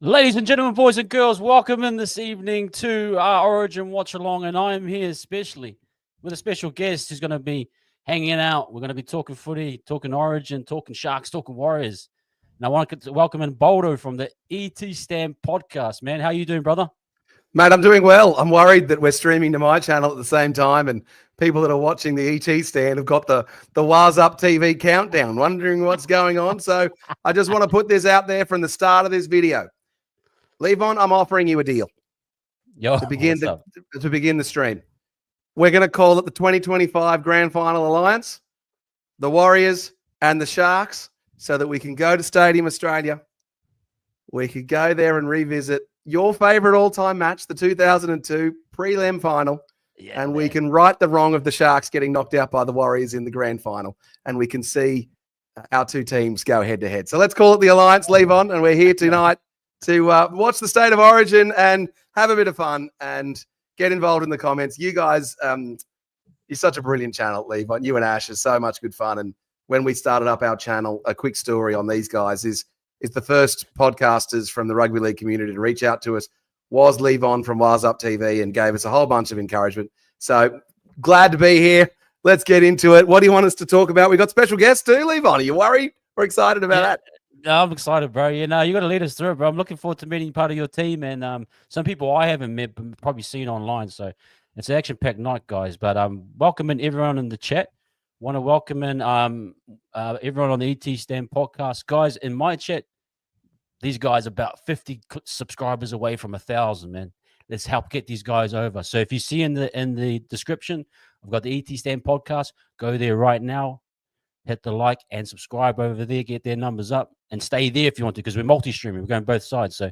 Ladies and gentlemen, boys and girls, welcome in this evening to our Origin Watch Along, and I am here especially with a special guest who's going to be hanging out. We're going to be talking footy, talking Origin, talking Sharks, talking Warriors. And I want to welcome in Boldo from the ET Stand podcast. Man, how you doing, brother? Mate, I'm doing well. I'm worried that we're streaming to my channel at the same time, and people that are watching the ET Stand have got the Waz Up TV countdown, wondering what's going on. So I just want to put this out there from the start of this video. Levon, I'm offering you a deal to begin the stream. We're going to call it the 2025 Grand Final Alliance, the Warriors and the Sharks, so that we can go to Stadium Australia. We could go there and revisit your favorite all-time match, the 2002 prelim final, and we can right the wrong of the Sharks getting knocked out by the Warriors in the grand final, and we can see our two teams go head-to-head. So let's call it the Alliance, Levon, and we're here tonight to watch the State of Origin and have a bit of fun and get involved in the comments. You guys, you're such a brilliant channel, Levon. You and Ash are so much good fun, and when we started up our channel, a quick story on these guys is the first podcasters from the rugby league community to reach out to us was Levon from Waz Up TV and gave us a whole bunch of encouragement. So glad to be here. Let's get into it. What do you want us to talk about? We got special guests too, Levon. Are you worried? We're excited about that. No, I'm excited, bro. You know, you got to lead us through it, bro. I'm looking forward to meeting part of your team and some people I haven't met, but probably seen online. So it's an action-packed night, guys. But welcoming everyone in the chat. Want to welcome in everyone on the ET Stand podcast, guys. In my chat, these guys are about 50 subscribers away from 1,000, man. Let's help get these guys over. So if you see in the description, I've got the ET Stand podcast. Go there right now. Hit the like and subscribe over there. Get their numbers up and stay there if you want to, because we're multi-streaming. We're going both sides. So,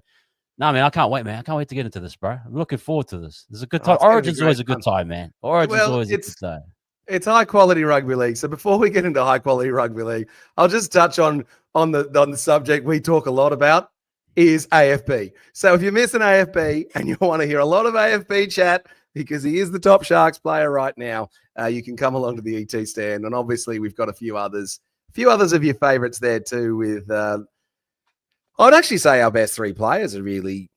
no, man, I can't wait, man. I can't wait to get into this, bro. I'm looking forward to this. This is a good time. Origin's always a good time, man. Origin's always a good time. It's high-quality rugby league. So before we get into high-quality rugby league, I'll just touch on the subject we talk a lot about is AFB. So if you miss an AFB and you want to hear a lot of AFB chat, because he is the top Sharks player right now, you can come along to the ET Stand. And obviously we've got a few others of your favorites there too with, I'd actually say our best three players are really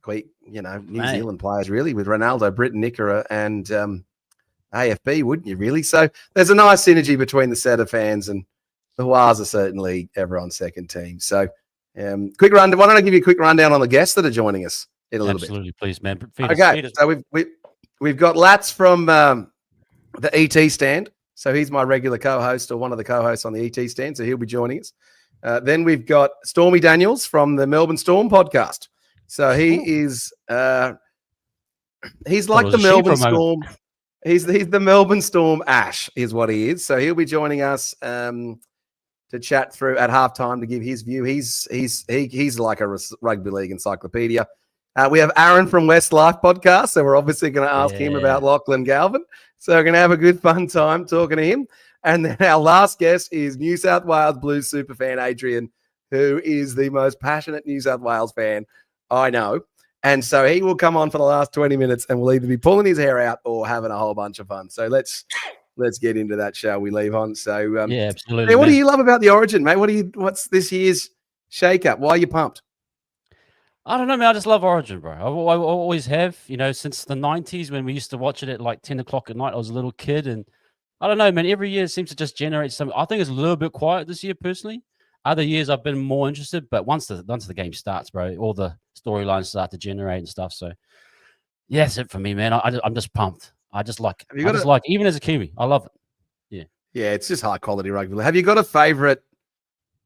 quite, New Zealand players really, with Ronaldo, Britton, Nickera and AFB, wouldn't you really? So there's a nice synergy between the set of fans, and the Waz are certainly everyone's second team. So quick rundown. Why don't I give you a quick rundown on the guests that are joining us in a little bit? Absolutely, please, man. Okay, so we've got Lats from the ET Stand. So he's my regular co-host, or one of the co-hosts on the ET Stand. So he'll be joining us. Then we've got Stormy Daniels from the Melbourne Storm podcast. So he is he's like the Melbourne Storm. He's the Melbourne Storm Ash is what he is. So he'll be joining us to chat through at halftime to give his view. He's like a rugby league encyclopedia. We have Aaron from Westlife podcast, so we're obviously going to ask him about Lachlan Galvin. So we're going to have a good fun time talking to him. And then our last guest is New South Wales Blues superfan Adrian, who is the most passionate New South Wales fan I know. And so he will come on for the last 20 minutes and we'll either be pulling his hair out or having a whole bunch of fun. So let's get into that, shall we, Levon? So yeah, absolutely. What do you love about the Origin, mate? What's this year's shake-up? Why are you pumped? I don't know, man. I just love Origin, bro. I always have, since the 90s when we used to watch it at like 10 o'clock at night. I was a little kid, and I don't know, man. Every year it seems to just generate something. I think it's a little bit quiet this year, personally. Other years I've been more interested, but once the game starts, bro, all the storylines start to generate and stuff. So yeah, that's it for me, man. I'm just pumped. I just like even as a Kiwi, I love it. Yeah, it's just high quality rugby. Have you got a favorite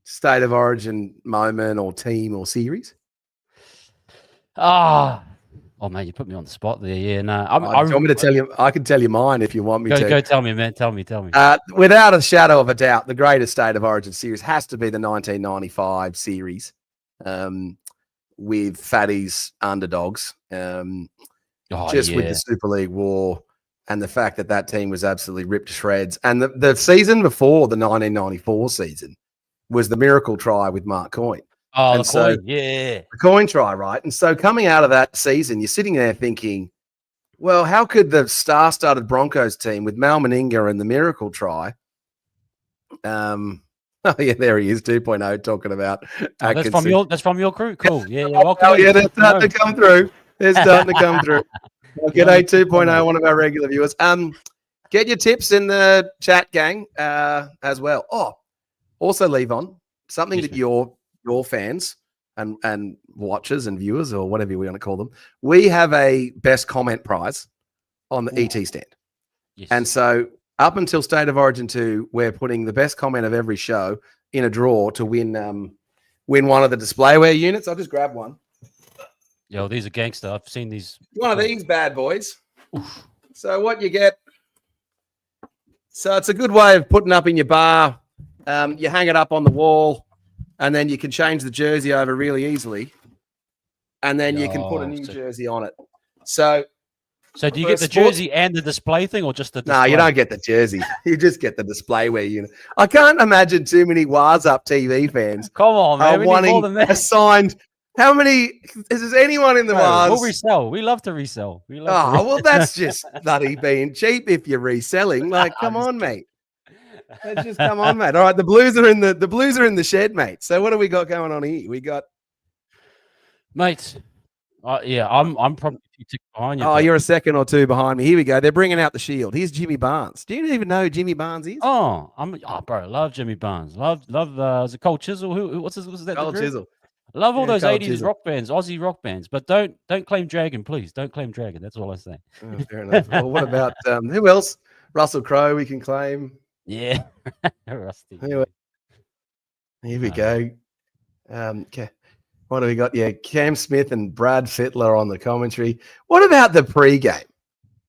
State of Origin moment or team or series? Oh man, you put me on the spot there. Yeah, no. Do you want me to tell you? I can tell you mine if you want me to. Go tell me, man. Tell me. Without a shadow of a doubt, the greatest State of Origin series has to be the 1995 series with Fatty's underdogs. With the Super League war and the fact that team was absolutely ripped to shreds. And the season before the 1994 season was the miracle try with Mark Coyne. Oh, and the coin, yeah. The coin try, right? And so coming out of that season, you're sitting there thinking, well, how could the star-studded Broncos team with Mal Meninga and the miracle try Oh yeah, there he is, 2.0, talking about Atkinson. That's from your crew. Cool. Yeah, welcome. Oh yeah, they're starting to come through. They're starting to come through. Well, g'day 2.0, one of our regular viewers. Get your tips in the chat, gang, as well. Oh, also leave on something that your fans and watchers and viewers, or whatever we want to call them, we have a best comment prize on the ET stand. Yes. And so up until State of Origin 2, we're putting the best comment of every show in a draw to win one of the displayware units. I'll just grab one. Yo, these are gangster. I've seen these. One of these bad boys. Oof. So what you get? So it's a good way of putting up in your bar. You hang it up on the wall, and then you can change the jersey over really easily. And then you can put a new jersey on it. So do you get the jersey and the display thing, or just the display? No, you don't get the jersey. You just get the displayware unit. I can't imagine too many Wars Up TV fans. Come on, man. Wanting assigned. How many? Is there anyone in the Wars? We'll resell. We love to resell. Well, that's just bloody being cheap if you're reselling. Like, come on, mate. Let's just come on, mate. All right, the Blues are in the shed, mate. So what do we got going on here? We got, mate. Yeah, I'm probably a few ticks behind you. Oh, you're a second or two behind me. Here we go. They're bringing out the shield. Here's Jimmy Barnes. Do you even know who Jimmy Barnes is? Bro, I love Jimmy Barnes. Love. Is it Cole Chisel? What's that? Cole Chisel. I love all those 80s rock bands, Aussie rock bands, but don't claim Dragon, please. Don't claim Dragon. That's all I say. Oh, fair enough. Well, what about who else? Russell Crowe, we can claim. Yeah, Rusty. Anyway, here we go. Okay. What do we got? Yeah, Cam Smith and Brad Fittler on the commentary. What about the pre-game?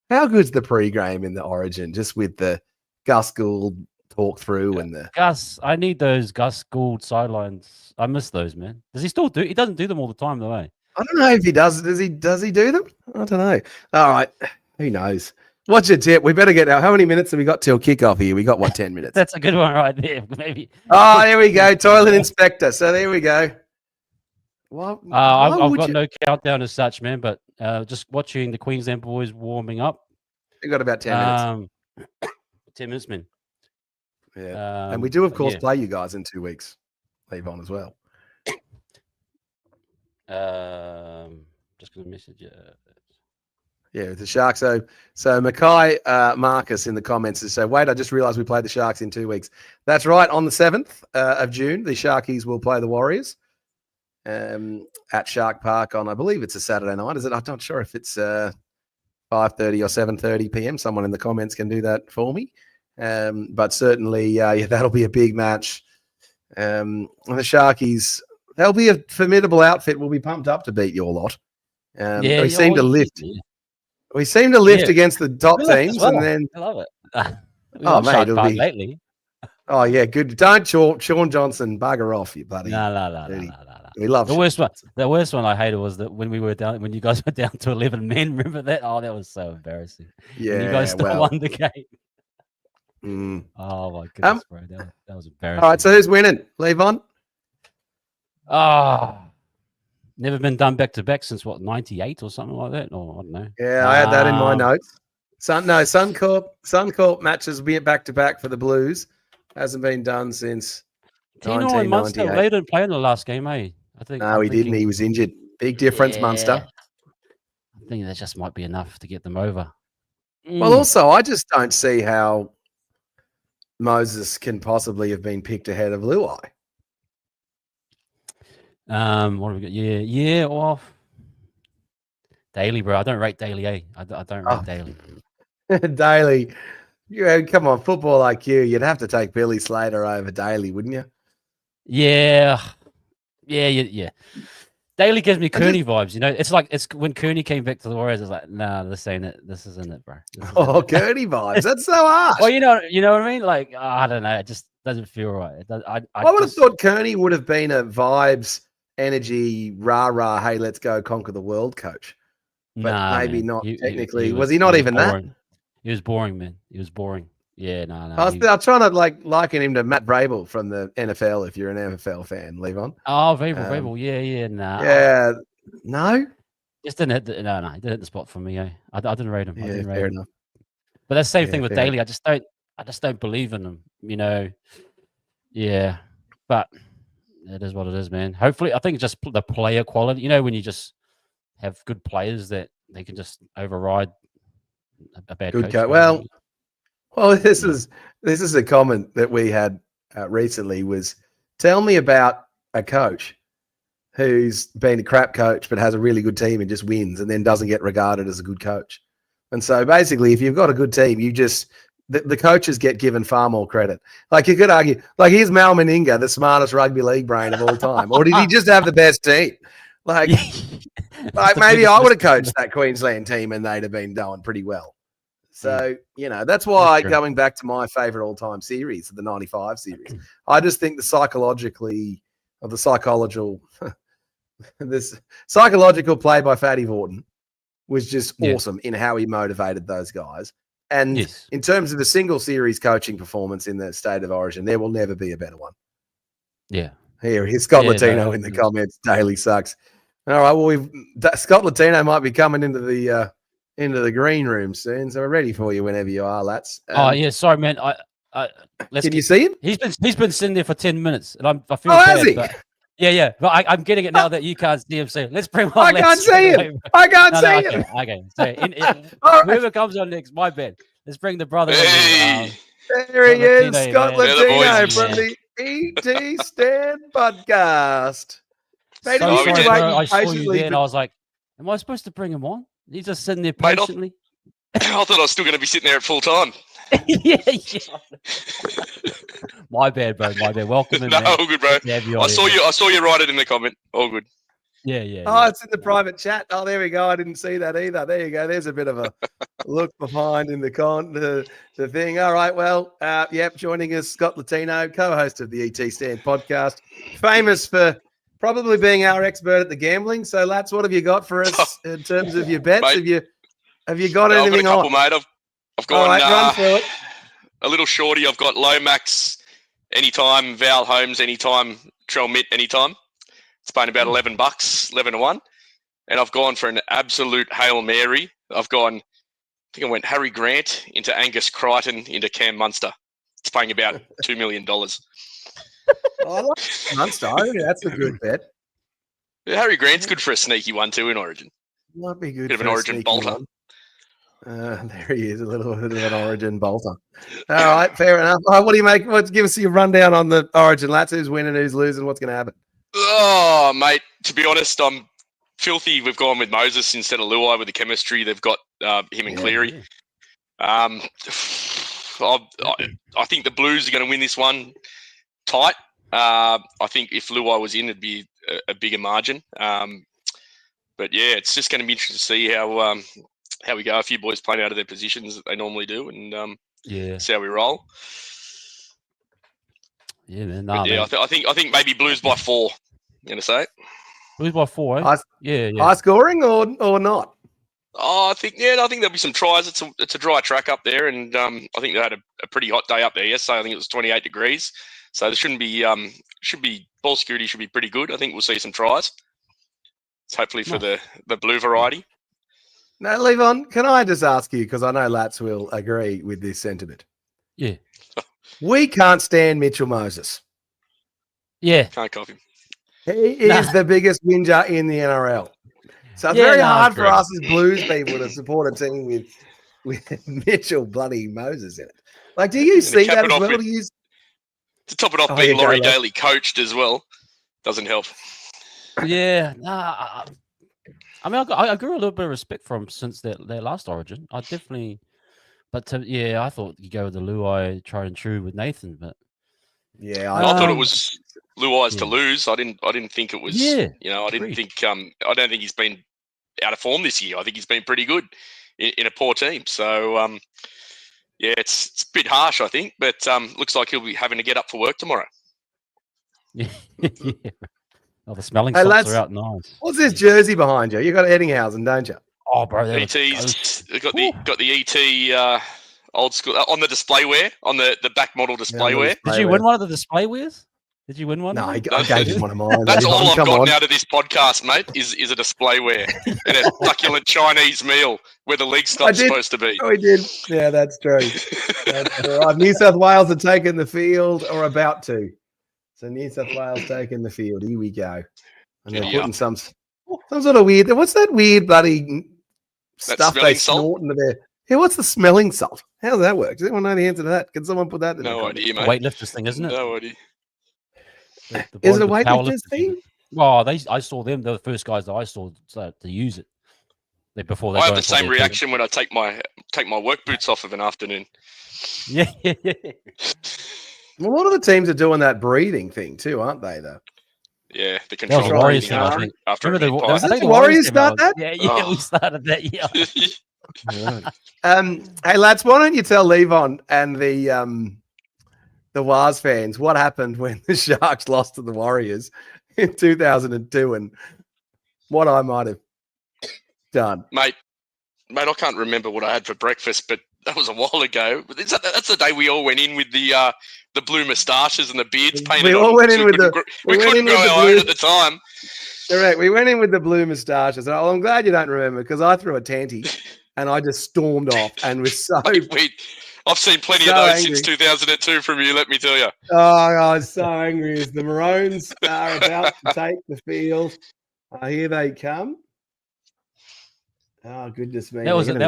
How good's the pre-game in the Origin? Just with the Gus Gould talk through and the Gus. I need those Gus Gould sidelines. I miss those, man. Does he still do? He doesn't do them all the time, though. Eh? I don't know if he does. Does he do them? I don't know. All right, who knows? What's your tip? We better get out. How many minutes have we got till kickoff here? We got 10 minutes. That's a good one right there. Maybe. Oh, there we go. Toilet inspector. So there we go. I've got no countdown as such, man, but just watching the Queensland boys warming up. We got about 10 minutes. 10 minutes, man. Yeah. And we do, of course, play you guys in 2 weeks. Leave on as well. Just going to message you. Yeah, the Sharks. So Mackay Marcus in the comments says, wait, I just realized we played the Sharks in 2 weeks. That's right. On the 7th of June, the Sharkies will play the Warriors at Shark Park on, I believe it's a Saturday night. Is it? I'm not sure if it's 5:30 or 7:30 p.m. Someone in the comments can do that for me. But certainly, that'll be a big match. And the Sharkies, they'll be a formidable outfit. We'll be pumped up to beat your lot. We seem to lift. Yeah. We seem to lift against the top teams, and then I love it. Mate, it'll be lately. Oh yeah, good. Don't Sean Johnson bugger off, you buddy. No. We love the worst one. The worst one I hated was that when you guys were down to 11 men. Remember that? Oh, that was so embarrassing. Yeah, when you guys still won the game. Oh my goodness, bro, that was embarrassing. All right, so who's winning? Leave on. Never been done back to back since what, 98 or something like that, or I don't know. Yeah, I had that in my notes. Suncorp matches be back to back for the Blues. Hasn't been done since 1998. Munster, they didn't play in the last game, eh? I think. No, he didn't. He was injured. Big difference, Munster. I think that just might be enough to get them over. Well, also, I just don't see how Moses can possibly have been picked ahead of Luai. What have we got? Yeah. Off. Daly, bro. I don't rate Daly, eh? I don't rate Daly. Daly. Come on, football IQ. You'd have to take Billy Slater over Daly, wouldn't you? Yeah. Daly gives me Kearney vibes. You know, it's when Kearney came back to the Warriors. It's like, nah, this ain't it. This isn't it, bro. Kearney vibes. That's so harsh. Well, you know what I mean. Like, I don't know. It just doesn't feel right. I would have thought Kearney would have been a vibes, energy, rah. Hey, let's go conquer the world, coach. But maybe not technically. Was he not even that? He was boring, man. He was boring. Yeah, no. I was trying to liken him to Matt Vrabel from the NFL. If you're an NFL fan, leave on. Oh, Vrabel. Yeah, nah. Yeah, no. Just didn't hit he didn't hit the spot for me. I didn't rate him. Yeah, fair enough. But that's the same thing with Daly. I just don't believe in him. You know, Yeah, but it is what it is, man. Hopefully, I think it's just the player quality. When you just have good players that they can just override a bad Good coach. coach. Basically. Well, this is a comment that we had recently. Was tell me about a coach who's been a crap coach but has a really good team and just wins and then doesn't get regarded as a good coach. And so basically, if you've got a good team, the coaches get given far more credit. Like you could argue, like here's Mal Meninga, the smartest rugby league brain of all time, or did he just have the best team? Like maybe I would have coached that Queensland team and they'd have been doing pretty well. So, that's why going back to my favorite all-time series, the 95 series, I just think the psychological play by Fatty Vorton was just awesome in how he motivated those guys. And in terms of the single series coaching performance in the State of Origin, there will never be a better one. Yeah. Here's Scott Latino in the comments. Daily sucks. All right. Well, Scott Latino might be coming into the green room soon, so we're ready for you whenever you are, lads. Sorry, man. Can you see him? He's been sitting there for 10 minutes, and I feel bad. Has he? But, yeah. But I'm getting it now that you can't see him. So let's bring him on. I can't see him. I can't see him. Okay. So whoever comes on next, my bad. Let's bring the brother. Hey. There he is, Scott Latino from the ET Stand podcast. I saw you there, and I was like, am I supposed to bring him on? He's just sitting there patiently. I thought I was still going to be sitting there at full time. yeah. My bad, bro. My bad. Welcome in. No, all good, bro. I saw you write it in the comment. All good. Yeah. Oh, it's in the private chat. Oh, there we go. I didn't see that either. There you go. There's a bit of a look behind in the thing. All right. Well, joining us, Scott Latino, co-host of the ET Stand podcast, famous for probably being our expert at the gambling. So, Lats, what have you got for us in terms of your bets? Mate, have you got anything I've got a couple, on? Mate. I've gone run through it. A little shorty. I've got Lomax anytime, Val Holmes anytime, Trell Mitt anytime. It's paying about $11, 11-1. And I've gone for an absolute Hail Mary. I think I went Harry Grant into Angus Crichton into Cam Munster. It's paying about $2 million. I like Munster. That's a good bet. Yeah, Harry Grant's good for a sneaky one too in Origin. Might be good. Bit of an Origin bolter. There he is, a little bit of an Origin bolter. All right, fair enough. What do you make? Give us your rundown on the Origin, Lats. Who's winning? Who's losing? What's going to happen? Oh, mate, to be honest, I'm filthy. We've gone with Moses instead of Luai with the chemistry. They've got him and Cleary. I think the Blues are going to win this one tight. I think if Luai was in, it'd be a bigger margin. But yeah, it's just going to be interesting to see how we go. A few boys playing out of their positions that they normally do, and see how we roll. Yeah, man. I think maybe Blues by 4. You gonna say Blues by 4? Eh? Yeah. High scoring or not? Oh, I think there'll be some tries. It's a dry track up there, and I think they had a pretty hot day up there yesterday. I think it was 28 degrees, so there shouldn't be ball security should be pretty good. I think we'll see some tries. It's hopefully for the blue variety. Now, Levon, can I just ask you, because I know Lats will agree with this sentiment. Yeah. We can't stand Mitchell Moses. Yeah. Can't copy him. He is the biggest whinger in the NRL. So it's very hard for us as Blues people to support a team with Mitchell bloody Moses in it. Like, do you see that as well? To top it off, being Laurie Daly coached as well doesn't help. Yeah. I mean, I grew a little bit of respect for him since their last Origin. I definitely... But I thought you go with the Luai tried and true with Nathan, but I thought it was Luai's to lose. I didn't think it was. Yeah, I didn't think. I don't think he's been out of form this year. I think he's been pretty good in a poor team. So it's a bit harsh, I think, but looks like he'll be having to get up for work tomorrow. Yeah. Oh, the smelling salts are out nice. What's this jersey behind you? You got Eddinghausen, don't you? Oh, bro, ET's got the ET old school on the displaywear, on the back model displaywear. Did you win one of the displaywears? Did you win one? No, I gave him one of mine. That's all I've gotten out of this podcast, mate, is a displaywear and a succulent Chinese meal where the leg stuff's supposed to be. Oh, we did. Yeah, that's true. New South Wales are taking the field or about to. So New South Wales taking the field. Here we go. And they're Giddy putting some sort of weird. What's that weird bloody stuff they smelling salt? snort into their? Yeah, what's the smelling salt? How does that work? Does anyone know the answer to that? Can someone put that in the No comments? idea, The mate. weightlifters thing, isn't it? No idea. Is it a the weightlifters powerlifters thing? Well, I saw them. They're the first guys that I saw to use it. Before they I go have the in for same their reaction when I take my work boots off of an afternoon. Yeah. Well, a lot of the teams are doing that breathing thing too, aren't they? Though. Yeah, the That was control the Warriors breathing thing, I after, think. after a Remember meat the, pie. Was I it think the Warriors start that? Yeah, we Oh. started that. Yeah. Hey lads, why don't you tell Levon and the Wars fans what happened when the Sharks lost to the Warriors in 2002 and what I might have done. Mate, I can't remember what I had for breakfast, but that was a while ago. That's the day we all went in with the blue moustaches and the beards painted We on. all went in with we couldn't grow our own at the time. Correct. We went in with the blue moustaches. And I'm glad you don't remember because I threw a tanty and I just stormed off and was so. I've seen plenty so of those angry. since 2002 from you, let me tell you. Oh, I was so angry as the Maroons are about to take the field. Here they come. Oh, goodness me. That was the day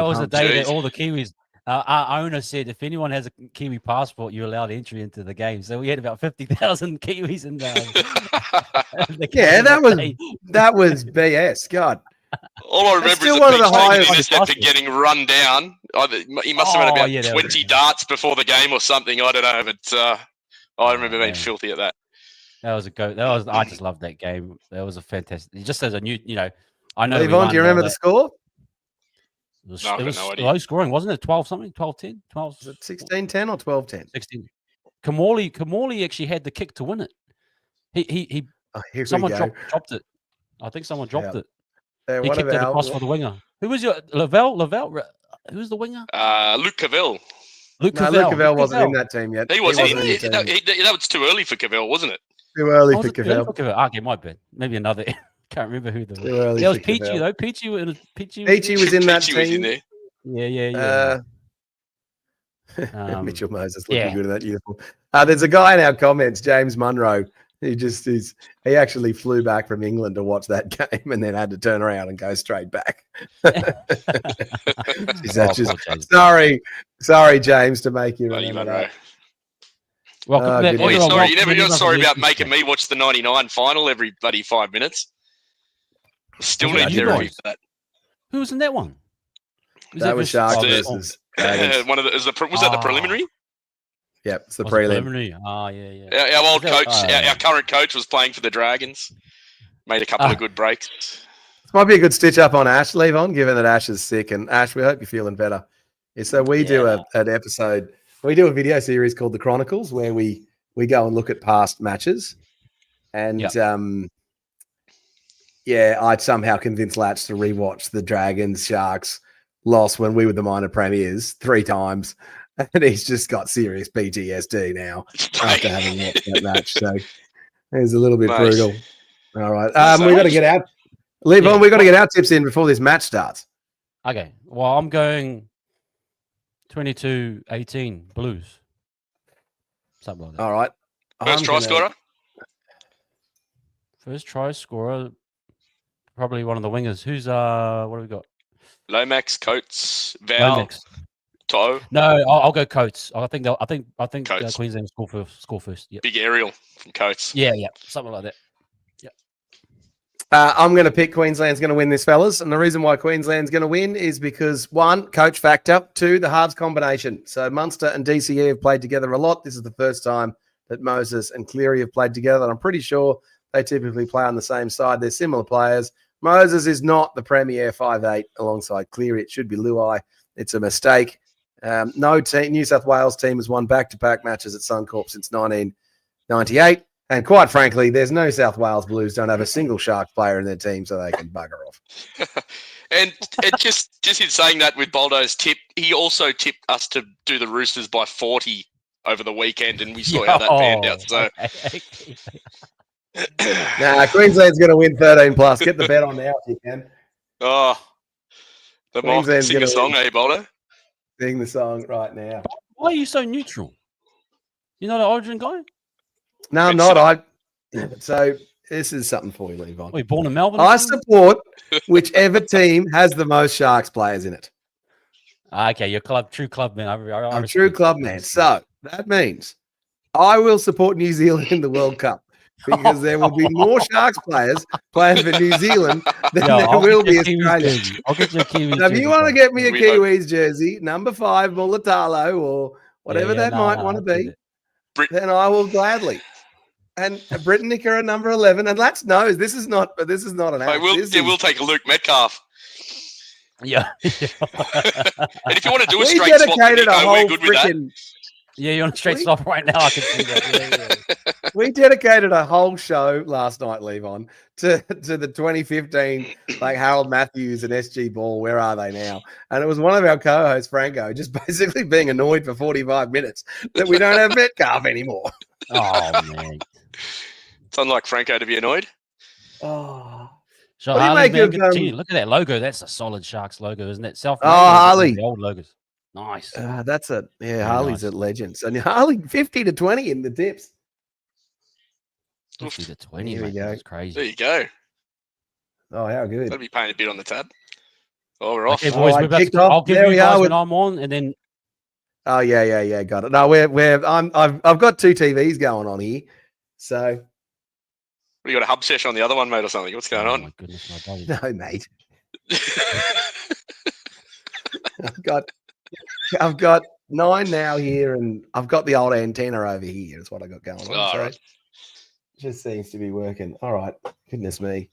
Jeez. that all the Kiwis. Our owner said if anyone has a Kiwi passport, you're allowed entry into the game. So we had about 50,000 Kiwis in the Yeah, game that was BS. God. All I remember is still the one of the beach taking highest- intercept and getting run down. He must have had about 20 was- darts before the game or something. I don't know, but I remember being filthy at that. That was a go. I just loved that game. That was a fantastic. Just as a new, I know. Levon, do you remember the score? It was, No, I've it got was no idea. low scoring, wasn't it? 12 something, 12-10, 12. Was it 16-10 or 12-10? 16. Kamali actually had the kick to win it. He Oh, here someone we go. dropped it. I think someone dropped it. He What kicked it about across for the winger. Who was your Lavelle? Who was the winger? Luke Cavell. Luke No, Cavell. Luke Cavell wasn't in that team yet. He wasn't. in the team. That was too early for Cavell, wasn't it? Too early Oh, for was it too early Cavell. for Cavell? Okay, my bad. Maybe another. Can't remember who the. Too early That was for Peachy Cavell. though. Peachy was Peachy was in that Peachy was in team. there. Yeah. Mitchell Moses looking yeah. good in that uniform. There's a guy in our comments, James Munro. He actually flew back from England to watch that game and then had to turn around and go straight back. Sorry, James, to make you remember that. Welcome back. Oh, you're not sorry about Welcome making me watch the 99 final every bloody 5 minutes. Still Was it need you therapy guys? for that. Who was in that one? That was Sharks versus Dragons. Was that the preliminary? Yep, it's the Was it prelim. preliminary? Oh, yeah. Our old Is that- coach, our current coach was playing for the Dragons. Made a couple of good breaks. This might be a good stitch up on Ash, Levon, given that Ash is sick. And Ash, we hope you're feeling better. Yeah, so we do an episode. We do a video series called The Chronicles where we go and look at past matches. And I'd somehow convinced Latch to rewatch the Dragons Sharks loss when we were the minor premiers 3 times. And he's just got serious PTSD now after having watched that match. So it's a little bit brutal. All right. We got to get out. Levon, we got to get our tips in before this match starts. Okay. Well, I'm going 22-18 Blues. Something like that. All right. First try scorer? First try scorer. Probably one of the wingers. Who's what do we got? Lomax, Coates, Val, Lomax. Toe. No, I'll go Coates. I think Coates. Queensland score first. Yeah. Big aerial from Coates. Yeah, something like that. Yeah. I'm going to pick Queensland's going to win this, fellas. And the reason why Queensland's going to win is because 1, coach factor, 2, the halves combination. So Munster and DCE have played together a lot. This is the first time that Moses and Cleary have played together. And I'm pretty sure they typically play on the same side. They're similar players. Moses is not the premier 5'8" alongside Cleary. It should be Luai. It's a mistake. No team, New South Wales team has won back-to-back matches at Suncorp since 1998. And quite frankly, there's no South Wales Blues don't have a single Shark player in their team, so they can bugger off. and just in saying that with Boldo's tip, he also tipped us to do the Roosters by 40 over the weekend, and we saw how that panned out. So, Queensland's going to win 13 plus. Get the bet on now if you can. Oh, the Mark sing a song, Boldo? Sing the song right now. Why are you so neutral? You're not an Origin guy? No, I'm not. So this is something for you, Levon. Were you born in Melbourne? I support whichever team has the most Sharks players in it. Okay, you're true club man. I'm true club man. So that means I will support New Zealand in the World Cup because there will be more Sharks players playing for New Zealand than there will be Australia. I'll get you a Kiwis Now, if you want to get me a Kiwis jersey, number 5, Mulatalo, or whatever might want to be, then I will gladly. And Britannica are number 11. And let's know this is not an act. We'll take a Luke Metcalf. Yeah. And if you want to do a straight swap, we're good with that. Yeah, you're on a straight swap right now. I can see that. Yeah. We dedicated a whole show last night, Levon, to the 2015, like Harold Matthews and SG Ball. Where are they now? And it was one of our co-hosts, Franco, just basically being annoyed for 45 minutes that we don't have Metcalf anymore. Oh, man. It's unlike Franco to be annoyed. Oh. So Harley, man, look at that logo. That's a solid Sharks logo, isn't it? Harley. The old logos. Nice. Harley's nice. a legend. So Harley 50-20 in the tips. 50-20. Here we go. That's crazy. There you go. Oh, how good. That'll be paying a bit on the tab. Oh, we're off. Okay, boys, I'll give you guys when I'm on, and then. Oh yeah, got it. No, I've got 2 TVs going on here, so. What, you got a hub session on the other one, mate, or something? What's going on? My goodness, my no, mate. I've got 9 now here, and I've got the old antenna over here. Is what I got going on. Oh, so right. Just seems to be working. All right. Goodness me.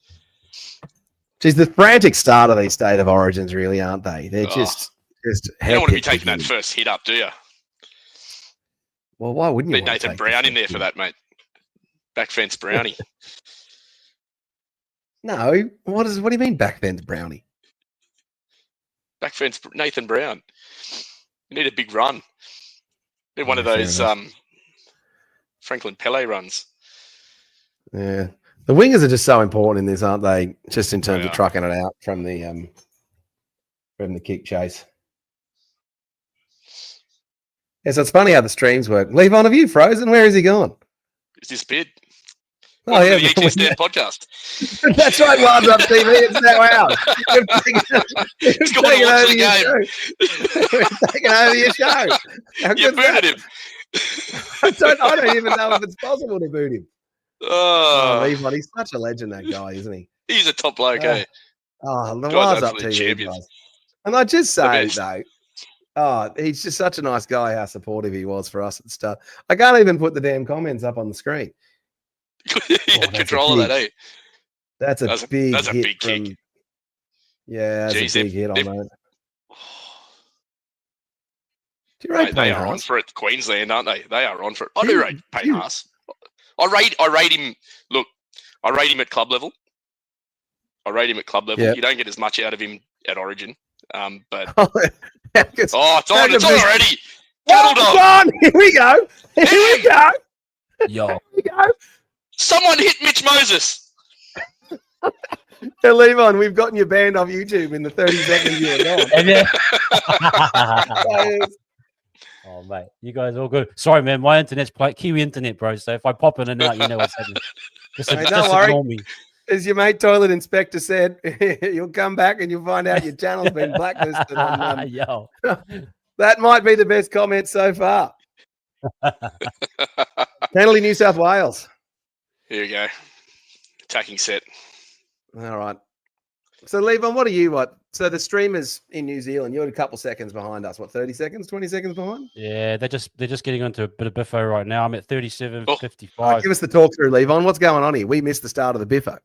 Geez, the frantic start of these state of origins, really, aren't they? They're just. You don't want to be taking that first hit up, do you? Well, why wouldn't you? Need Nathan Brown in there for that, mate. Back fence Brownie. No, what do you mean back fence Brownie? Back fence Nathan Brown. You need a big run. Need one of those Franklin Pele runs. Yeah. The wingers are just so important in this, aren't they? Just in terms of trucking it out from the kick chase. Yeah, so it's funny how the streams work. Levon, have you frozen? Where is he gone? Is this bid? Oh, yeah. The ET Stand podcast. That's right, Wild Up TV. It's now out. It's going to watch the game. We're taking over your show. You booted him. I don't even know if it's possible to boot him. Oh, Levon, he's such a legend, that guy, isn't he? He's a top bloke, eh? Oh, the Wild Up TV guys. And I just say, though, he's just such a nice guy, how supportive he was for us at the start. I can't even put the damn comments up on the screen. You had control of that, eh? That's a big kick. Yeah, that's a big hit on that. Do you rate they are on for it, Queensland, aren't they? They are on for it. I do rate Payne Haas. I rate him. Look, I rate him at club level. Yep. You don't get as much out of him at Origin. But it's on already. Dog. Here we go. Yo. Here we go. Someone hit Mitch Moses. Hey, Levon, we've gotten you banned off YouTube in the 30 seconds you were gone. Oh, mate, you guys are all good. Sorry, man, my internet's Kiwi internet, bro. So if I pop in and out, you know what's happening. Just ignore me. As your mate Toilet Inspector said, you'll come back and you'll find out your channel's been blacklisted. Yo. That might be the best comment so far. Penalty New South Wales. Here we go. Attacking set. All right. So, Levon, what are you? So the streamers in New Zealand, you're a couple seconds behind us. What, 30 seconds, 20 seconds behind? Yeah, they're just getting onto a bit of biffo right now. I'm at 37.55. Give us the talk through, Levon. What's going on here? We missed the start of the biffo.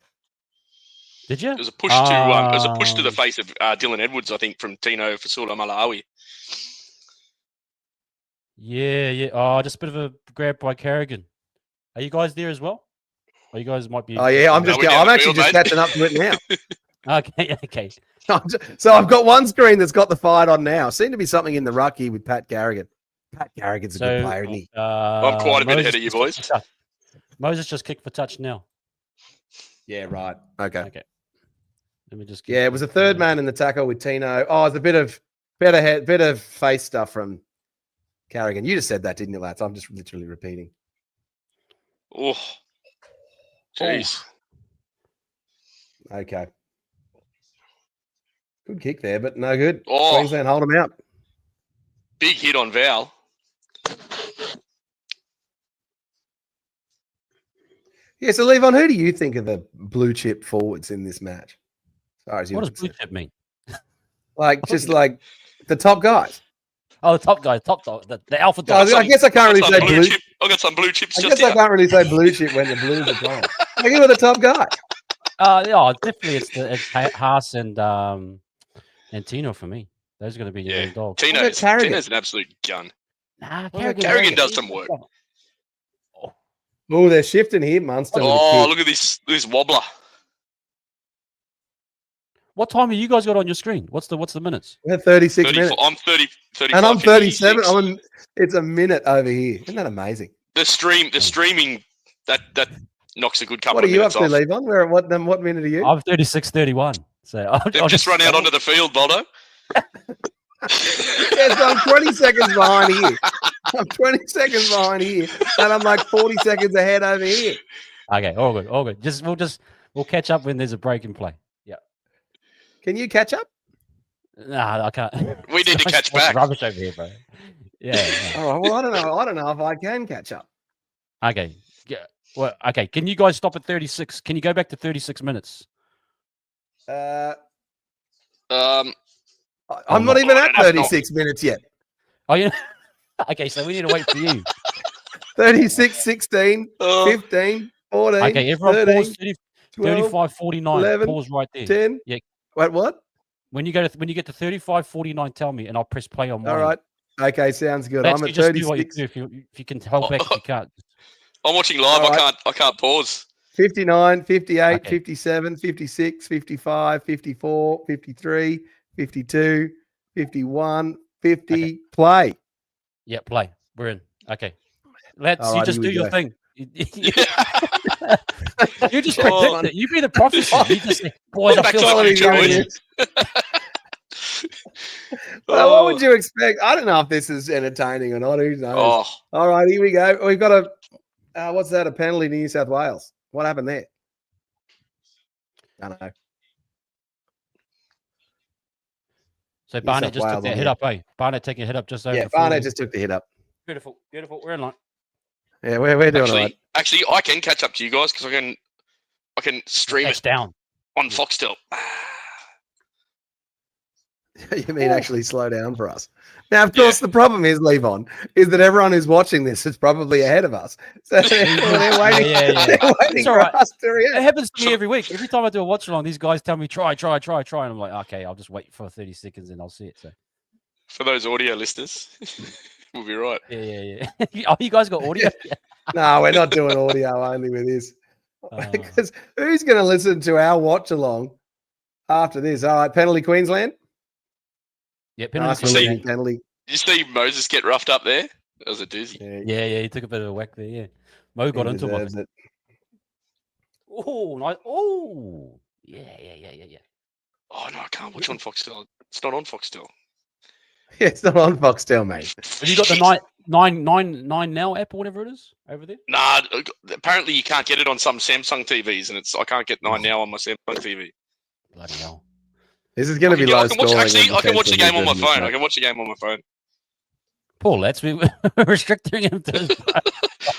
Did you? It was a push to the face of Dylan Edwards, I think, from Tino Fasula Malawi. Yeah. Oh, just a bit of a grab by Carrigan. Are you guys there as well? Or you guys might be. Oh yeah, I'm actually just catching up to it now. Okay. So I've got one screen that's got the fight on now. Seemed to be something in the ruck here with Pat Carrigan. Pat Carrigan's a good player, isn't he? I'm quite a bit ahead of you boys. Moses just kicked for touch now. Yeah, right. Okay. Let me just. It was a third man in the tackle with Tino. Oh, it's a bit of face stuff from Carrigan. You just said that, didn't you, lads? I'm just literally repeating. Oh, jeez. Okay. Good kick there, but no good. Oh. Queensland hold them out. Big hit on Val. Yeah, so Levon, who do you think are the blue chip forwards in this match? As far as you What does blue chip mean? like the top guys. Oh, the top guy, top dog, the alpha I dog. guess I can't really say blue. I got some blue chips. I guess I can't really say blue chip when the Blues are playing. Like, who are the top guys? Yeah, definitely it's Haas and Tino for me. Those are going to be your main dogs. Tino's an absolute gun. Nah, Carrigan does some work. Oh, they're shifting here, Munster. Oh, look at this wobbler. What time have you guys got on your screen? What's the minutes? We're 36 minutes. I'm 30, 35, and I'm 37. 56. It's a minute over here. Isn't that amazing? The streaming that knocks a good couple What of are you minutes up to, off. Levon? What minute are you? I'm 36:31. So They've just run out onto the field, Boldo. Yes, I'm 20 seconds behind here. I'm 20 seconds behind here, and I'm like 40 seconds ahead over here. Okay, all good. We'll catch up when there's a break in play. Yeah. Can you catch up? Nah, I can't. We need to catch back. Rubbish over here, bro. Yeah. All right. Well, I don't know. I don't know if I can catch up. Okay. Yeah. Well, okay. Can you guys stop at 36? Can you go back to 36 minutes? I'm not even at 36 minutes yet. Oh, yeah. Okay, so we need to wait for you. 36, 16, 15, 14. Okay, everyone 13, pause 12, 35, 49. 11, Pause right there. 10. Yeah. Wait, what? When you get to 35, 49, tell me, and I'll press play on mine. All right. Okay, sounds good. Let's I'm at just do what you 36. do if you can help back if you can't. I'm watching live. All right. I can't pause. 59, 58, Okay. 57, 56, 55, 54, 53, 52, 51, 50. Okay. Play. Yeah, play. We're in. Okay. Let's All you right, just here do we your go. thing. You just predict it. You be the prophecy. You just say, boys, I Back feel to the sorry future, for boys. you. Well, what would you expect? I don't know if this is entertaining or not. Who knows? Oh, All right, here we go. We've got what's that? A penalty to New South Wales. What happened there? I don't know. So New Barnett South just took Wales that on hit here. up, eh? Barnett taking a hit up just over Yeah, the Barnett 40. just took the hit up. Beautiful. We're in line. Yeah, we're doing all right. actually, I can catch up to you guys because I can stream Catch it down. on Foxtel. You mean actually slow down for us? Now, of course, the problem is, Levon, is that everyone who's watching this is probably ahead of us. So they're waiting, Yeah. they're waiting It's for all right. us to It react. happens to me every week. Every time I do a watch along, these guys tell me try. And I'm like, okay, I'll just wait for 30 seconds and I'll see it. So For those audio listeners, we'll be right. yeah. Oh, you guys got audio? No, we're not doing audio only with this. Because who's going to listen to our watch along after this? All right, penalty Queensland. Yeah, Nice penalty. relieving penalty. Did you see Moses get roughed up there? That was a doozy. Yeah, he took a bit of a whack there. Yeah, Mo got into him. it. Oh, nice. Oh, yeah. Oh no, I can't watch on Foxtel. It's not on Foxtel. Yeah, it's not on Foxtel, mate. Have you got the 9 now app or whatever it is over there? Nah, apparently you can't get it on some Samsung TVs, and I can't get 9 now on my Samsung TV. Bloody hell. This is going to be low scoring. I can watch the game on my phone. I can watch the game on my phone. Poor lads, we're restricting him to.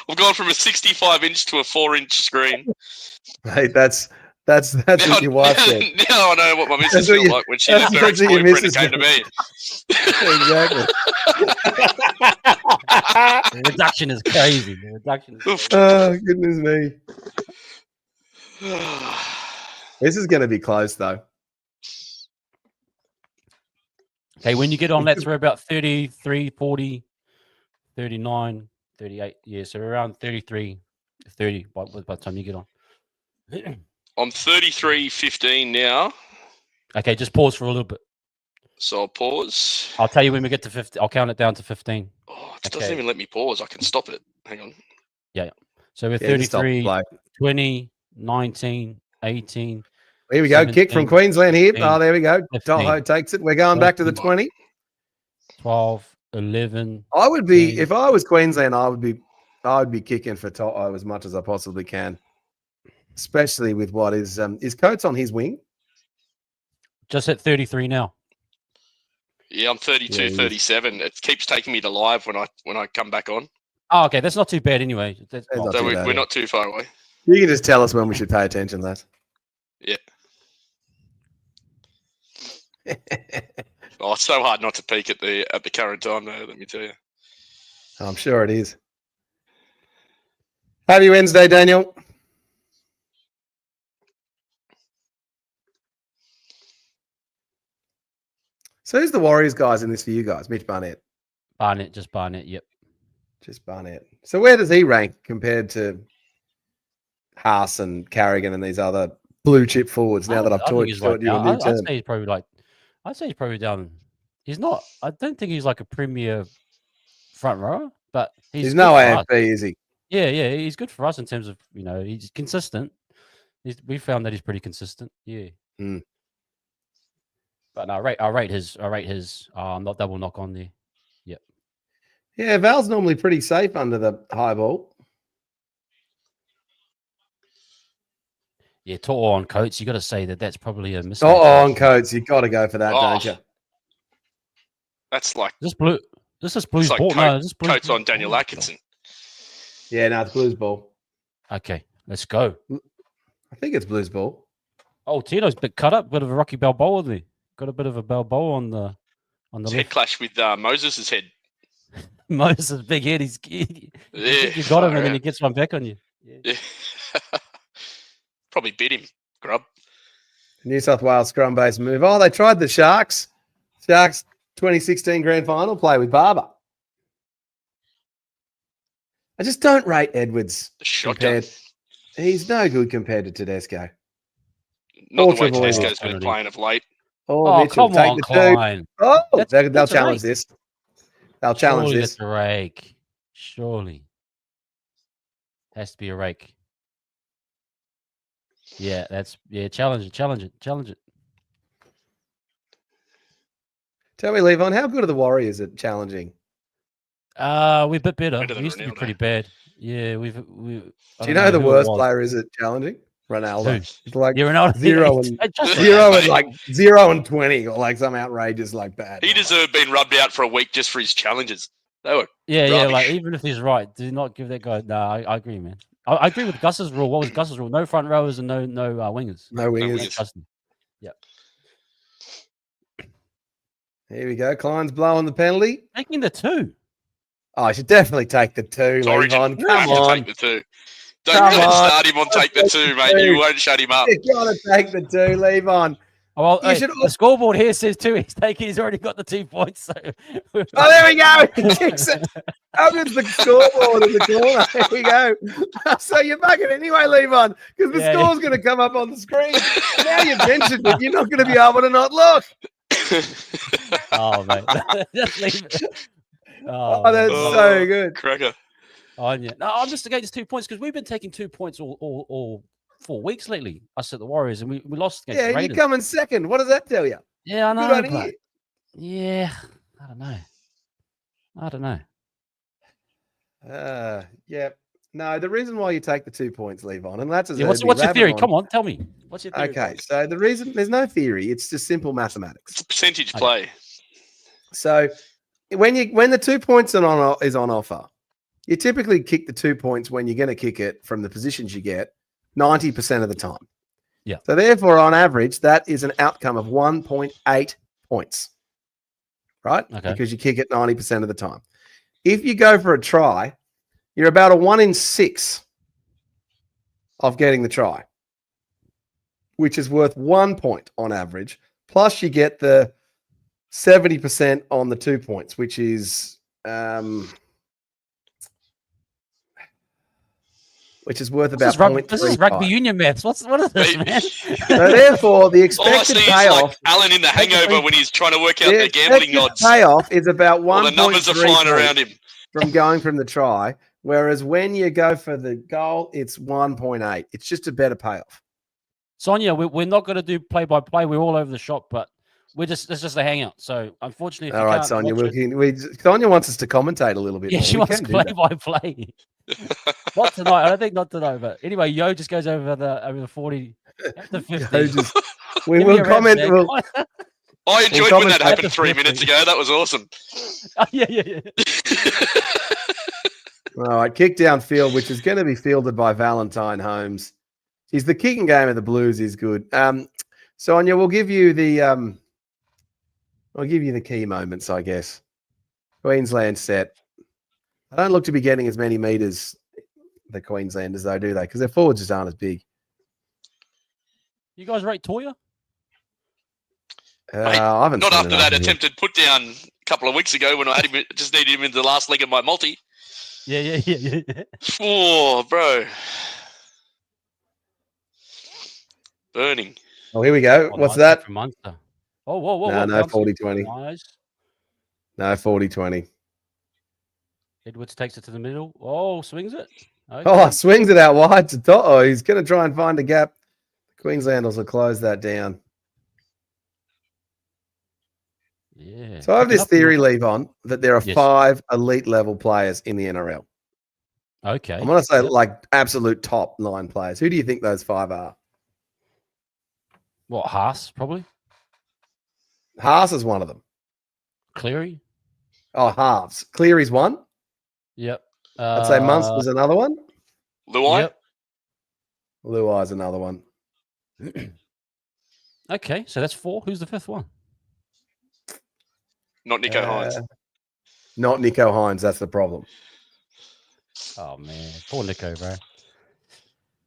I've gone from a 65-inch to a 4-inch screen. Mate, that's what your wife said. Now I know what my missus That's what felt like when she left her that's what your ex-boyfriend and missus came to me. Exactly. The reduction is crazy. The reduction is Oof. Oh, goodness me. This is going to be close, though. Okay, when you get on, that's we're about 33, 40, 39, 38. Yeah, so around 33, 30 by the time you get on. I'm 33:15 now, Okay, just pause for a little bit. so I'll pause. I'll tell you when we get to 50. I'll count it down to 15. Oh, it doesn't even let me pause. I can stop it. Hang on. So we're Yeah, just stop 33, play. 20, 19, 18. Here we go. Kick from 17, Queensland here. 15, Oh, there we go. 15, Toho takes it. We're going back to the 20. 12, 11. I would be, 10, if I was Queensland, I I would be kicking for Toto as much as I possibly can, especially with what is Coates on his wing. Just at 33 now. Yeah, I'm 32, 37. It keeps taking me to live when I come back on. Oh, okay. That's not too bad anyway. So we're not too far away. You can just tell us when we should pay attention, lads. Yeah. Oh, it's so hard not to peak at the current time, though. Let me tell you. I'm sure it is. Happy Wednesday, Daniel. So who's the Warriors guys in this for you guys? Mitch Barnett. Just Barnett. Yep. Just Barnett. So where does he rank compared to Haas and Carrigan and these other blue chip forwards? Now that I've taught you a new term, I'd say he's probably down. He's not. I don't think he's like a premier front rower, but he's no AFB, is he? Yeah, he's good for us in terms of he's consistent. We found that he's pretty consistent. Yeah. Mm. But no, I rate his. I'm not double knock on there. Yep. Yeah, Val's normally pretty safe under the high ball. Yeah, Toto on Coates. You got to say that's probably a mistake. On Coates, you got to go for that, don't you? That's like this blue. This is Blues like ball. No, this Blues Coates on Daniel Atkinson. Yeah, no, it's Blues ball. Okay, let's go. I think it's Blues ball. Oh, Tito's bit cut up, bit of a Rocky Balboa there. Got a bit of a Balboa on the head clash with Moses' head. Moses' big head. You got him, and then he gets one back on you. Yeah. Probably bit him, grub. New South Wales scrum base move. Oh, they tried the Sharks. Sharks 2016 grand final play with Barber. I just don't rate Edwards. He's no good compared to Tedesco. Not the way Tedesco's been playing of late. Oh, Mitchell, come on, Klein. Oh, they'll challenge this. They'll challenge this. That's a rake. Surely. Has to be a rake. Yeah, challenge it. Tell me, Levon, how good are the Warriors at challenging? We're a bit better. We used to be pretty bad. Yeah, Do you know the worst player is at challenging? Ronaldo. It's like Ronaldo. 0 and 20 or like some outrageous like bad. He deserved being rubbed out for a week just for his challenges. They were like even if he's right, do not give that guy. No, I agree, man. I agree with Gus's rule. What was Gus's rule? No front rowers and no wingers. No wingers. Yep. Here we go. Klein's blowing the penalty. Taking the 2. Oh, I should definitely take the 2. Origin. Come on. Take the 2. Don't start him on take the 2, mate. You won't shut him up. You got to take the 2, Levon. Well, the scoreboard here says 2. He's already got the 2 points. So. Oh, there we go. He kicks it. How good's the scoreboard in the corner? There we go. So you're bugging anyway, Levon, because the score's going to come up on the screen. Now you've mentioned it, you're not going to be able to not look. Oh, mate. Just leave it. Oh, that's so good. Cracker. Oh, yeah. No, I'm just against 2 points because we've been taking 2 points all 4 weeks lately. Us at the Warriors, and we lost against the Raiders. You're coming second. What does that tell you? Yeah, I know. But, yeah, I don't know. Yeah. No, the reason why you take the 2 points, Levon, and that's what's your theory? Come on, tell me. What's your theory? Okay, so the reason there's no theory, it's just simple mathematics. It's a percentage play. So when the 2 points is on offer, you typically kick the 2 points when you're going to kick it from the positions you get 90% of the time. Yeah. So therefore, on average, that is an outcome of 1.8 points, right? Okay. Because you kick it 90% of the time. If you go for a try, you're about a 1 in 6 of getting the try, which is worth 1 point on average. Plus, you get the 70% on the 2 points, which is worth about this is rugby union maths. What is this, man? So therefore, the expected payoff, like Alan in The Hangover when he's trying to work out the gambling odds. Payoff is about 1. The numbers are flying around him from going from the try. Whereas when you go for the goal, it's 1.8. It's just a better payoff. Sonia, we're not going to do play-by-play. We're all over the shop, but it's just a hangout. So unfortunately, if All you right, can't Sonia. watch it, Sonia wants us to commentate a little bit yeah, more. she We wants can do play that. by play. Not tonight. I don't think not tonight. But anyway, Yo just goes over the 40 after 50. Yo, just we Give me will a rap, comment. Zach. We'll, I enjoyed when comment that at happened the 3 50. minutes ago. That was awesome. Oh, yeah. all right, kick downfield, which is going to be fielded by Valentine Holmes. He's the kicking game of the Blues is good. Sonia, we'll give you the key moments, I guess. Queensland set. I don't look to be getting as many meters the Queenslanders though, do they? Because their forwards just aren't as big. You guys rate Toya? Mate, I haven't Not seen after enough that of him. attempted put down a couple of weeks ago when I had him, just needed him in the last leg of my multi. Yeah. Oh, bro. Burning. Oh, here we go. Oh, What's nice that? from Munster. Oh, whoa. No, Bouncing. 40-20. Nice. No, 40-20. Edwards takes it to the middle. Oh, swings it. Okay. Oh, swings it out wide to Toto. He's going to try and find a gap. Queenslanders will close that down. Yeah. So I have Picking this up on theory, that. Levon, that there are Yes. 5 elite level players in the NRL. Okay. I'm going to say Yep. like absolute top 9 players. Who do you think those 5 are? What, Haas, probably? Haas is one of them. Cleary? Oh, halves. Cleary's one. Yep. I'd say Munster's another one. Luai? Yep. Luai's another one. Okay, so that's 4. Who's the 5th one? Not Nico Hines. Not Nico Hines. That's the problem. Oh, man. Poor Nico, bro.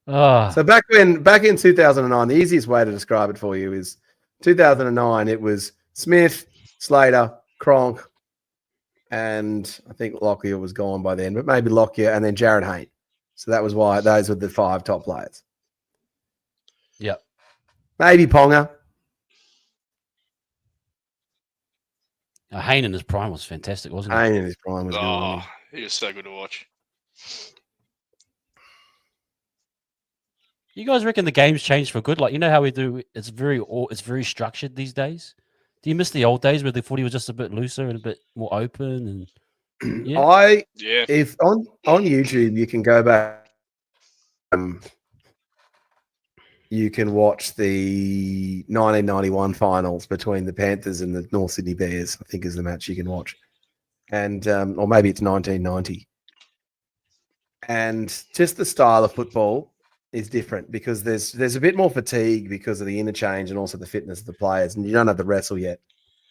Oh, So back in 2009, the easiest way to describe it for you is 2009. It was Smith, Slater, Cronk, and I think Lockyer was gone by then, but maybe Lockyer and then Jared Hayne. So that was why those were the 5 top players. yep. Maybe Ponga. Hayne in his prime was fantastic, wasn't he? Hayne in his prime was good. Oh, Wasn't he was so good to watch. You guys reckon the game's changed for good? Like, you know how we do? It's very structured these days. Do you miss the old days where the footy was just a bit looser and a bit more open? And he? yeah, Yeah. If on YouTube you can go back, you can watch the 1991 finals between the Panthers and the North Sydney Bears. I think is the match you can watch, and or maybe it's 1990. And just the style of football is different because there's a bit more fatigue because of the interchange and also the fitness of the players, and you don't have the wrestle yet.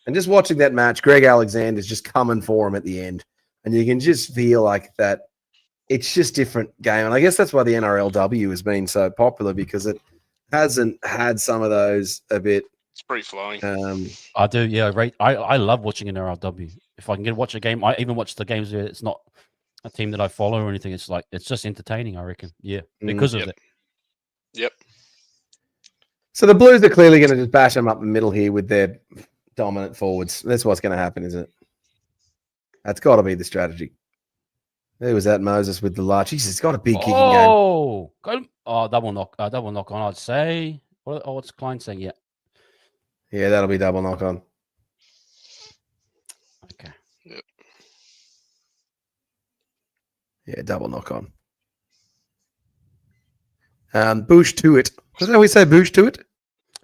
And just watching that match, Greg Alexander's just coming for him at the end, and you can just feel like that. It's just different game, and I guess that's why the NRLW has been so popular because it hasn't had some of those a bit. It's pretty flowing. I do. Yeah, right. I love watching an RLW. If I can watch a game, I even watch the games where it's not a team that I follow or anything. It's just entertaining. I reckon. Yeah, because of that. Yep. So the Blues are clearly going to just bash them up the middle here with their dominant forwards. That's what's going to happen, isn't it? That's got to be the strategy. Who was that, Moses, with the large? Jesus, he's got a big kicking game. Oh, double knock on. I'd say. What's Klein saying? Yeah. Yeah, that'll be double knock on. Okay. Yep. Yeah, double knock on. Bush to it. Doesn't we say Bush to it?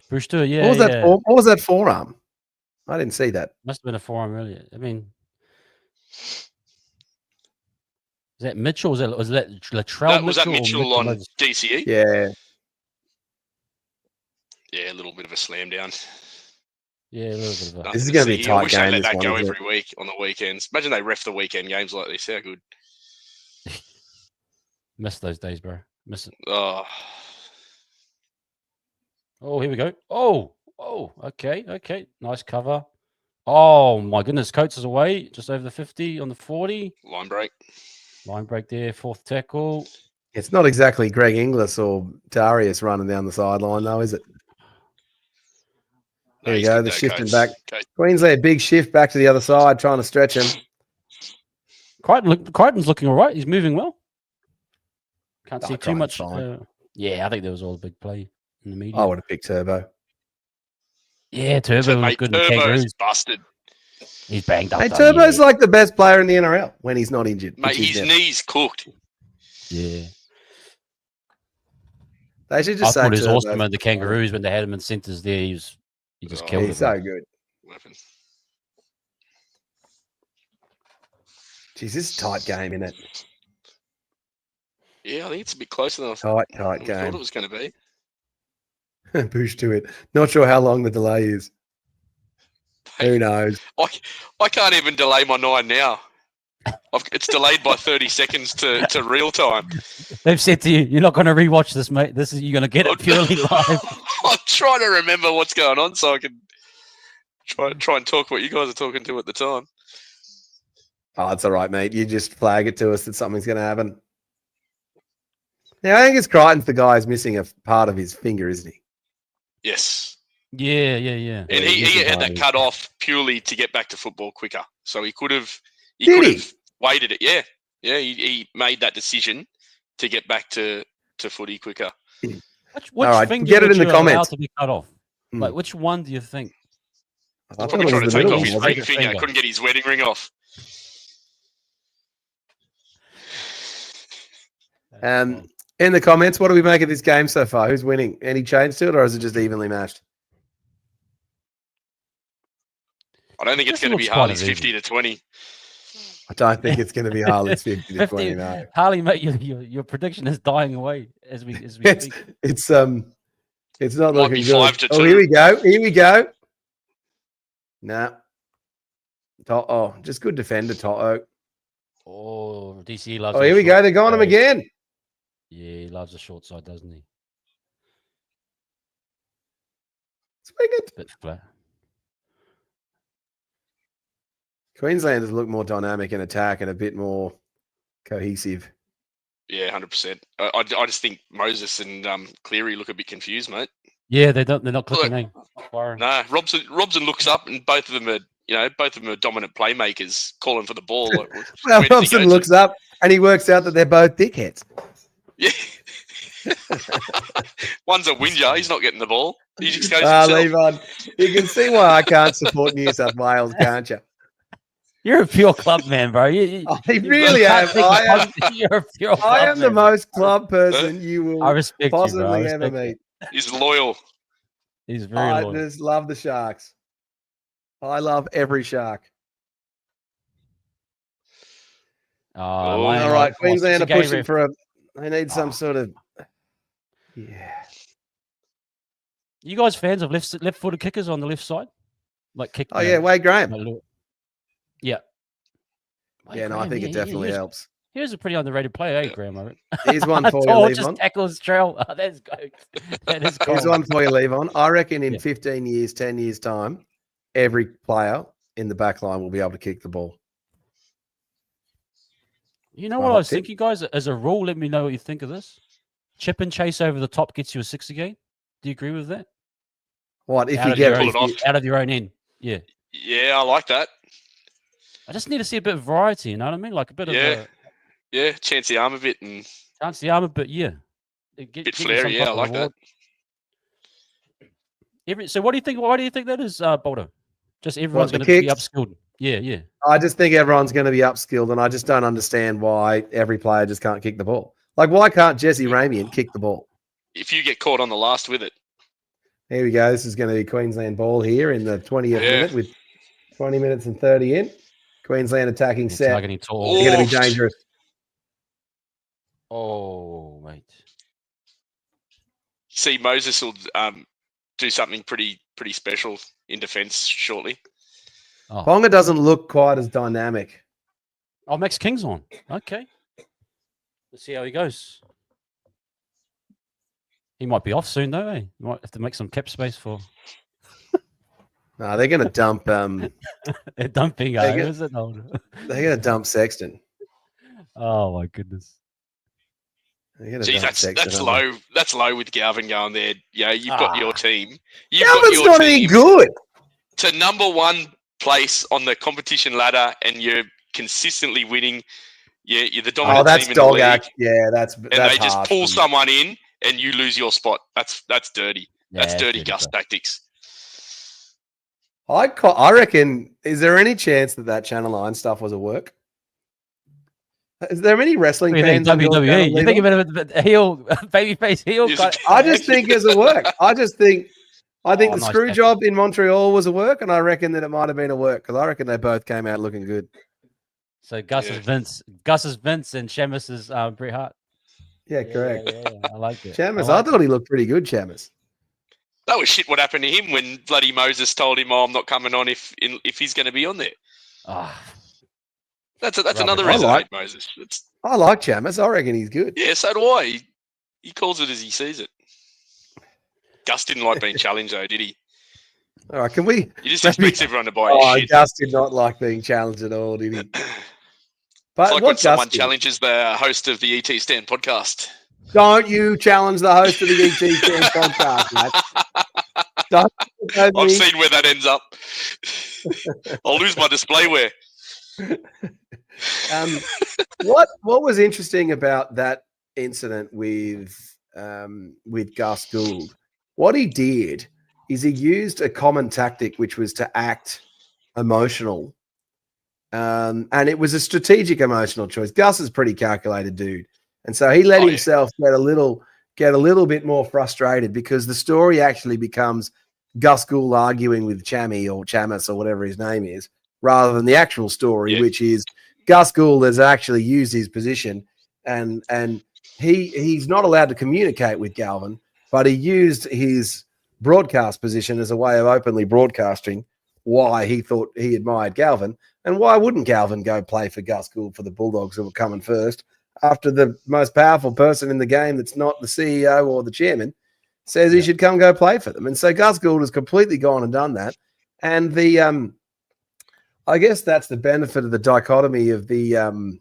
Bush to it. Yeah. What was that? What was that forearm? I didn't see that. Must have been a forearm earlier. I mean, is that Mitchell? Was that Latrell? Was that Mitchell Mitchell on DCE? Yeah. Yeah, a little bit of a slam down. Yeah, a little bit of a. This is going to be a tight I wish they game. let This that one, go isn't it? every week on the weekends. Imagine they ref the weekend games like this. How good. Miss those days, bro. Miss it. Oh, Oh, here we go. Oh, okay. Nice cover. Oh my goodness, Coates is away, just over the 50 on the 40. line break. Line break there, 4th tackle. It's not exactly Greg Inglis or Darius running down the sideline, though, is it? No, There you he's go. good The though, shifting Coates. back. Coates. Queensland, big shift back to the other side, trying to stretch him. Crichton's looking all right. He's moving well. Can't see too Crichton's much. fine. Yeah, I think there was all a big play in the media. I would have picked Turbo. Yeah, Turbo Mate, looked good in the Turbo's Kangaroos. busted. He's banged up. Hey, though, Turbo's like the best player in the NRL when he's not injured. Mate, which he's his never. knee's cooked. Yeah. They should I just say thought he was Turbo. awesome in the Kangaroos when they had him in centres there. He just killed He's it. so good. Weapon. Jeez, this is a tight game, isn't it? Yeah, I think it's a bit closer than I Tight thought it game. was going to be. Push to it. Not sure how long the delay is. Who knows? I can't even delay my 9 now. It's delayed by 30 seconds to real time. They've said to you, "You're not going to rewatch this, mate. You're going to get it purely live." I'm trying to remember what's going on so I can try and talk what you guys are talking to at the time. Oh, it's all right, mate. You just flag it to us that something's going to happen. Yeah, I think it's Crichton's the guy who's missing a part of his finger, isn't he? Yes. Yeah. And Yeah, he this is had that hard. cut off purely to get back to football quicker. So he could have waited it. Yeah. Yeah, he made that decision to get back to footy quicker. Which All right, finger get it would in the you allow comments. to be cut off? Hmm. Like, which one do you think? I thought Probably it trying was to the take middle off one, his wasn't ring it? finger. Couldn't get his wedding ring off. In the comments, what do we make of this game so far? Who's winning? Any change to it, or is it just evenly matched? I don't think it's This going to be looks quite Harley's even. 50 to 20. I don't think it's going to be Harley's 50 to 20. No. Harley, mate, your prediction is dying away as we It's, speak. it's not Might looking be good. 5 to Oh, 2. here we go. Here we go. Nah. Oh, just good defender, Toto. Oh, DC loves. Oh, here we go. They're going him again. Yeah, he loves the short side, doesn't he? Swing it. Bit flat. Queenslanders look more dynamic in attack and a bit more cohesive. Yeah, 100%. I just think Moses and Cleary look a bit confused, mate. Yeah, they're not clicking. Eh? No, Robson looks up, and both of them are dominant playmakers calling for the ball. Like, Well, where does he Robson go looks up and he works out that they're both dickheads. Yeah. One's a whinger. He's not getting the ball. He just goes himself. Levon, you can see why I can't support New South Wales, can't you? You're a pure club man, bro. I really am. You're a pure club I am the man. most club person you I will respect possibly you, bro. I ever respect meet. He's loyal. He's very I loyal. just love the Sharks. I love every Shark. Lion All All Lion, right, come on, Queensland are it's a gay pushing ref. for a. They need some Oh. sort of. Yeah. You guys fans of left-footed kickers on the left side? Like kick. Oh yeah, Wade Graham. Yeah. Yeah, no, I think it definitely helps. He was a pretty underrated player, eh, Graham? I reckon. Here's one for you, Tall, leave just on. tackles trail. Oh, that's good. That is cool. Here's one for you, leave on. I reckon in Yeah. 15 years, 10 years' time, every player in the back line will be able to kick the ball. You know My what I hot was tip. thinking, guys? As a rule, let me know what you think of this. Chip and chase over the top gets you a 6 again. Do you agree with that? What if Out you of get your pull own- it off. out of your own end? Yeah. Yeah, I like that. I just need to see a bit of variety. You know what I mean? Like a bit Yeah. of Yeah, chance the arm a bit and chance the armor, but yeah, bit give you flary. some Yeah, type I of like that. reward. So what do you think? Why do you think that is, Boldo? Just everyone's the going to be kicks? upskilled. Yeah. I just think everyone's going to be upskilled, and I just don't understand why every player just can't kick the ball. Like, why can't Jesse Ramian kick the ball? If you get caught on the last with it, Here we go. This is going to be Queensland ball here in the 20th Yeah. minute with 20 minutes and 30 in. Queensland attacking It's set. targeting tall. They're going to be Oof. dangerous. Oh, mate. see Moses will do something pretty special in defence shortly. Oh, Ponga doesn't look quite as dynamic. Max King's on. Okay. Let's see how he goes. He might be off soon, though. Eh? You might have to make some cap space for No, they're going to dump. dumping. They get- Is it? No. They're going to dump Sexton. Oh my goodness. They're going to Geez, dump Sexton. that's aren't they? low. That's low with Galvin going there. Yeah, you've got your team. You've Galvin's got your not any team good. to number one place on the competition ladder, and you're consistently winning. You're the dominant Oh, that's team in the dog league, act. Yeah, that's and they just harsh. pull someone in, and you lose your spot. That's dirty. That's Yeah, dirty dirty, Gus bro. tactics. I reckon. Is there any chance that Channel 9 stuff was a work? Is there many wrestling What do you think, fans on your channel, WWE? You think Levi? about it, heel, babyface heel? Yes, kind I just think it's a work. I think Oh, the nice screw tackle. job in Montreal was a work, and I reckon that it might have been a work because I reckon they both came out looking good. So Gus is Vince, and Sheamus is Bret Hart. Yeah, correct. Yeah, I like it. Chamis, I thought he looked pretty good, Chamis. That was shit what happened to him when bloody Moses told him, I'm not coming on if he's going to be on there. That's another reason I hate Moses. I like Chamis. I reckon he's good. Yeah, so do I. He calls it as he sees it. Gus didn't like being challenged, though, did he? All right, can we? He just expects everyone to buy his shit. Gus did not like being challenged at all, did he? But it's like when someone challenges the host of the ET Stand podcast. Don't you challenge the host of the ET Stand podcast, mate. I've seen where that ends up. I'll lose my displayware. What was interesting about that incident with Gus Gould? What he did is he used a common tactic, which was to act emotional, and it was a strategic emotional choice. Gus is a pretty calculated dude, and so he let himself get a little bit more frustrated because the story actually becomes Gus Gould arguing with Chammy or Chamis or whatever his name is, rather than the actual story, which is Gus Gould has actually used his position and he's not allowed to communicate with Galvin, but he used his broadcast position as a way of openly broadcasting why he thought he admired Galvin. And why wouldn't Galvin go play for Gus Gould for the Bulldogs who were coming first after the most powerful person in the game that's not the CEO or the chairman says he should come go play for them? And so Gus Gould has completely gone and done that. And the I guess that's the benefit of the dichotomy of the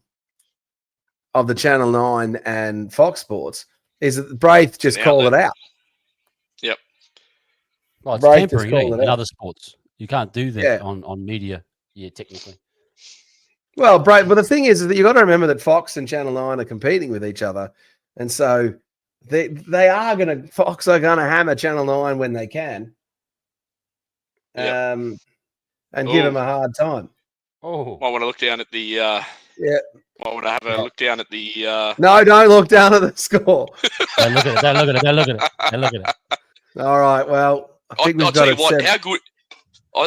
Channel 9 and Fox Sports is that Braith just called it out. Yep. Well, it's tampering in other sports. You can't do that on media. Yeah, technically. Well, Braith, but the thing is that you've got to remember that Fox and Channel 9 are competing with each other. And so Fox are going to hammer Channel 9 when they can. And give them a hard time. Oh, I want to look down at the. I want to have a look down at the. No, don't look down at the score. Don't look at it. All right. Well, I think we've got to set. How good.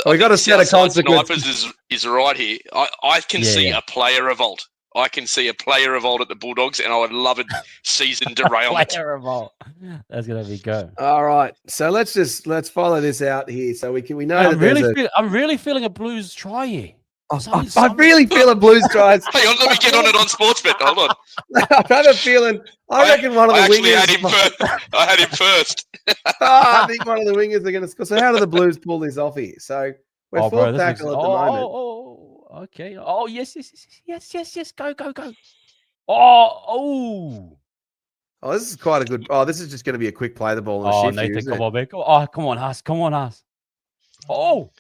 We got to set a consequence. Snipers is right here. I can see a player revolt. I can see a player revolt at the Bulldogs, and I would love a season derailment. Player revolt. That's gonna be go. All right, so let's follow this out here, so we know. I'm really feeling a Blues try here. I really feel a Blues try. Hang on, let me get on it on Sportsbet. Hold on. I have a feeling. I reckon one of the wingers. I had him first. I think one of the wingers are going to score. So how do the Blues pull this off here? So we're full tackle at the moment. Okay. Oh, yes. Go. Oh, this is quite a good. Oh, this is just going to be a quick play the ball. Nathan, come on, man. Oh, come on, Haas. Oh,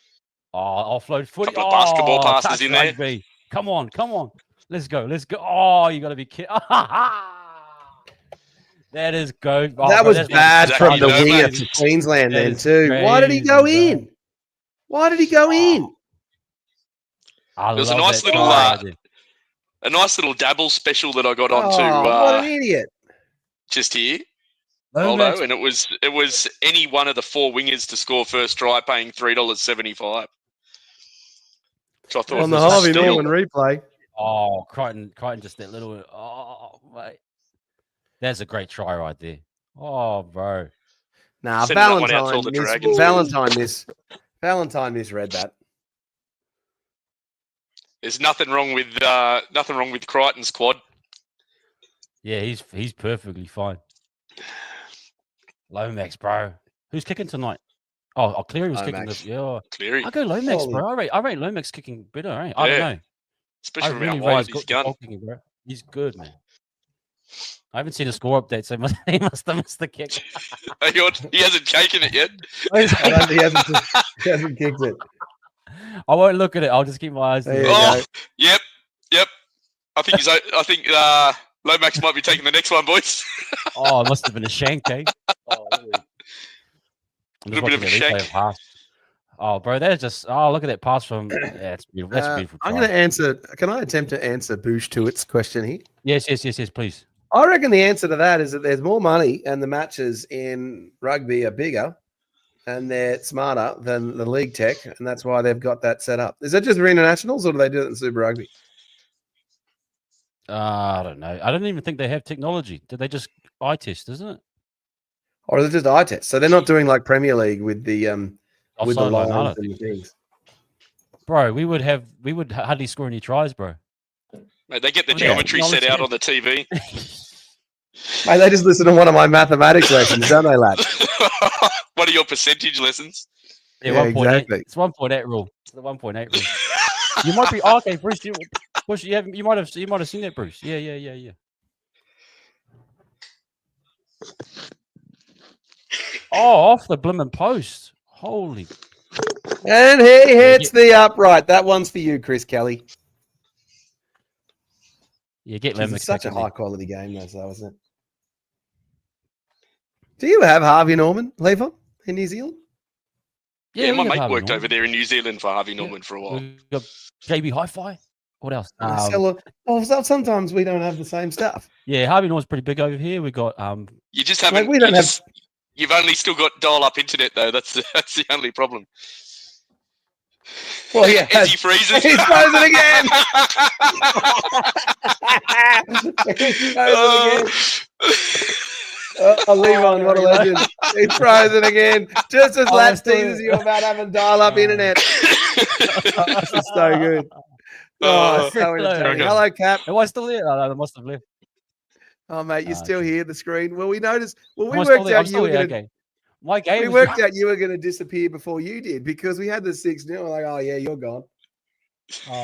offload footy. Couple of basketball passes in there. Rugby. Come on. Let's go. Oh, you got to be kidding. That is go. That was bad from the winger to Queensland then too. Crazy. Why did he go in? There was a nice little dabble special that I got onto. What an idiot! Just here, Boldo, and it was any one of the four wingers to score first try, paying $3.75. Which I thought on the Harvey Norman replay. Oh, Crichton just that little. Oh, mate, that's a great try right there. Oh, bro. Nah, Valentine misread that. There's nothing wrong with Crichton's quad. Yeah, he's perfectly fine. Lomax, bro. Who's kicking tonight? Oh, Cleary was kicking this. Yeah, Cleary. I go Lomax, bro. I rate Lomax kicking better. Eh? I don't know. Especially from wide he's gun. Kicking, bro. He's good, man. I haven't seen a score update, so he must have missed the kick. He hasn't taken it yet. He hasn't kicked it. I won't look at it. I'll just keep my eyes. Yep. I think Lomax might be taking the next one, boys. Oh, it must have been a shank, eh? Oh, a little bit of a shank. Oh, bro, that is just. Oh, look at that pass from. Yeah, that's beautiful. That's a beautiful. I'm try. going to answer. Can I attempt to answer Boosh Tuit's question here? Yes, please. I reckon the answer to that is that there's more money and the matches in rugby are bigger and they're smarter than the league tech, and that's why they've got that set up. Is that just for internationals or do they do it in Super Rugby? I don't know. I don't even think they have technology. Did they just eye test? Isn't it? Or is it just eye test? So they're not doing like Premier League with the Offside line, I lines don't and the things. Bro, we would hardly score any tries, bro. Mate, they get the Yeah. geometry set out on the TV. Mate, they just listen to one of my mathematics lessons, don't they, lad? What are your percentage lessons? Yeah, Yeah, 1.8. exactly. It's 1.8 rule. It's the 1.8 rule. You might be okay, Bruce. You might have seen that, Bruce. Yeah. Oh, off the blimmin' post. Holy. And he hits the upright. That one's for you, Chris Kelly. Yeah, get Jeez, Lemon. it's such a high quality game, though, isn't it? Do you have Harvey Norman, Levon, in New Zealand? Yeah, we my have mate Harvey worked Norman. over there in New Zealand for Harvey Norman for a while. We got JB Hi-Fi. What else? Sometimes we don't have the same stuff. Yeah, Harvey Norman's pretty big over here. We got You just Mate, haven't. we don't have. You've only still got dial-up internet though. That's the only problem. Well, yeah, Is he freezing? he's frozen again. He's frozen again. Levon, what a legend. He's frozen again. Just as Latch teases you about having dial-up internet. This is so good. Oh, so entertaining. Hello, Cap. Am I still there? Oh, no, I must have left. Oh, mate, you still okay. hear the screen? Well, we noticed. Well, we Am I still worked there? out I'm you were still here. going to. Okay. My game. We worked out you were going to disappear before you did because we had the 6-0. We're like, oh yeah, you're gone. Oh,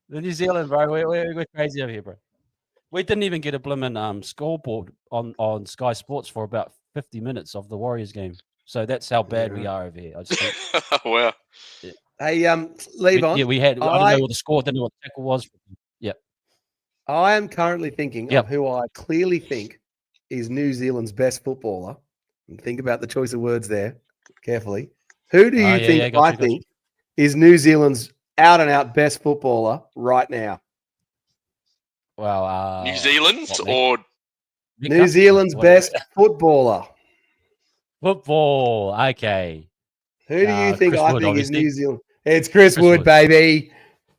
the New Zealand, bro. We're crazy over here, bro. We didn't even get a blimmin' scoreboard on Sky Sports for about 50 minutes of the Warriors game. So that's how bad we are over here. I just think. Wow. Hey, Levon. We had. I don't know what the score. Didn't know what the tackle was. Yeah. I am currently thinking of who I clearly think is New Zealand's best footballer. And think about the choice of words there carefully. Who do you think I think is New Zealand's out-and-out best footballer right now? Well, New Zealand or New Zealand's best footballer. Football. Okay. Who do you think Chris I Wood, think obviously. is New Zealand? It's Chris Wood, baby.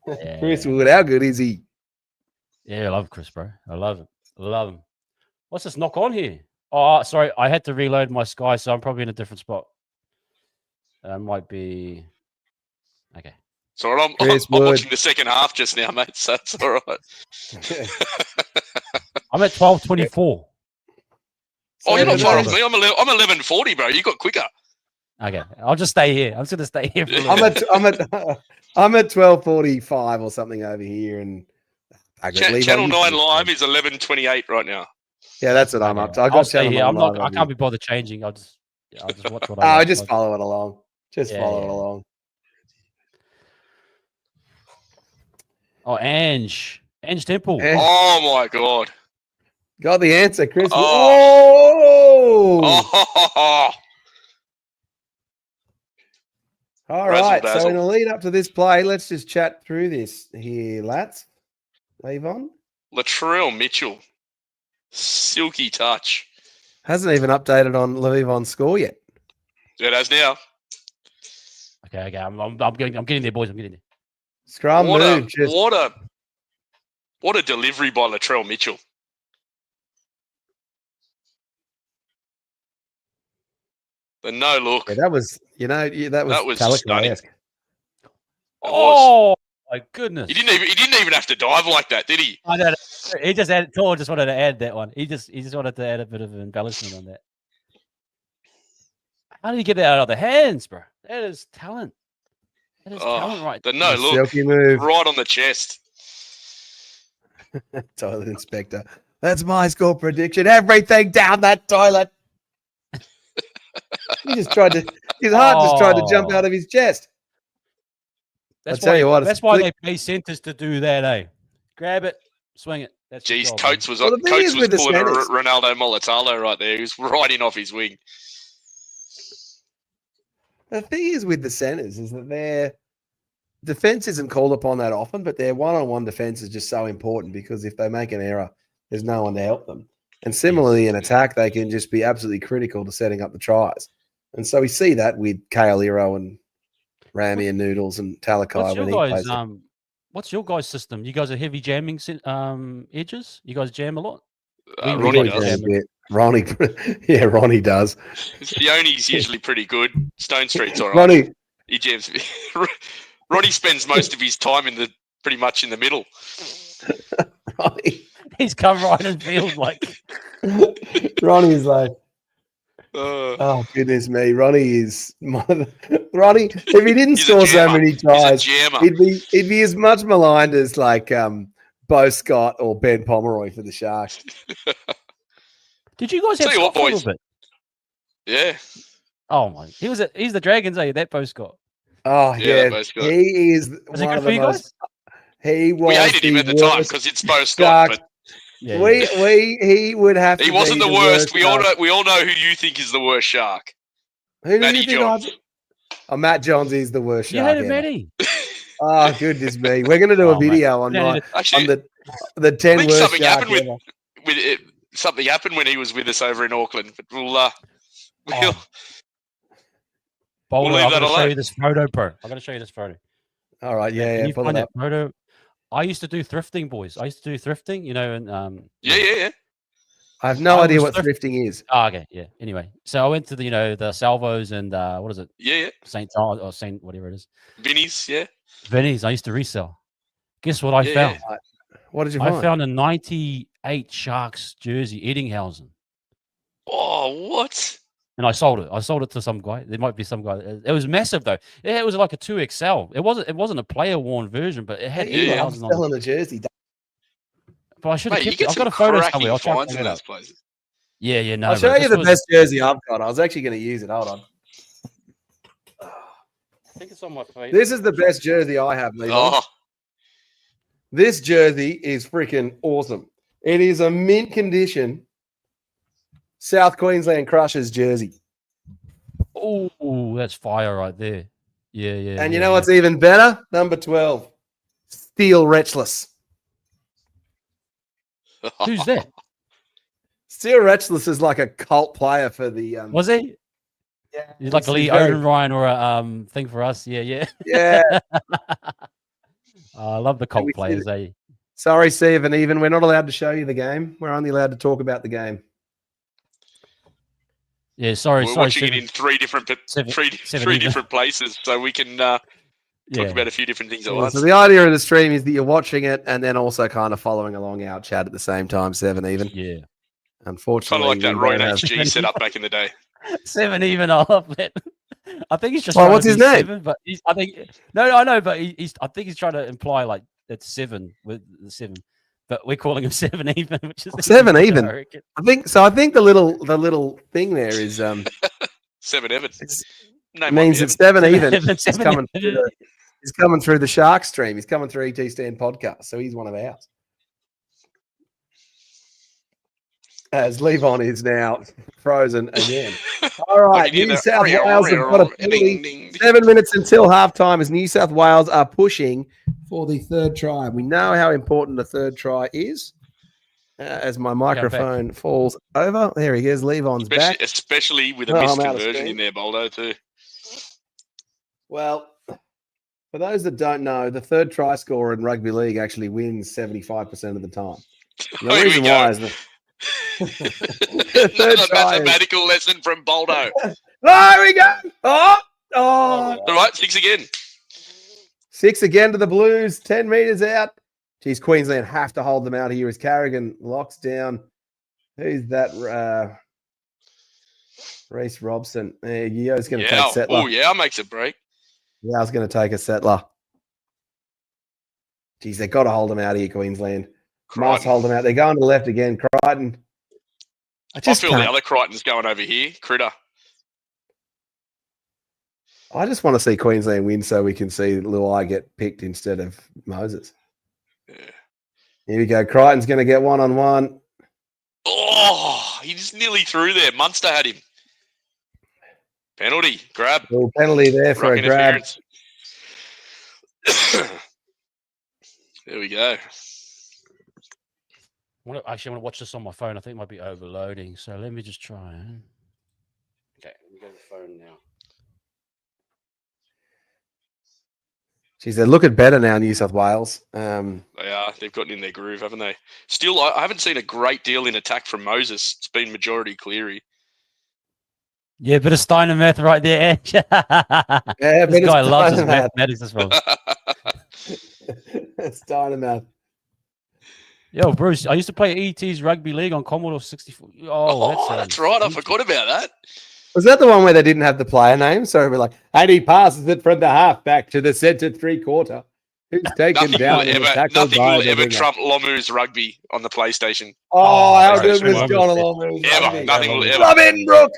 Yeah. Chris Wood. How good is he? Yeah, I love Chris, bro. I love him. What's this knock on here? Oh, sorry. I had to reload my Sky, so I'm probably in a different spot. Might be... Okay. So I'm watching the second half just now, mate. So that's all right. I'm at 12:24. Oh, you're not far off me. I'm 11:40, bro. You got quicker. Okay, I'll just stay here. I'm just gonna stay here. For a I'm at 12:45 or something over here, and Channel 9 Live is 11:28 right now. Yeah, that's what I'm up to. I'll stay here. I can't be bothered changing. I'll just watch what I. Just follow it along. Follow it along. Oh, Ange Temple. Oh my God. Got the answer, Chris. Oh. All right. So in the lead up to this play, let's just chat through this here, Lats. Levon. Latrell Mitchell. Silky touch. Hasn't even updated on Levon's score yet. It has now. Okay. I'm getting there, boys. I'm getting there. Scrum move. What a delivery by Latrell Mitchell. The no look. Yeah, that was Calico-esque. Oh my goodness! He didn't even have to dive like that, did he? I know. He just wanted to add that one. He just wanted to add a bit of embellishment on that. How did he get that out of the hands, bro? That is talent. That is talent, right? The no look, silky move, right on the chest. Toilet inspector. That's my score prediction. Everything down that toilet. His heart just tried to jump out of his chest. That's why they pay centers to do that, eh? Grab it, swing it. That's Jeez, Coates was pulling a Ronaldo Molitalo right there. He was right in off his wing. The thing is with the centers is that their defense isn't called upon that often, but their one-on-one defense is just so important because if they make an error, there's no one to help them. And similarly, in attack, they can just be absolutely critical to setting up the tries. And so we see that with Kale Iro and Rami and Noodles and Talakai when he plays. What's your guys' system? You guys are heavy jamming edges? You guys jam a lot? Ronnie does. Ronnie, yeah, Ronnie does. Sioni's usually pretty good. Stone Street's all right. Ronnie, he jams. Ronnie spends most of his time pretty much in the middle. Ronnie. He's come right in field like. Ronnie is like, oh goodness me, Ronnie is Ronnie. If he didn't score so many tries, he'd be as much maligned as like Bo Scott or Ben Pomeroy for the Sharks. Did you guys have Scott for a little bit? Yeah. Oh my, he's the Dragons, that Bo Scott. Oh yeah, he is. Was it good for you guys? He was. We hated him at the time because it's Bo Scott. But yeah, he would have. He wasn't the worst. We all know who you think is the worst Shark. Who do you think? Matt Johns is the worst Shark. You hated Matty. Oh goodness me! We're going to do a video on the 10 worst something Shark happened with it. Something happened when he was with us over in Auckland, but we'll Boldo, I'm going to show you this photo, bro. I'm going to show you this photo. All right, yeah, pull it up. Photo. I used to do thrifting, boys. I used to do thrifting, and yeah. I have no idea what thrifting is. Oh, okay, yeah. Anyway, so I went to the Salvos and what is it? Yeah. St. Charles or St. whatever it is. Vinny's, yeah. Vinny's. I used to resell. Guess what I found? Yeah. What did you find? I found a 98 Sharks jersey, Eddinghausen. Oh, what? And I sold it. I sold it to some guy. There might be some guy. It was massive though. It was like a 2XL. It wasn't a player worn version, but it had Eddinghausen on it. Selling a jersey. But I should have kept it. I've got a photo somewhere. I'll try and find it out. Yeah. No, I'll show you the best jersey I've got. I was actually going to use it. Hold on. I think it's on my face. This is the best jersey I have, Levi. Oh. This jersey is freaking awesome. It is a mint condition South Queensland Crushers jersey. Oh, that's fire right there. Yeah. And you know what's even better? Number 12, Steel Retchless. Who's that? Steel Retchless is like a cult player for the. Was he? Yeah, he's like a Lee Ryan or a thing for us. Yeah. I love the cult players. Sorry, Steve, and even we're not allowed to show you the game. We're only allowed to talk about the game. Yeah, sorry. We're watching it in three different places, so we can talk about a few different things at once. So the idea of the stream is that you're watching it and then also kind of following along our chat at the same time. 7 even. Yeah. Unfortunately, kind of like that Ryan HG set up back in the day. 7 even. I love it. I think he's just. Well, what's his name? 7, but I know, but I think he's trying to imply like it's 7 with the 7. But we're calling him 7 even, which is 7 even. I think so. I think the little thing there is 7 Evans. It means it's 7 even. He's coming through the Shark stream. He's coming through ET Stand podcast, so he's one of ours. As Levon is now frozen again. All right, New South Wales have got a penalty. 7 minutes until halftime as New South Wales are pushing for the third try. We know how important the third try is. As my microphone falls over. There he is. Levon's back. Especially with a missed conversion in there, Boldo, too. Well, for those that don't know, the third try scorer in rugby league actually wins 75% of the time. And the reason why is that another mathematical lesson from Boldo. There we go. Oh. All right, 6 again. 6 again to the Blues. 10 meters out. Geez, Queensland have to hold them out here as Carrigan locks down. Who's that? Reece Robson. Yeo's going to take Settler. Oh, yeah, makes a break. Yeah, I was going to take a Settler. Geez, they've got to hold them out here, Queensland. Must hold them out. They're going to the left again. Crichton. I feel the other Crichton's going over here. Critter. I just want to see Queensland win so we can see Luai get picked instead of Moses. Yeah. Here we go. Crichton's going to get 1-on-1. Oh, he just nearly threw there. Munster had him. Penalty. Grab. Little penalty there for Ruck a grab. interference. There we go. I want to watch this on my phone. I think it might be overloading. So let me just try. Okay, let me go to the phone now. Geez, they're looking better now, New South Wales. They are. They've gotten in their groove, haven't they? Still, I haven't seen a great deal in attack from Moses. It's been majority Cleary. Yeah, bit of Steiner math right there. Yeah, This guy loves his Steiner mathematics as well. It's Dynamath. Yo, Bruce, I used to play ET's rugby league on Commodore 64. Oh, That's right. I forgot about that. Was that the one where they didn't have the player name? So we're like, and he passes it from the half back to the centre 3/4. Who's taken down? Nothing will ever trump Lomu's rugby on the PlayStation. Oh, how good was John Lomu's rugby? Nothing will ever. Robinbrook.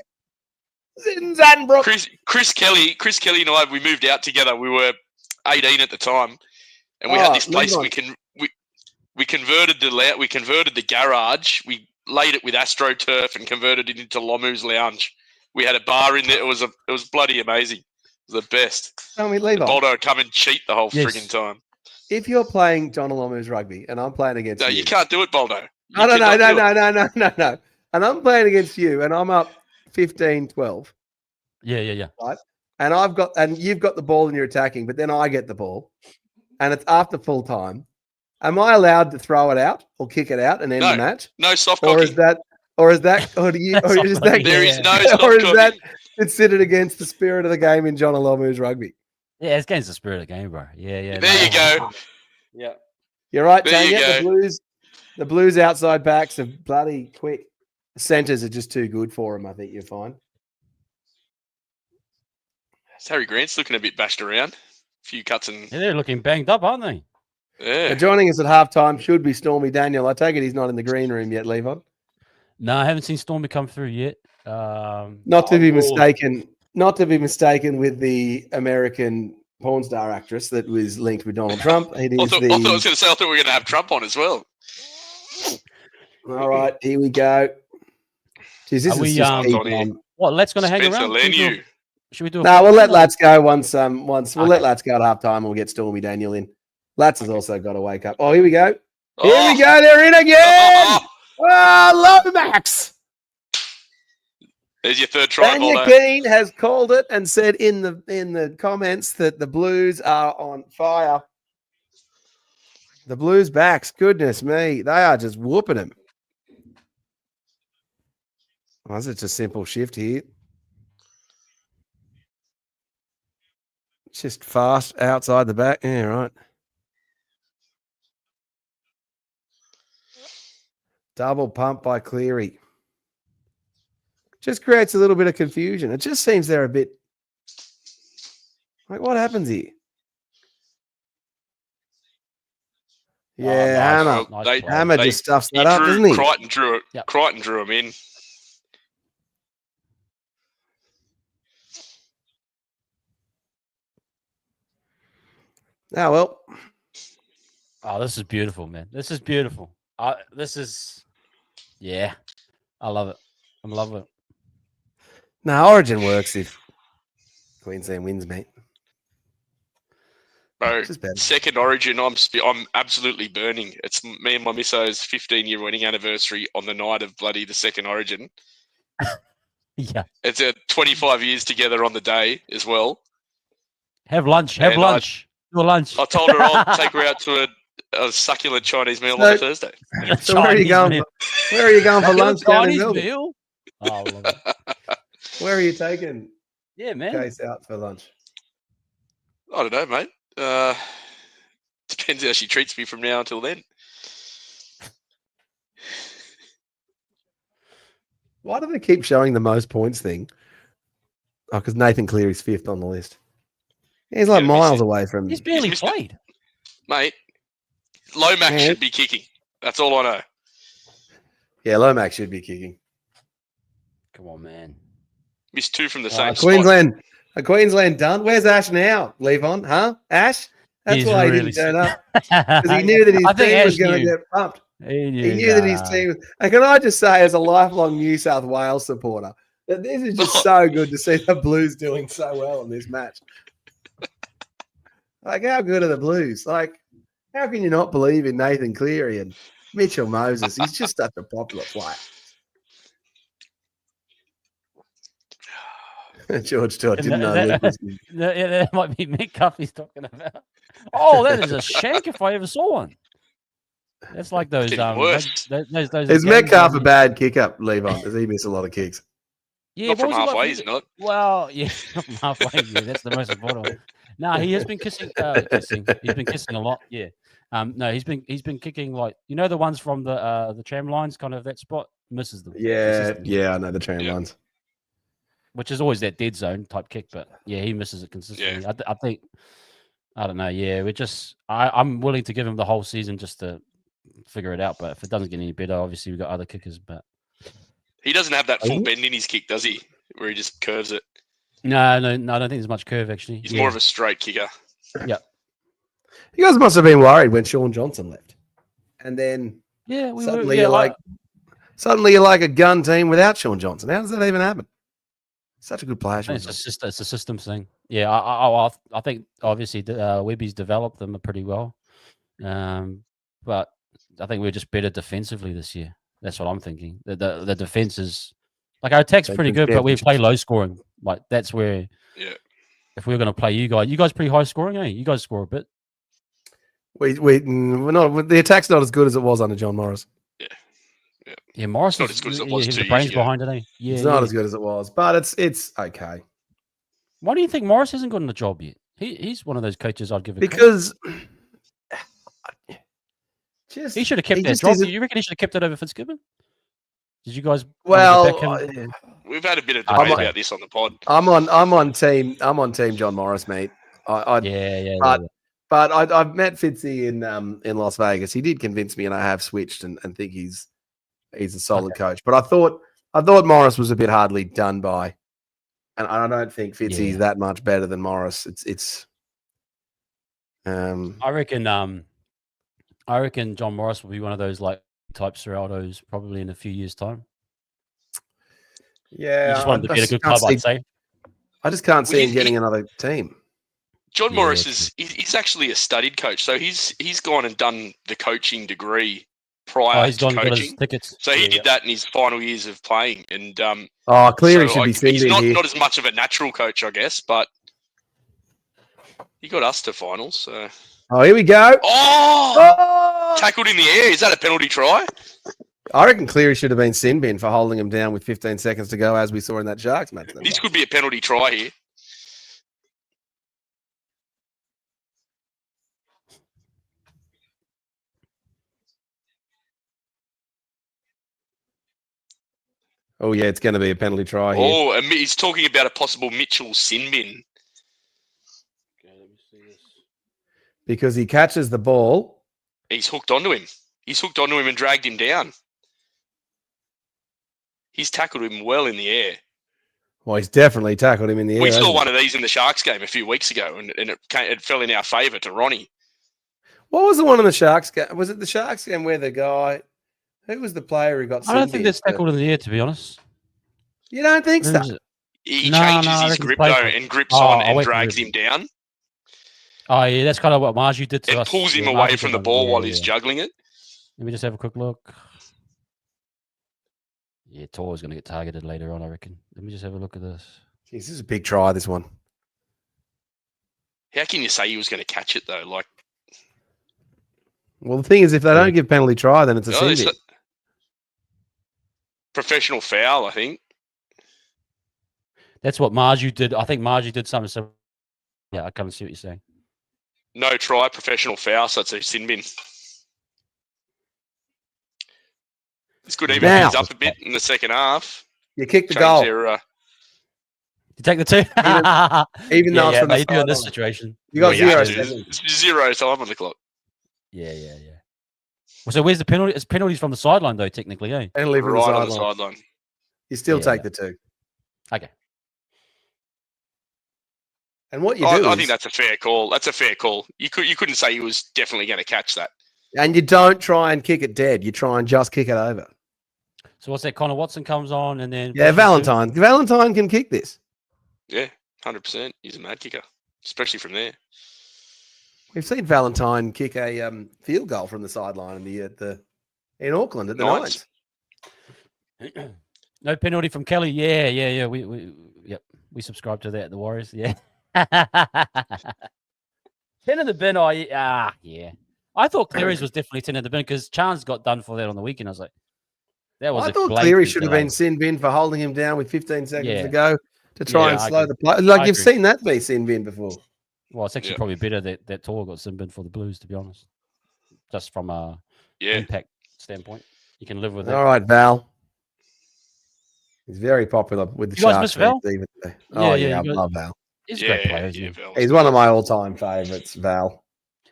Zinzanbrook. Chris Kelly and I, we moved out together. We were 18 at the time, and we had this place. We converted the garage. We laid it with AstroTurf and converted it into Lomu's lounge. We had a bar in there. It was bloody amazing. It was the best. Tell me, Levi. Boldo would come and cheat the whole frigging time. If you're playing John Lomu's rugby and I'm playing against you. No, you can't do it, Boldo. No. And I'm playing against you and I'm up 15-12. Yeah. Right? And you've got the ball and you're attacking, but then I get the ball and it's after full time. Am I allowed to throw it out or kick it out and end the match? No soft Or is that there is no soft or is that considered against the spirit of the game in John Lomu's rugby? Yeah, it's against the spirit of the game, bro. Yeah. There you go. Yeah. You're right, There you Tanya. The Blues outside backs are bloody quick. The centers are just too good for them, I think you'll find. Harry Grant's looking a bit bashed around. A few cuts and... Yeah, they're looking banged up, aren't they? Yeah. Now, joining us at halftime should be Stormy Daniel. I take it he's not in the green room yet, Levon. No, I haven't seen Stormy come through yet. Not to be mistaken with the American porn star actress that was linked with Donald Trump. I thought we were going to have Trump on as well. All right, here we go. Jeez, this is just what? Let's going to hang Spencer around. Lenu. Should we do? No, we'll let Lats go once. We'll let Lats go at halftime. And we'll get Stormy Daniel in. Lats has also got to wake up. Oh, here we go. Here we go. They're in again. Lomax. There's your third try. Daniel Keane has called it and said in the comments that the Blues are on fire. The Blues backs, goodness me, they are just whooping him. Oh, it's a simple shift here. Just fast outside the back. Yeah, right. Double pump by Cleary. Just creates a little bit of confusion. It just seems they're a bit like, what happens here? Yeah, Hammer just stuffs that up, doesn't he? Crichton drew it. Yep. Crichton drew him in. Oh, well. Oh, this is beautiful, man. This is beautiful. I love it. I'm loving it. No, Origin works if Queensland wins, mate. Bro, second Origin, I'm absolutely burning. It's me and my misso's 15-year wedding anniversary on the night of bloody the second Origin. Yeah. It's 25 years together on the day as well. Have lunch. Do a lunch. I told her I'll take her out to a succulent Chinese meal on Thursday. So where are you going? Where are you going for lunch down in Melbourne? Meal? Oh, I love it. Where are you taking? Yeah, man. Case out for lunch. I don't know, mate. Depends how she treats me from now until then. Why do they keep showing the most points thing? Oh, because Nathan Cleary's fifth on the list. He's like miles away from. He's barely played. Mate, Lomax should be kicking. That's all I know. Yeah, Lomax should be kicking. Come on, man. Missed two from the same Queensland. Spot. Queensland done. Where's Ash now? Levon, huh? Ash? That's why he didn't turn up. Because he knew that his team was going to get pumped. He knew that his team was... And can I just say, as a lifelong New South Wales supporter, This is just so good to see the Blues doing so well in this match. Like, how good are the Blues? Like, how can you not believe in Nathan Cleary and Mitchell Moses? He's just such a popular player. George Todd didn't know Luke was in. That might be Metcalf he's talking about. Oh, that is a shank if I ever saw one. That's like those. Worse. Those Is Metcalf a bad kick-up, Levon? Does he miss a lot of kicks? Yeah, not from halfway, he's not. Well, yeah, not from halfway. Yeah, that's the most important one. No, he has been kissing. He's been kissing a lot. Yeah. No, he's been kicking like the ones from the tram lines, kind of that spot. Misses them. Yeah, I know the tram lines. Which is always that dead zone type kick, but yeah, he misses it consistently. Yeah. I think. I don't know. Yeah, I'm willing to give him the whole season just to figure it out. But if it doesn't get any better, obviously we've got other kickers. But he doesn't have that full bend in his kick, does he? Where he just curves it. No, I don't think there's much curve actually. He's more of a straight kicker. Yeah. You guys must have been worried when Sean Johnson left, and then suddenly you're like a gun team without Sean Johnson. How does that even happen? Such a good player. It's a system thing. Yeah, I think obviously Webby's developed them pretty well, but I think we're just better defensively this year. That's what I'm thinking. The defense is like our attack's pretty good, but we play low scoring. Like that's where, if we're going to play you guys pretty high scoring, eh? You guys score a bit. We're not. The attack's not as good as it was under John Morris. Yeah, Morris not as good as it was. The brains behind it, eh? Yeah, it's not as good as it was, but it's okay. Why do you think Morris hasn't gotten a job yet? He's one of those coaches I'd give a because he should have kept that job. You reckon he should have kept it over Fitzgibbon? Did you guys? Well, we've had a bit of debate about this on the pod. I'm on team John Morris, mate. But I've met Fitzy in Las Vegas. He did convince me, and I have switched and think he's a solid coach. But I thought Morris was a bit hardly done by, and I don't think Fitzy's that much better than Morris. It's. I reckon John Morris will be one of those like type Serraldos probably in a few years' time. Yeah, you just want to get a good club, I'd say. I just can't see him getting another team. John Morris he's actually a studied coach, so he's gone and done the coaching degree prior to coaching. So he did that in his final years of playing, and Cleary should be seen he's here. not as much of a natural coach, I guess, but he got us to finals. So. Oh, here we go! Oh! Tackled in the air. Is that a penalty try? I reckon Cleary should have been sin bin for holding him down with 15 seconds to go, as we saw in that Sharks match. This could be a penalty try here. Oh, yeah, it's going to be a penalty try here. Oh, and he's talking about a possible Mitchell sin bin. Okay, let me see this. Because he catches the ball. He's hooked onto him. He's hooked onto him and dragged him down. He's tackled him well in the air. Well, he's definitely tackled him in the air. We saw one of these in the Sharks game a few weeks ago, and it fell in our favour to Ronnie. What was the one in the Sharks game? Was it the Sharks game where the guy... Who was the player who got... I don't think that's tackled in the air, to be honest. You don't think so? He changes his grip, though, and grips on and drags him down. Oh, yeah, that's kind of what Marju did to us. And pulls him away from the ball while he's juggling it. Let me just have a quick look. Yeah, Tor's going to get targeted later on, I reckon. Let me just have a look at this. Jeez, this is a big try, this one. How can you say he was going to catch it, though? Like, well, the thing is, if they don't give penalty try, then it's a sin bin. Professional foul, I think. That's what Marju did. I think Marju did something. So, yeah, I can't see what you're saying. No try, professional foul, so it's a sin bin. It's good even things up a bit in the second half. You kick the goal. You take the two? even though it's from the do in this situation. You got 0 time on the clock. Yeah. Well, so where's the penalty? It's penalties from the sideline, though, technically, eh? Penalty from on the sideline. You still take the 2. Okay. And what you do I think that's a fair call. That's a fair call. You couldn't say he was definitely going to catch that. And you don't try and kick it dead. You try and just kick it over. So what's that? Connor Watson comes on, and then Yeah, Valentine. Valentine can kick this. Yeah, 100%. He's a mad kicker, especially from there. We've seen Valentine kick a field goal from the sideline in Auckland at the Knights. No penalty from Kelly. Yeah. We subscribe to that. The Warriors. Yeah. 10 in the bin. Yeah. I thought Cleary's was definitely 10 in the bin because Chance got done for that on the weekend. I was like, that was. I thought Cleary should have been sin bin for holding him down with 15 seconds to go to try and slow the play. Like you've seen that be sin bin before. Well, it's actually probably better that Tor got sin bin for the Blues, to be honest. Just from a impact standpoint, you can live with that. All right, Val. He's very popular with the Sharks. Val? I love Val. He's a great player, isn't he? He's one of my all-time favourites, Val.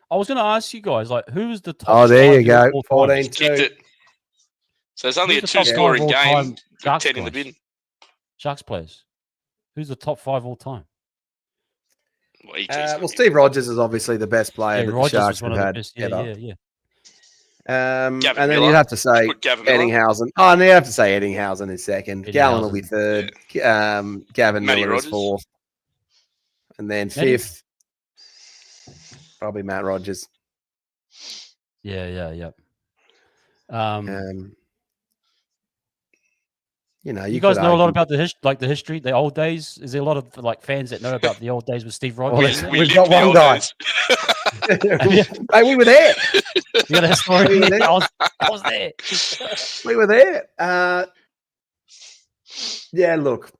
I was going to ask you guys, like, who's the top? Oh, there you go. 14-2. So it's only a two-scoring game. 10 in the bin. Sharks players. Who's the top 5 all time? Well, Steve Rogers is obviously the best player that the Sharks have had. Yeah. And then you'd have to say Eddinghausen. Oh, and you have to say Eddinghausen is second. Gallen will be third. Gavin Miller is fourth. And then fifth, probably Matt Rogers. Yeah. You guys know a lot about the history, the old days. Is there a lot of fans that know about the old days with Steve Rogers? Well, we've got one guy. Hey, we were there. You got a historian? I was there. We were there. Look.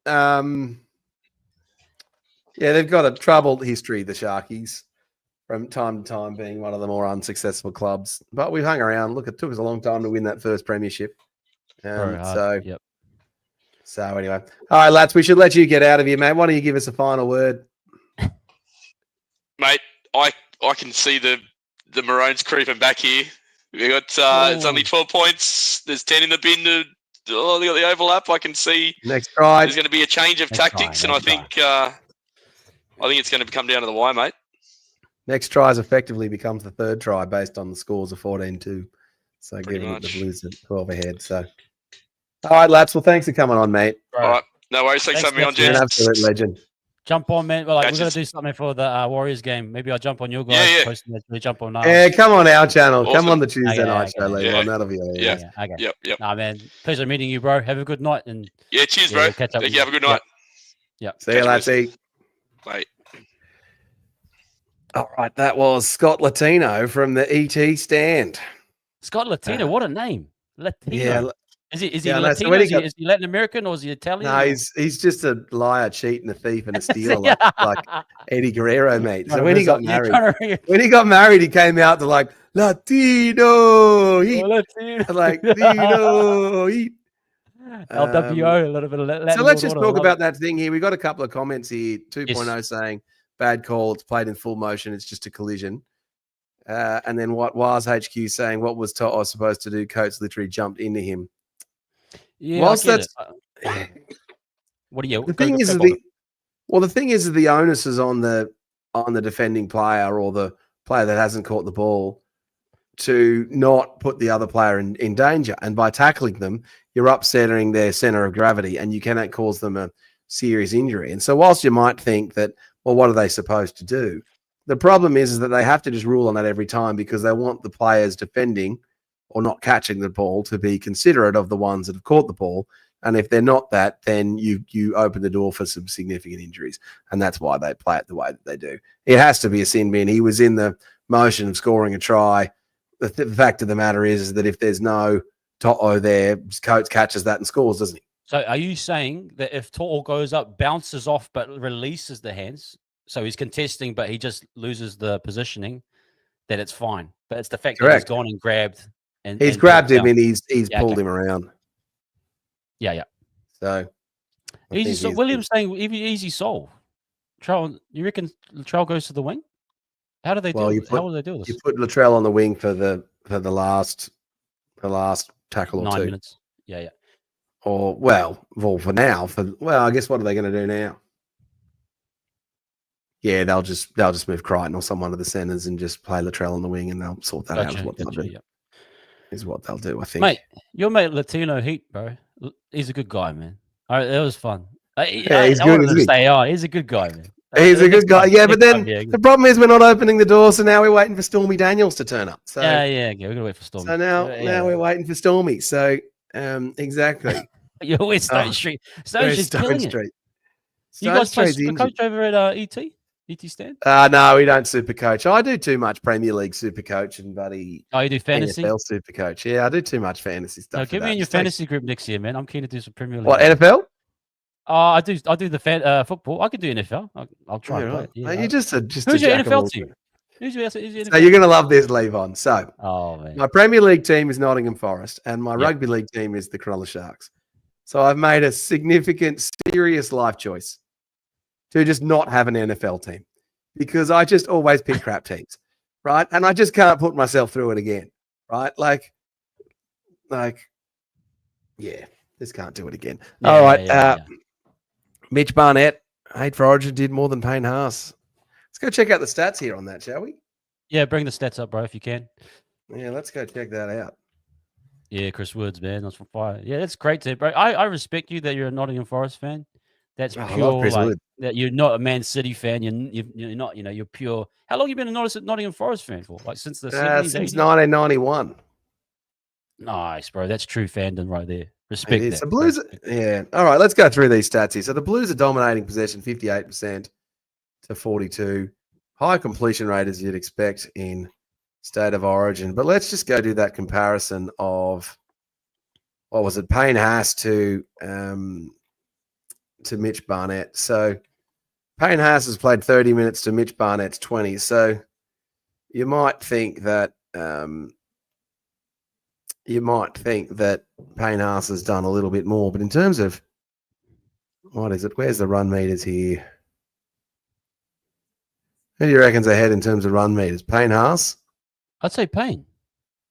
They've got a troubled history, the Sharkies, from time to time being one of the more unsuccessful clubs. But we've hung around. Look, it took us a long time to win that first premiership. So anyway, all right, lads, we should let you get out of here, mate. Why don't you give us a final word? Mate, I can see the Maroons creeping back here. We got it's only 12 points. There's 10 in the bin. They got the overlap. I can see next try. There's going to be a change of tactics, and I think it's going to come down to the wire, mate. Next tries effectively becomes the third try based on the scores of 14-2. So giving the Blues at 12 ahead. So. All right, lads. Well, thanks for coming on, mate. All right. No worries. Thanks for having me on, Jen. You're an absolute legend. Jump on, man. Well, we're going to do something for the Warriors game. Maybe I'll jump on your guys. Yeah. Jump on now. Yeah, come on our channel. Awesome. Come on the Tuesday night show later on. That'll be hilarious. Okay. Yep. Nah, man. Pleasure meeting you, bro. Have a good night. And cheers, bro. We'll catch up. Have a good night. Yep. See you, lads. Bye. All right. That was Scott Latino from the ET stand. Scott Latino. What a name. Latino. Yeah. Is he Latino? Is he Latin American or is he Italian? No, he's just a liar, cheat, and a thief and a stealer, like Eddie Guerrero, mate. So when he got married, he came out to Latino. Latino. LWO, a little bit of Latin. So let's just talk about that thing here. We got a couple of comments here. 2.0 saying bad call. It's played in full motion. It's just a collision. And then what was HQ saying? What was To'o supposed to do? Coates literally jumped into him. Yeah, whilst that's what do you? The thing is the onus is on the defending player or the player that hasn't caught the ball to not put the other player in danger. And by tackling them, you're upsetting their center of gravity, and you cannot cause them a serious injury. And so, whilst you might think that, well, what are they supposed to do? The problem is that they have to just rule on that every time because they want the players defending or not catching the ball to be considerate of the ones that have caught the ball. And if they're not that, then you open the door for some significant injuries. And that's why they play it the way that they do. It has to be a sin bin. He was in the motion of scoring a try. The fact of the matter is that if there's no To'o there, Coates catches that and scores, doesn't he? So are you saying that if To'o goes up, bounces off, but releases the hands, so he's contesting, but he just loses the positioning, that it's fine? But it's the fact that he's gone and grabbed. He's grabbed him and he's pulled him around. Yeah. So easy. So William's saying easy solve. Latrell, you reckon Latrell goes to the wing? How do they do? How will they do this? You put Latrell on the wing for the last tackle or 9 minutes. Yeah. Or for now. I guess what are they going to do now? Yeah, they'll just move Crichton or someone to the centers and just play Latrell on the wing, and they'll sort that out. What they'll do. is what they'll do, I think. Mate, your mate Latino Heat, bro. He's a good guy, man. It was fun. Yeah, he's I good, wanted isn't to he? say, he's a good guy, man. He's a Next good guy. time, Yeah, but next then time, yeah. the problem is we're not opening the door, so now we're waiting for Stormy Daniels to turn up. So Yeah, we're gonna wait for Stormy. So now we're waiting for Stormy. So exactly. You're West Stone Street. Stone Where's Street's Stone killing Street? it. Stone You guys play Street's Super Coach over at ET stand? No, we don't super coach. I do too much Premier League super coach and buddy. Oh, you do fantasy? NFL super coach. Yeah, I do too much fantasy stuff. No, get me in your fantasy group next year, man. I'm keen to do some Premier League. What, NFL? I do the football. I could do NFL. I'll try and play it. Yeah, you're just who's your NFL team? Who's your NFL? So you're going to love this, Levon. So man. My Premier League team is Nottingham Forest and my rugby league team is the Cronulla Sharks. So I've made a significant, serious life choice to just not have an NFL team because I just always pick crap teams, right? And I just can't put myself through it again, right? Like, yeah, just can't do it again. All right. Mitch Barnett, 8 for Origin, did more than Payne Haas. Let's go check out the stats here on that, shall we? Yeah, bring the stats up, bro, if you can. Yeah, let's go check that out. Yeah, Chris Woods, man, that's from fire. Yeah, that's great to bro. I respect you that you're a Nottingham Forest fan. That's pure, like that. You're not a Man City fan. You're not. You're pure. How long have you been a Nottingham Forest fan for? Like since the 70s, since 1991. Nice, bro. That's true fandom right there. Respect that. The Blues. Yeah. All right, let's go through these stats here. So the Blues are dominating possession, 58% to 42. High completion rate as you'd expect in State of Origin. But let's just go do that comparison of what was it, Payne Haas to Mitch Barnett. So Payne Haas has played 30 minutes to Mitch Barnett's 20. So you might think that Payne Haas has done a little bit more, but in terms of what is it? Where's the run meters here? Who do you reckon's ahead in terms of run meters? Payne Haas? I'd say Payne.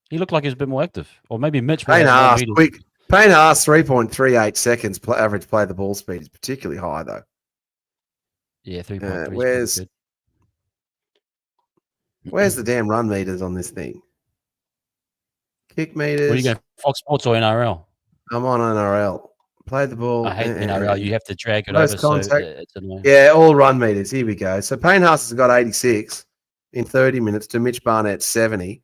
He looked like he was a bit more active, or maybe Mitch. Payne Haas, quick. Payne Haas, 3.38 seconds average play the ball speed is particularly high, though. Yeah, 3.3. Where's the damn run meters on this thing? Kick meters. What are you going, Fox Sports or NRL? I'm on NRL. Play the ball. I hate NRL. You have to drag it over. So it's annoying. Yeah, all run meters. Here we go. So Payne Haas has got 86 in 30 minutes to Mitch Barnett 70.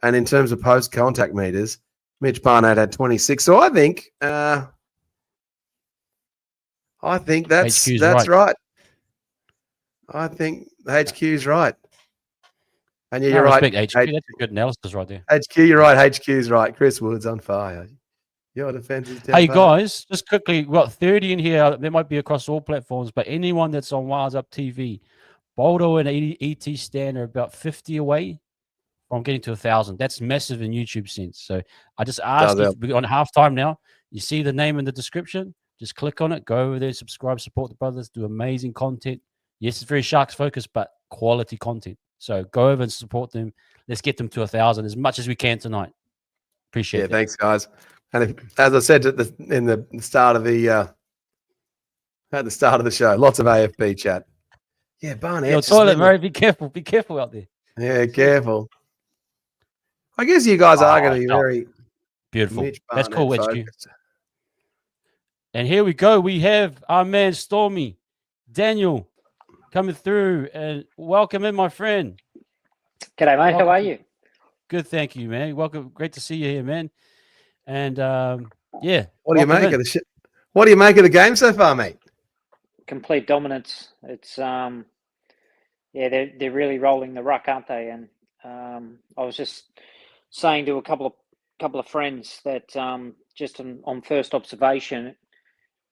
And in terms of post-contact meters, Mitch Barnett had 26. So I think that's right. I think HQ's right. And you're right. HQ. That's a good analysis right there. HQ, you're right. HQ's right. Chris Woods on fire. Your defense is Hey, guys, just quickly, we've got 30 in here. There might be across all platforms, but anyone that's on Wires Up TV, Boldo and ET Stand are about 50 away from getting to 1,000. That's massive in YouTube sense. So I just asked you, we're on halftime now. You see the name in the description. Just click on it. Go over there, subscribe, support the brothers, do amazing content. Yes, it's very Sharks focused, but quality content. So go over and support them. Let's get them to 1,000 as much as we can tonight. Appreciate it. Yeah, thanks, guys. And as I said at the start of the show, lots of AFB chat. Yeah, Barnett. Your toilet, Murray. Be careful. Be careful out there. Yeah, careful. I guess you guys are going to be very beautiful. That's cool, HQ. And here we go. We have our man Stormy Daniel coming through, and welcome in, my friend. G'day, mate. How are you? Good, thank you, man. Welcome. Great to see you here, man. And yeah, what do you make of the shit? What do you make of the game so far, mate? Complete dominance. It's yeah, they're really rolling the ruck, aren't they? And I was just saying to a couple of friends that just on first observation,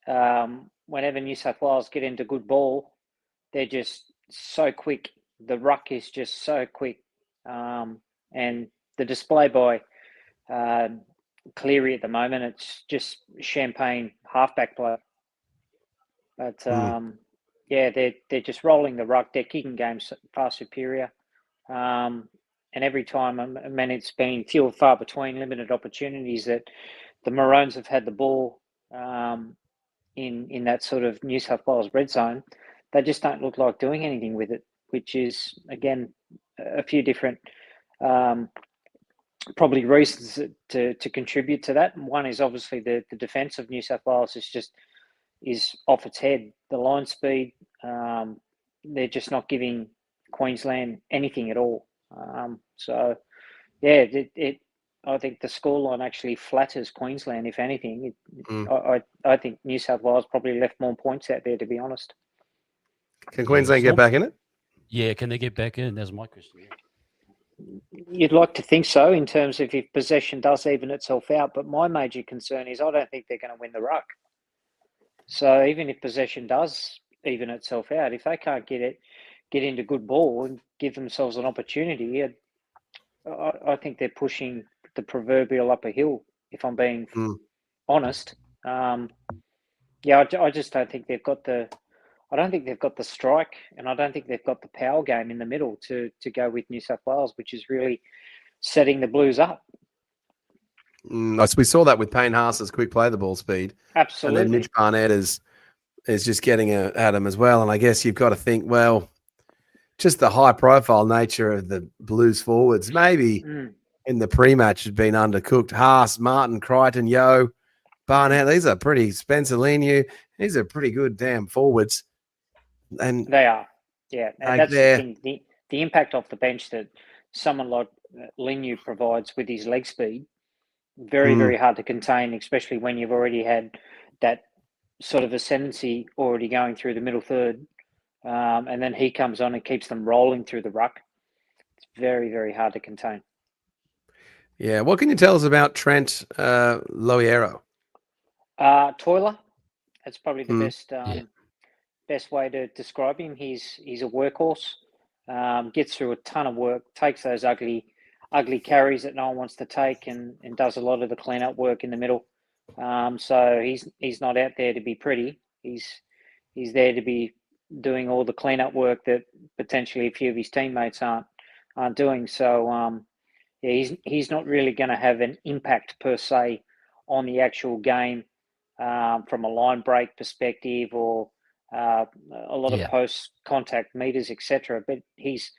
whenever New South Wales get into good ball, they're just so quick. The ruck is just so quick, and the display by Cleary at the moment, it's just champagne halfback play. But yeah, they're just rolling the ruck. Their kicking game's far superior, and every time, I mean, it's been few and far between, limited opportunities that the Maroons have had the ball in that sort of New South Wales red zone. They just don't look like doing anything with it, which is again a few different probably reasons to contribute to that. One is obviously the defence of New South Wales is off its head. The line speed, they're just not giving Queensland anything at all. So, yeah, I think the scoreline actually flatters Queensland. If anything, I think New South Wales probably left more points out there, to be honest. Can Queensland get back in it? Yeah, can they get back in? That's my question. Yeah. You'd like to think so, in terms of if possession does even itself out. But my major concern is I don't think they're going to win the ruck. So even if possession does even itself out, if they can't get into good ball and give themselves an opportunity, I think they're pushing the proverbial up a hill, if I'm being honest. Yeah, I just don't think they've got the. I don't think they've got the strike, and I don't think they've got the power game in the middle to go with New South Wales, which is really setting the Blues up. We saw that with Payne Haas's quick play the ball speed. Absolutely. And then Mitch Barnett is just getting at him as well. And I guess you've got to think, well, just the high profile nature of the Blues forwards, maybe in the pre-match has been undercooked. Haas, Martin, Crichton, Yo, Barnett, these are pretty, Spencer Leniu, these are pretty good damn forwards. And they are, yeah. And that's the thing. The impact off the bench that someone like Leniu provides with his leg speed, very, very hard to contain, especially when you've already had that sort of ascendancy already going through the middle third. And then he comes on and keeps them rolling through the ruck. It's very, very hard to contain. Yeah. What can you tell us about Trent Loiero? Toiler. That's probably the best way to describe him. He's a workhorse. Gets through a ton of work, takes those ugly carries that no one wants to take, and does a lot of the clean-up work in the middle. So he's not out there to be pretty. He's there to be doing all the clean-up work that potentially a few of his teammates aren't doing. So he's not really going to have an impact per se on the actual game from a line break perspective or a lot of post-contact meters, etc. But he's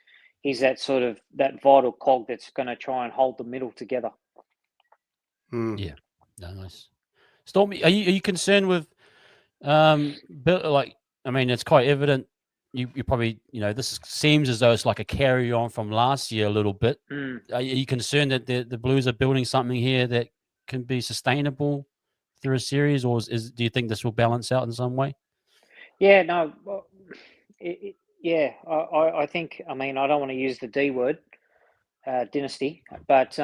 that sort of that vital cog that's going to try and hold the middle together. Yeah, nice. Stormy, are you concerned with like? I mean, it's quite evident. You probably this seems as though it's like a carry on from last year a little bit. Are you concerned that the Blues are building something here that can be sustainable through a series, or do you think this will balance out in some way? Yeah, no. I think. I mean, I don't want to use the D word, dynasty, but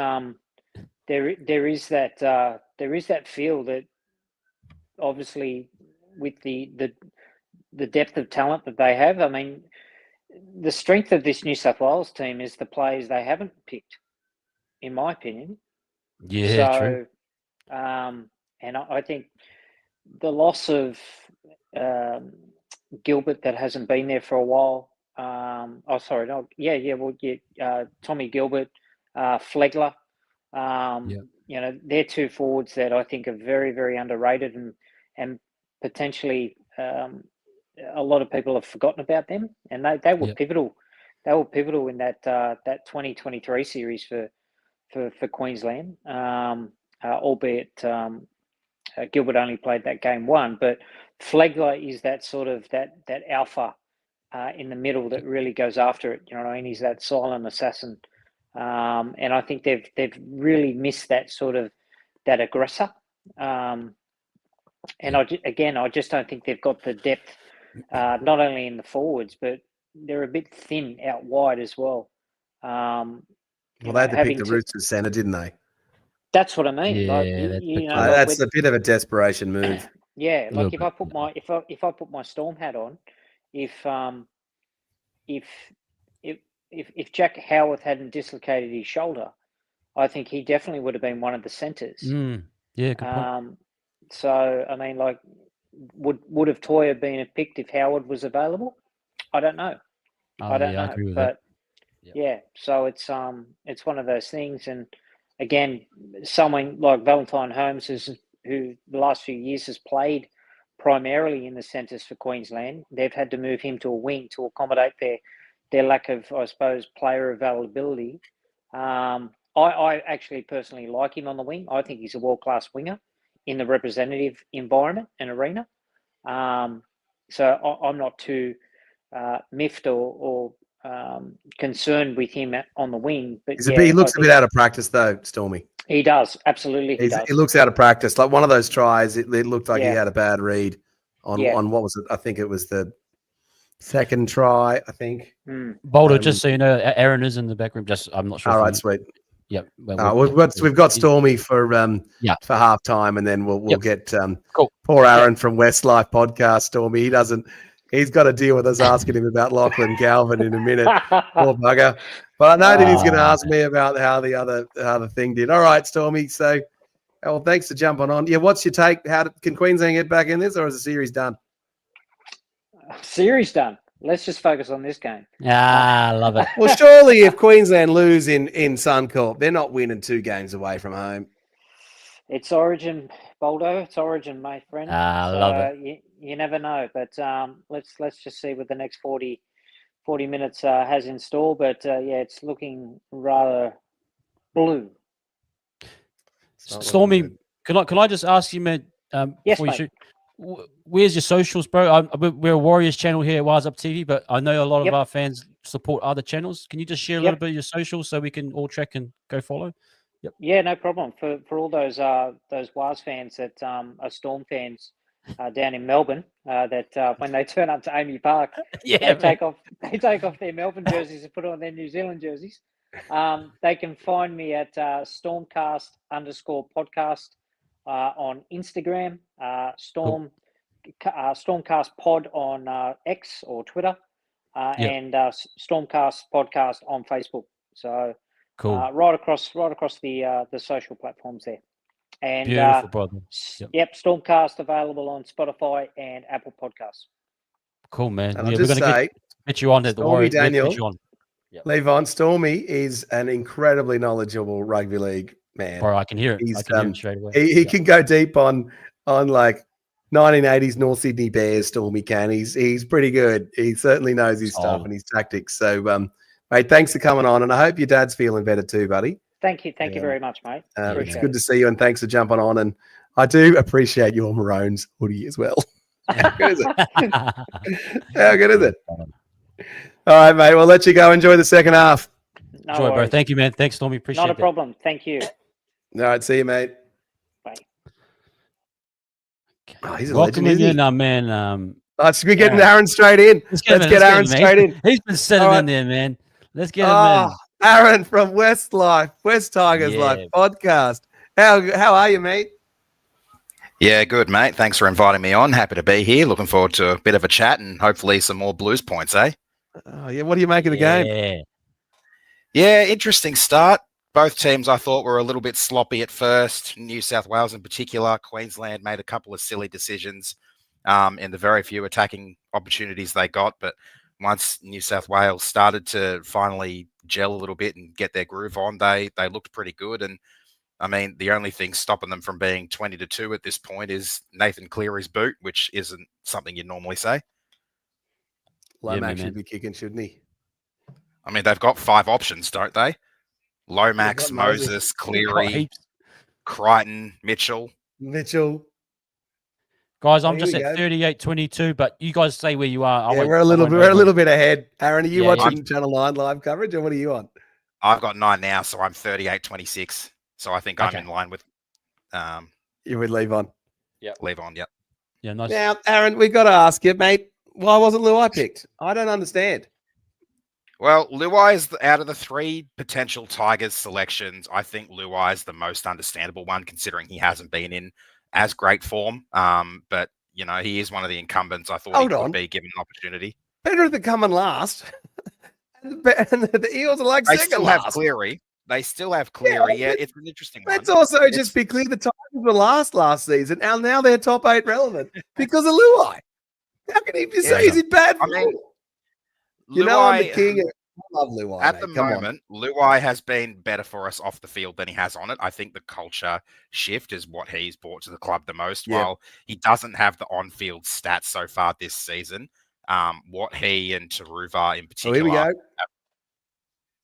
there is that feel that obviously with the depth of talent that they have. I mean, the strength of this New South Wales team is the players they haven't picked, in my opinion. Yeah, true. And I think the loss of Gilbert that hasn't been there for a while. Tommy Gilbert, Flegler. They're two forwards that I think are very, very underrated and potentially a lot of people have forgotten about them. And they were pivotal. They were pivotal in that 2023 series for Queensland, albeit Gilbert only played that game one, but Flegler is that sort of that alpha in the middle that really goes after it. You know what I mean? He's that silent assassin, and I think they've really missed that sort of that aggressor. And I just don't think they've got the depth, not only in the forwards, but they're a bit thin out wide as well. Well, they had to pick the Roosters centre, didn't they? That's what I mean. Yeah, that's a bit of a desperation move. Yeah, like if I put my Storm hat on, if Jack Howarth hadn't dislocated his shoulder, I think he definitely would have been one of the centres. Yeah, good point. So I mean, like, would have Toya been picked if Howard was available? I don't know. I don't know. I agree with but that. Yeah, so it's one of those things, and again, someone like Valentine Holmes, who the last few years has played primarily in the centres for Queensland, they've had to move him to a wing to accommodate their lack of, I suppose, player availability. I actually personally like him on the wing. I think he's a world-class winger in the representative environment and arena. So I'm not too miffed or concerned with him on the wing. But He looks a bit out of practice, though, Stormy. He does. Absolutely, he does. He looks out of practice. Like one of those tries, it looked like he had a bad read on what was it? I think it was the second try, I think. Boldo, just so you know, Aaron is in the back room. I'm not sure. All right, sweet. Yep. We've got Stormy for halftime, and then we'll get poor Aaron from Westlife podcast. Stormy, he's got to deal with us asking him about Lachlan Galvin in a minute. Poor bugger. But I know that he's going to ask me about how the thing did. All right, Stormy. So, well, thanks for jumping on. Yeah, what's your take? Can Queensland get back in this, or is the series done? Series done. Let's just focus on this game. I love it. Well, surely if Queensland lose in Suncorp, they're not winning 2 games away from home. It's Origin, Boldo. It's Origin, my friend. I love it. You never know, but let's just see what the next 40 minutes has in store. But it's looking rather blue. Stormy, can I just ask you, man? Yes, before you mate. shoot, where's your socials, bro? We're a Warriors channel here at Wise Up TV, but I know a lot of our fans support other channels. Can you just share a little bit of your socials so we can all track and go follow? Yep. Yeah, no problem. For all those Wise fans that are Storm fans down in Melbourne, that when they turn up to Amy Park, they take off their Melbourne jerseys and put on their New Zealand jerseys. They can find me at Stormcast_podcast on Instagram, Stormcast Pod on X or Twitter, and Stormcast Podcast on Facebook. So right across the social platforms there. And beautiful, brother. Stormcast available on Spotify and Apple Podcasts. Cool, man. And I'll just say, get you on at the Warriors. Daniel, Levon, Stormy is an incredibly knowledgeable rugby league man. Bro, I can hear it. I can hear it straight away. He can go deep on like 1980s North Sydney Bears. Stormy can. He's pretty good. He certainly knows his stuff and his tactics. So, mate, thanks for coming on, and I hope your dad's feeling better too, buddy. Thank you very much, mate. It's good to see you, and thanks for jumping on. And I do appreciate your Maroons hoodie as well. How good is it? How good is it? All right, mate. We'll let you go. Enjoy the second half. Enjoy, bro. Thank you, man. Thanks, Stormy. Appreciate it. Not a problem. Thank you. All right. See you, mate. Bye. Oh, he's a welcome legend, in, man. Let's be getting Aaron straight in. Let's get Aaron straight in. He's been sitting in there, man. Let's get him in. Aaron from West Tigers Life podcast. How are you, mate? Yeah, good, mate. Thanks for inviting me on. Happy to be here. Looking forward to a bit of a chat and hopefully some more Blues points, eh? Oh, yeah. What do you make of the game? Yeah, interesting start. Both teams I thought were a little bit sloppy at first. New South Wales in particular. Queensland made a couple of silly decisions in the very few attacking opportunities they got. But once New South Wales started to finally gel a little bit and get their groove on, they looked pretty good. And I mean, the only thing stopping them from being 20-2 at this point is Nathan Cleary's boot, which isn't something you'd normally say. Lomax should be kicking, shouldn't he? I mean, they've got 5 options, don't they? Lomax, Moses, Cleary, Crichton, Mitchell. Guys, I'm just at 38-22, but you guys say where you are. We're a little bit ahead. Aaron, are you watching Channel 9 live coverage, or what are you on? I've got 9 now, so I'm 38-26. So I think I'm in line with. You would Levon. Yeah, Levon. Yep. Yeah, nice. Now, Aaron, we've got to ask you, mate. Why wasn't Luai picked? I don't understand. Well, Luai is out of the 3 potential Tigers selections. I think Luai is the most understandable one, considering he hasn't been in as great form. But you know, he is one of the incumbents. I thought he could be given an opportunity. Better than coming last. and the Eels are like they second still last. have Cleary. They still have Cleary. Yeah, it's an interesting one. Let's also just be clear: the Tigers were last season, and now they're top 8 relevant because of Luai. How can he be say he's in bad form? I mean, you know, I'm the king. I love Luai. At the moment, Luai has been better for us off the field than he has on it. I think the culture shift is what he's brought to the club the most. While he doesn't have the on-field stats so far this season, what he and Taruva in particular. Oh, here we go.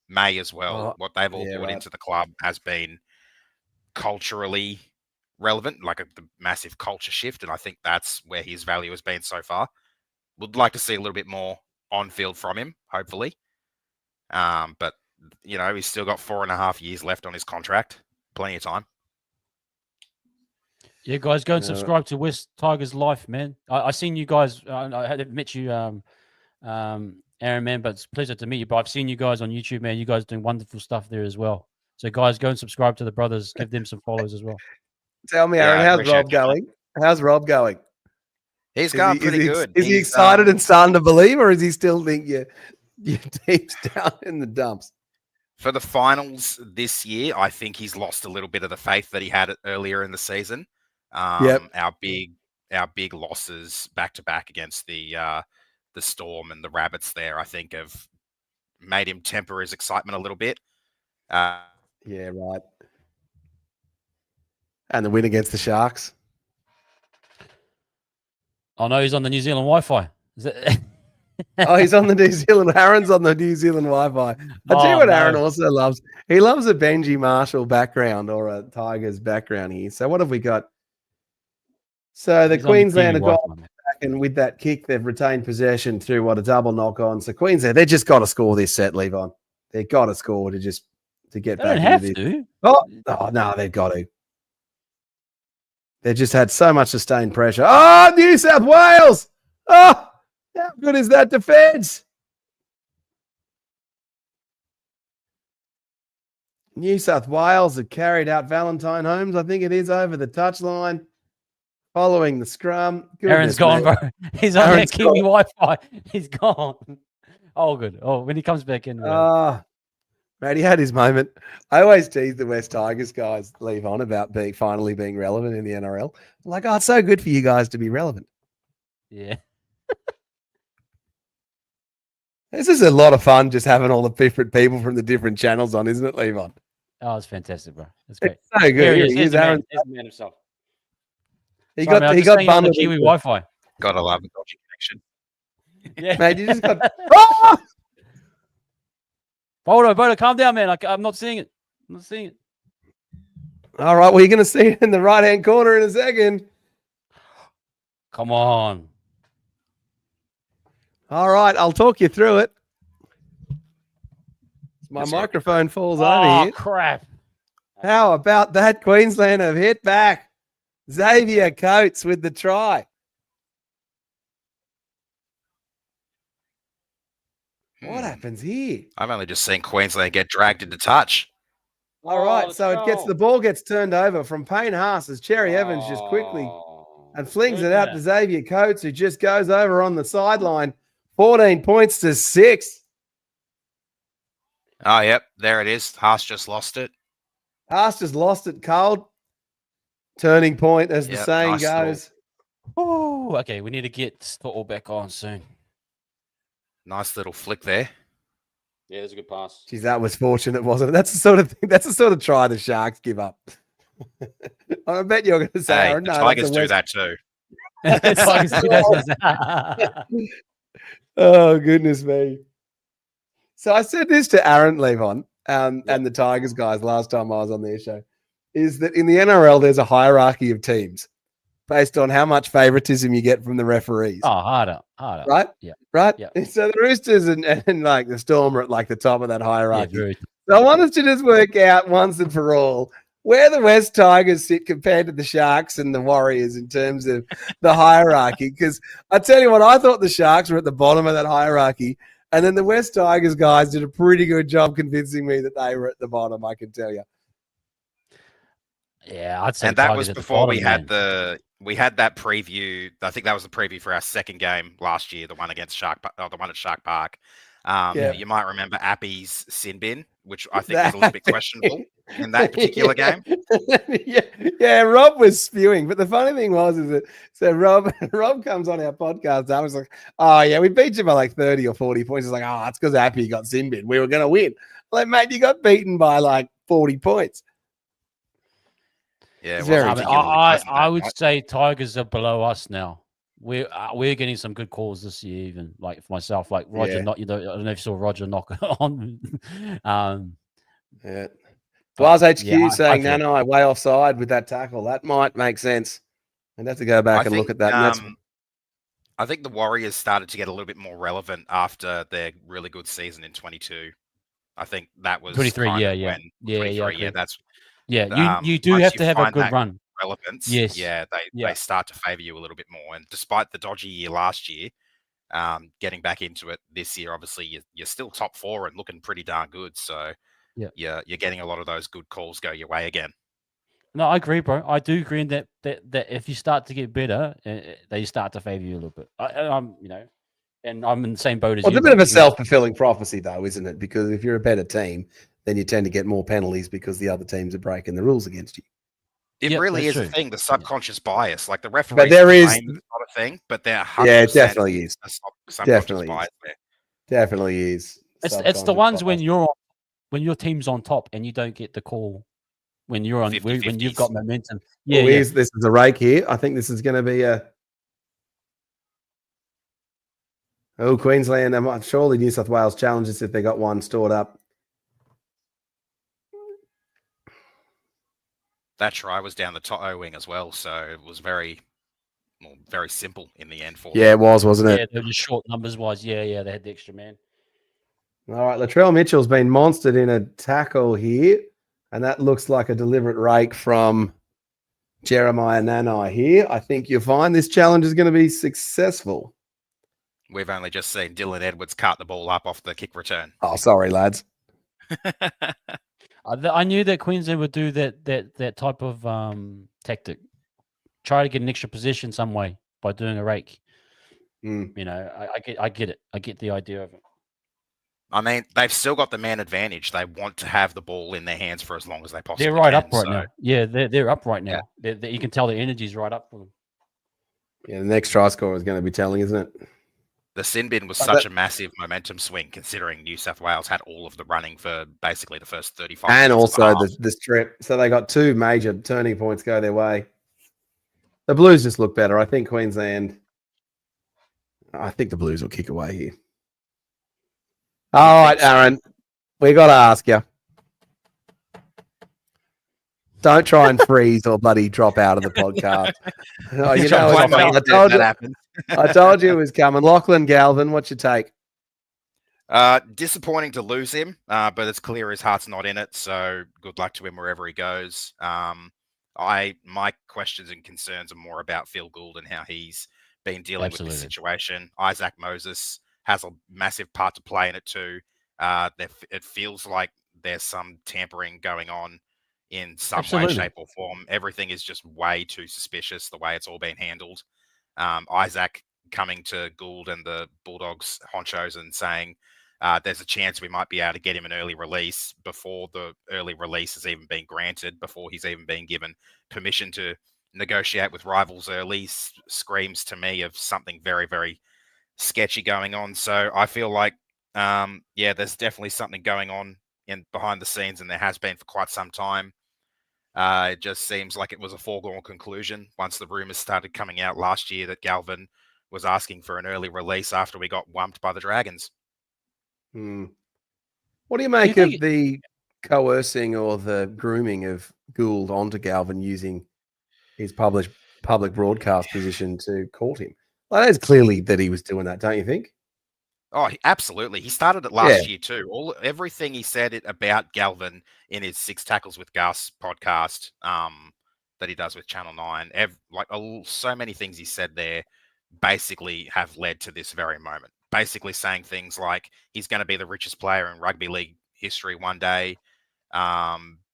May as well. Oh, What they've all yeah, brought right. into the club has been culturally relevant, like the massive culture shift, and I think that's where his value has been so far. Would like to see a little bit more on field from him, hopefully. But he's still got 4.5 years left on his contract. Plenty of time. Yeah, guys, go and subscribe to West Tigers Life, man. I seen you guys. I hadn't met you, Aaron, man, but it's a pleasure to meet you. But I've seen you guys on YouTube, man. You guys doing wonderful stuff there as well. So, guys, go and subscribe to the brothers. Give them some follows as well. Tell me, Aaron, how's Rob going? How's Rob going? He's going pretty good. Is he excited and starting to believe, or does he still think your team's down in the dumps? For the finals this year, I think he's lost a little bit of the faith that he had earlier in the season. Our big losses back to back against the Storm and the Rabbits there, I think, have made him temper his excitement a little bit. Yeah, right. And the win against the Sharks. Oh no, he's on the New Zealand Wi-Fi. Is it? Oh, he's on the New Zealand. Aaron's on the New Zealand Wi-Fi. I'll tell you what Aaron also loves. He loves a Benji Marshall background or a Tigers background here. So what have we got? So the Queensland have got back, and with that kick, they've retained possession through a double knock on. So Queensland, they just got to score this set, Levon. They've got to score to get back. They don't have to. Oh no, they've got to. They just had so much sustained pressure. Oh, New South Wales! Oh, how good is that defense? New South Wales have carried out Valentine Holmes. I think it is over the touchline. Following the scrum. Aaron's gone, bro. He's on that Kiwi Wi-Fi. He's gone. Oh, good. Oh, when he comes back in. Mate, he had his moment. I always tease the West Tigers guys leave on about finally being relevant in the NRL. I'm like, it's so good for you guys to be relevant. Yeah. This is a lot of fun just having all the different people from the different channels on, isn't it, Levon? Oh, it's fantastic, bro. It's great. It's so good. Here's Aaron. Here's the man himself. He got bundled Kiwi Wi-Fi. Gotta love the dodgy connection. Yeah, mate, you just got. Oh! Boldo, calm down, man. I'm not seeing it. I'm not seeing it. All right, well, you're going to see it in the right-hand corner in a second. Come on. All right, I'll talk you through it. My microphone falls over here. Oh, crap. How about that? Queensland have hit back. Xavier Coates with the try. What happens here? I've only just seen Queensland get dragged into touch. All right, so the ball gets turned over from Payne Haas as Cherry Evans just quickly and flings it out to Xavier Coates, who just goes over on the sideline. 14 points to 6. Oh, yep, there it is. Haas just lost it. Haas just lost it cold. Turning point, as the saying goes. Oh, okay. We need to get the all back on soon. Nice little flick there. Yeah, there's a good pass. Geez, that was fortunate, wasn't it? That's the sort of thing. That's the sort of try the Sharks give up. I bet you're going to say, hey, the Tigers do that too. Oh, goodness me. So I said this to Aaron Levon and the Tigers guys last time I was on their show, is that in the NRL, there's a hierarchy of teams based on how much favoritism you get from the referees. Oh, harder. Right? Yeah. Right? Yeah. So the Roosters and like the Storm are at like the top of that hierarchy. Yeah, so I want us to just work out once and for all where the West Tigers sit compared to the Sharks and the Warriors in terms of the hierarchy. Because I tell you what, I thought the Sharks were at the bottom of that hierarchy. And then the West Tigers guys did a pretty good job convincing me that they were at the bottom, I can tell you. Yeah, I'd say. And that was before we had that preview. I think that was the preview for our second game last year, the one against the one at Shark Park. You might remember Appy's sin bin, which I think was a little bit questionable in that particular game. Yeah, Rob was spewing. But the funny thing was, Rob comes on our podcast. I was like, oh, yeah, we beat you by like 30 or 40 points. He's like, oh, it's because Appy got sin bin. We were going to win. Like, mate, you got beaten by like 40 points. Yeah, I would say Tigers are below us now. we're getting some good calls this year. Even like for myself, like Roger, Yeah. not I don't know if you saw Roger knock on. Yeah. But, Waz HQ yeah, saying feel- Nanai way offside with that tackle. That might make sense. I'd have to go back and look at that. And that's I think the Warriors started to get a little bit more relevant after their really good season in 22. I think that was 23. kind Yeah, of yeah, when yeah, 23. yeah. Yeah, that's You do once have you to have a find good that run. relevance. Yes. Yeah, Yeah. they start to favour you a little bit more. And despite the dodgy year last year, getting back into it this year, obviously you're still top 4 and looking pretty darn good. So Yeah. you're getting a lot of those good calls go your way again. No, I agree, bro. I do agree in that if you start to get better, they start to favour you a little bit. I'm and I'm in the same boat as well, you. it's a bit of a guys. self-fulfilling prophecy, though, isn't it? Because if you're a better team, then you tend to get more penalties because the other teams are breaking the rules against you. It Yep, really that's is a true. thing, the subconscious bias. Like the referees But there is, claim it's not a thing, but there 100% yeah, it definitely is. a subconscious Definitely bias is. there. Definitely is. It's the Subconscious ones bias. when your team's on top and you don't get the call when you're on 50-50s. when you've got momentum. Yeah, Oh, yeah. this is a rake here. I think this is going to be a. Oh, Queensland. Surely New South Wales challenges if they got one stored up. That try was down the top O wing as well, so it was very simple in the end for them. Yeah, it was, wasn't it? Yeah, they were just short numbers wise. Yeah, they had the extra man. All right, Latrell Mitchell's been monstered in a tackle here, and that looks like a deliberate rake from Jeremiah Nanai here. I think you'll find this challenge is going to be successful. We've only just seen Dylan Edwards cut the ball up off the kick return. Oh, sorry, lads. I knew that Queensland would do that type of tactic. Try to get an extra position some way by doing a rake. Mm. I get it. I get the idea of it. I mean, they've still got the man advantage. They want to have the ball in their hands for as long as they possibly They're right can. up right now. Yeah, they're up right now. Yeah. You can tell the energy's right up for them. Yeah, the next try score is going to be telling, isn't it? The sin bin was such a massive momentum swing, considering New South Wales had all of the running for basically the first 35 and minutes. also the strip. So they got two major turning points go their way. The Blues just look better. I think Queensland. I think the Blues will kick away here. All right, Aaron, we got to ask you. Don't try and freeze or bloody drop out of the podcast. Oh, you know, I told you it was coming. Lachlan Galvin, what's your take? Disappointing to lose him, but it's clear his heart's not in it. So good luck to him wherever he goes. My questions and concerns are more about Phil Gould and how he's been dealing with this situation. Isaac Moses has a massive part to play in it too. It feels like there's some tampering going on in some way, shape, or form. Everything is just way too suspicious the way it's all been handled. Isaac coming to Gould and the Bulldogs honchos and saying there's a chance we might be able to get him an early release before the early release has even been granted, before he's even been given permission to negotiate with rivals early, screams to me of something very, very sketchy going on. So I feel like, there's definitely something going on behind the scenes, and there has been for quite some time. It just seems like it was a foregone conclusion once the rumors started coming out last year that Galvin was asking for an early release after we got whumped by the Dragons. What do you make of the coercing or the grooming of Gould onto Galvin using his public broadcast position to court him? Well, it's clearly that he was doing that, don't you think? Oh, absolutely. He started it last year too. Everything he said about Galvin in his 6 Tackles with Gus podcast that he does with Channel 9, so many things he said there basically have led to this very moment. Basically saying things like he's going to be the richest player in rugby league history one day.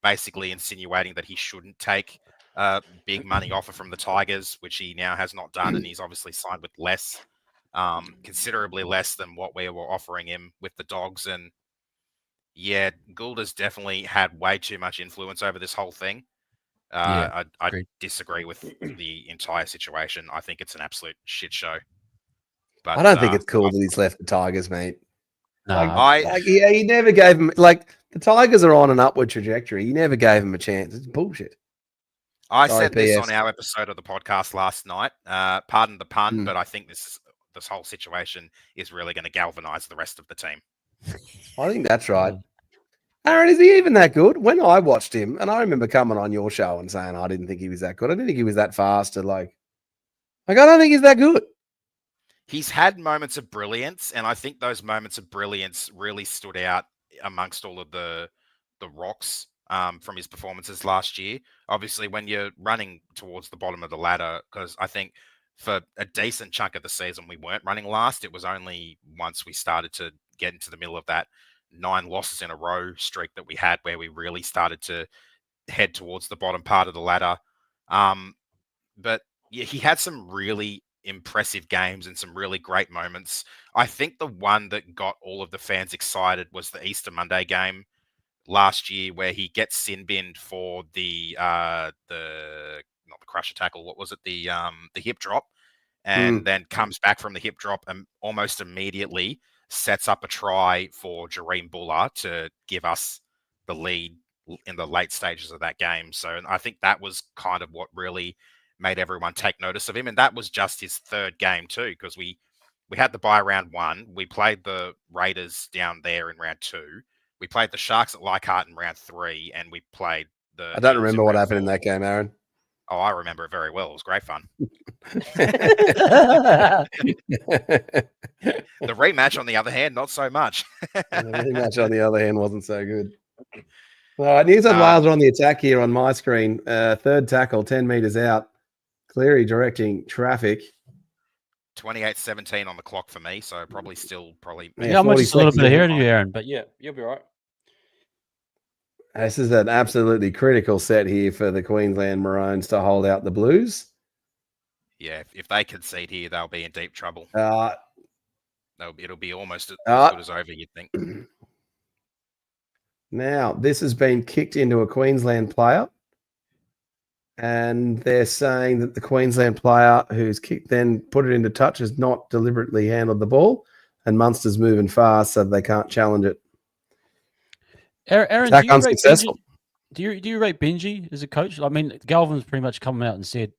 Basically insinuating that he shouldn't take a big money offer from the Tigers, which he now has not done, and he's obviously signed with less. Considerably less than what we were offering him with the Dogs. And yeah, Gould has definitely had way too much influence over this whole thing. I disagree with the entire situation. I think it's an absolute shit show. But I don't think it's cool that he's left the Tigers, mate. No, he never gave him, the Tigers are on an upward trajectory. He never gave him a chance. It's bullshit. I Sorry, said this PS. on our episode of the podcast last night. Pardon the pun, Mm. but I think this whole situation is really going to galvanise the rest of the team. I think that's right. Aaron, is he even that good? When I watched him, and I remember coming on your show and saying I didn't think he was that good. I didn't think he was that fast. Like I don't think he's that good. He's had moments of brilliance, and I think those moments of brilliance really stood out amongst all of the rocks from his performances last year. Obviously, when you're running towards the bottom of the ladder, because I think for a decent chunk of the season we weren't running last. It was only once we started to get into the middle of that 9 losses in a row streak that we had where we really started to head towards the bottom part of the ladder. But yeah, he had some really impressive games and some really great moments. I think the one that got all of the fans excited was the Easter Monday game last year, where he gets sin binned for the not the crusher tackle. What was it? The hip drop, and then comes back from the hip drop and almost immediately sets up a try for Jareem Buller to give us the lead in the late stages of that game. So I think that was kind of what really made everyone take notice of him. And that was just his 3rd game too, because we had the bye round 1. We played the Raiders down there in round 2. We played the Sharks at Leichhardt in round 3, and we played the I don't Eels remember what round happened 4. in that game, Aaron. Oh, I remember it very well. It was great fun. The rematch, on the other hand, not so much. The rematch, on the other hand, wasn't so good. All right, New South Wales are on the attack here on my screen. 3rd tackle, 10 metres out. Cleary directing traffic. 28-17 on the clock for me, so probably still Yeah, I'm just a little bit ahead of you, Aaron, but yeah, you'll be right. This is an absolutely critical set here for the Queensland Maroons to hold out the Blues. Yeah, if they concede here, they'll be in deep trouble. It'll be almost as good as over, you'd think. Now, this has been kicked into a Queensland player. And they're saying that the Queensland player who's kicked, then put it into touch, has not deliberately handled the ball. And Munster's moving fast, so they can't challenge it. Aaron, attack unsuccessful. Do you rate Benji as a coach? I mean, Galvin's pretty much come out and said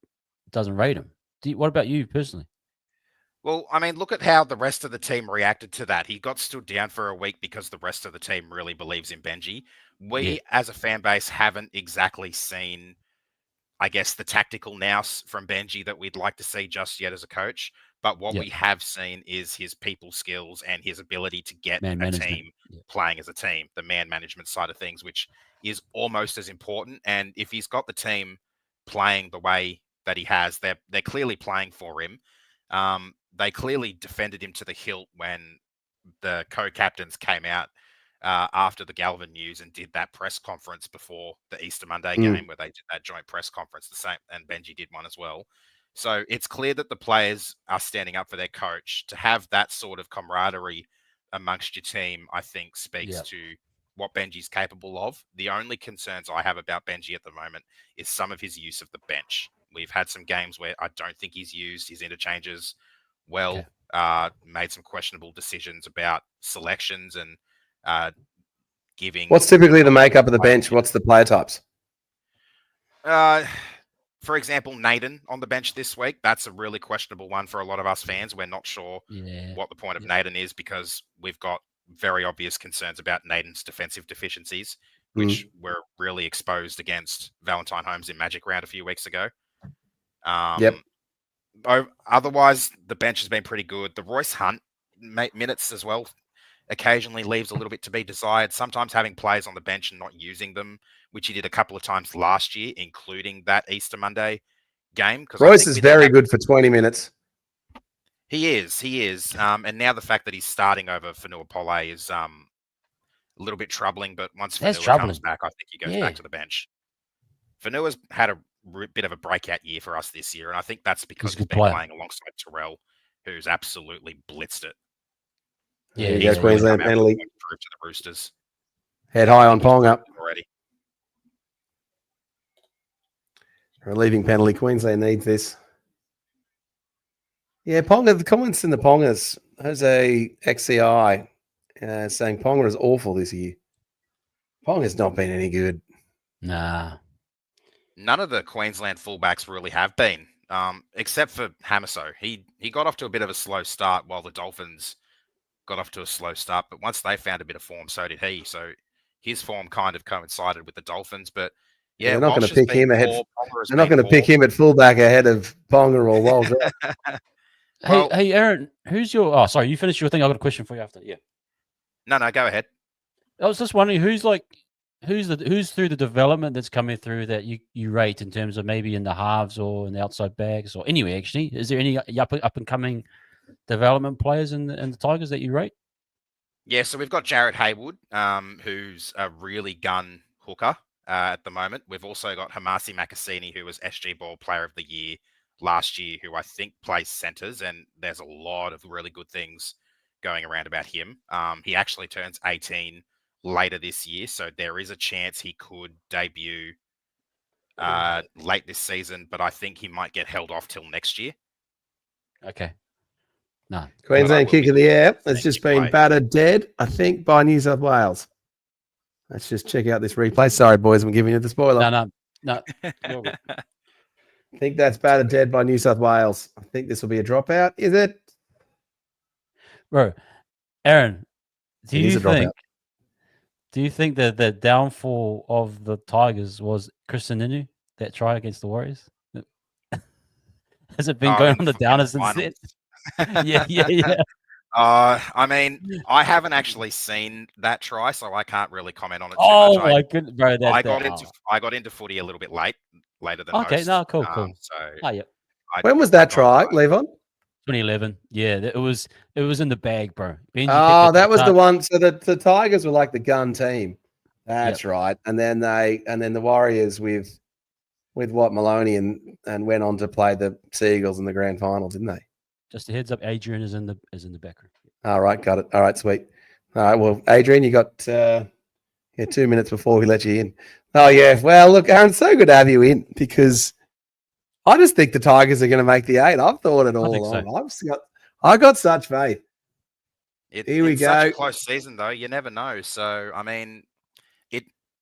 doesn't rate him. What about you personally? Well, I mean, look at how the rest of the team reacted to that. He got stood down for a week because the rest of the team really believes in Benji. We, as a fan base, haven't exactly seen, I guess, the tactical nous from Benji that we'd like to see just yet as a coach. But what we have seen is his people skills and his ability to get a team playing as a team, the man management side of things, which is almost as important. And if he's got the team playing the way that he has, they're clearly playing for him. They clearly defended him to the hilt when the co-captains came out after the Galvin news and did that press conference before the Easter Monday game, where they did that joint press conference, the same, and Benji did one as well. So it's clear that the players are standing up for their coach. To have that sort of camaraderie amongst your team, I think speaks to what Benji's capable of. The only concerns I have about Benji at the moment is some of his use of the bench. We've had some games where I don't think he's used his interchanges well, made some questionable decisions about selections and giving. What's typically the makeup of the bench? What's the player types? For example, Naden on the bench this week. That's a really questionable one for a lot of us fans. We're not sure what the point of Naden is because we've got very obvious concerns about Naden's defensive deficiencies, which were really exposed against Valentine Holmes in Magic Round a few weeks ago. Otherwise, the bench has been pretty good. The Royce Hunt minutes as well occasionally leaves a little bit to be desired. Sometimes having players on the bench and not using them, which he did a couple of times last year, including that Easter Monday game. Royce is very good for 20 minutes. He is. And now the fact that he's starting over Fanua Pole is a little bit troubling. But once Fanua comes back, I think he goes back to the bench. Fanua's had a bit of a breakout year for us this year, and I think that's because he's been playing alongside Terrell, who's absolutely blitzed it. Yeah, he's Queensland penalty. To the Roosters. Head high on Ponga already. Relieving penalty. Queensland needs this. Yeah, Ponga. The comments in the Pongas. Jose XCI saying Ponga is awful this year. Ponga's not been any good. Nah. none of the Queensland fullbacks really have been, except for Hamiso. He got off to a bit of a slow start while the Dolphins got off to a slow start, but once they found a bit of form, so did he. So his form kind of coincided with the Dolphins, but yeah, they're not going to pick him ahead. They're not going to pick him at fullback ahead of Ponga or Walsh. Well, hey, Aaron, who's your? Oh, sorry, you finished your thing. I got a question for you after. Yeah. No, go ahead. I was just wondering who's through the development that's coming through that you rate in terms of maybe in the halves or in the outside bags or anyway. Actually, is there any up and coming development players in the Tigers that you rate? Yeah, so we've got Jared Haywood, who's a really gun hooker at the moment. We've also got Hamasi Makasini, who was SG Ball Player of the Year last year, who I think plays centres, and there's a lot of really good things going around about him. He actually turns 18 later this year, so there is a chance he could debut late this season, but I think he might get held off till next year. Okay. No. Queensland kick in the air. It's just been battered dead, I think, by New South Wales. Let's just check out this replay. Sorry, boys, I'm giving you the spoiler. No. I think that's battered dead by New South Wales. I think this will be a dropout. Is it? Bro, Aaron, do you think that the downfall of the Tigers was Kristen Inu, that try against the Warriors? Has it been going on the downer since then? Yeah. I mean, I haven't actually seen that try, so I can't really comment on it too much. Oh my goodness, bro! I got into footy a little bit later than okay, most. No, cool. Yep. When was that try, Levon? 2011. Yeah, it was in the bag, bro. Benji that was the one. So the Tigers were like the gun team. That's right. And then the Warriors with what Maloney and went on to play the Seagulls in the grand final, didn't they? Just a heads up, Adrian is in the back room. All right, got it. All right, sweet. All right, well, Adrian, you got 2 minutes before we let you in. Oh yeah. Well, look, Aaron, so good to have you in because I just think the Tigers are going to make the 8. I've thought it all along. So. I got such faith. Here we go. Such a close season, though. You never know. So, I mean,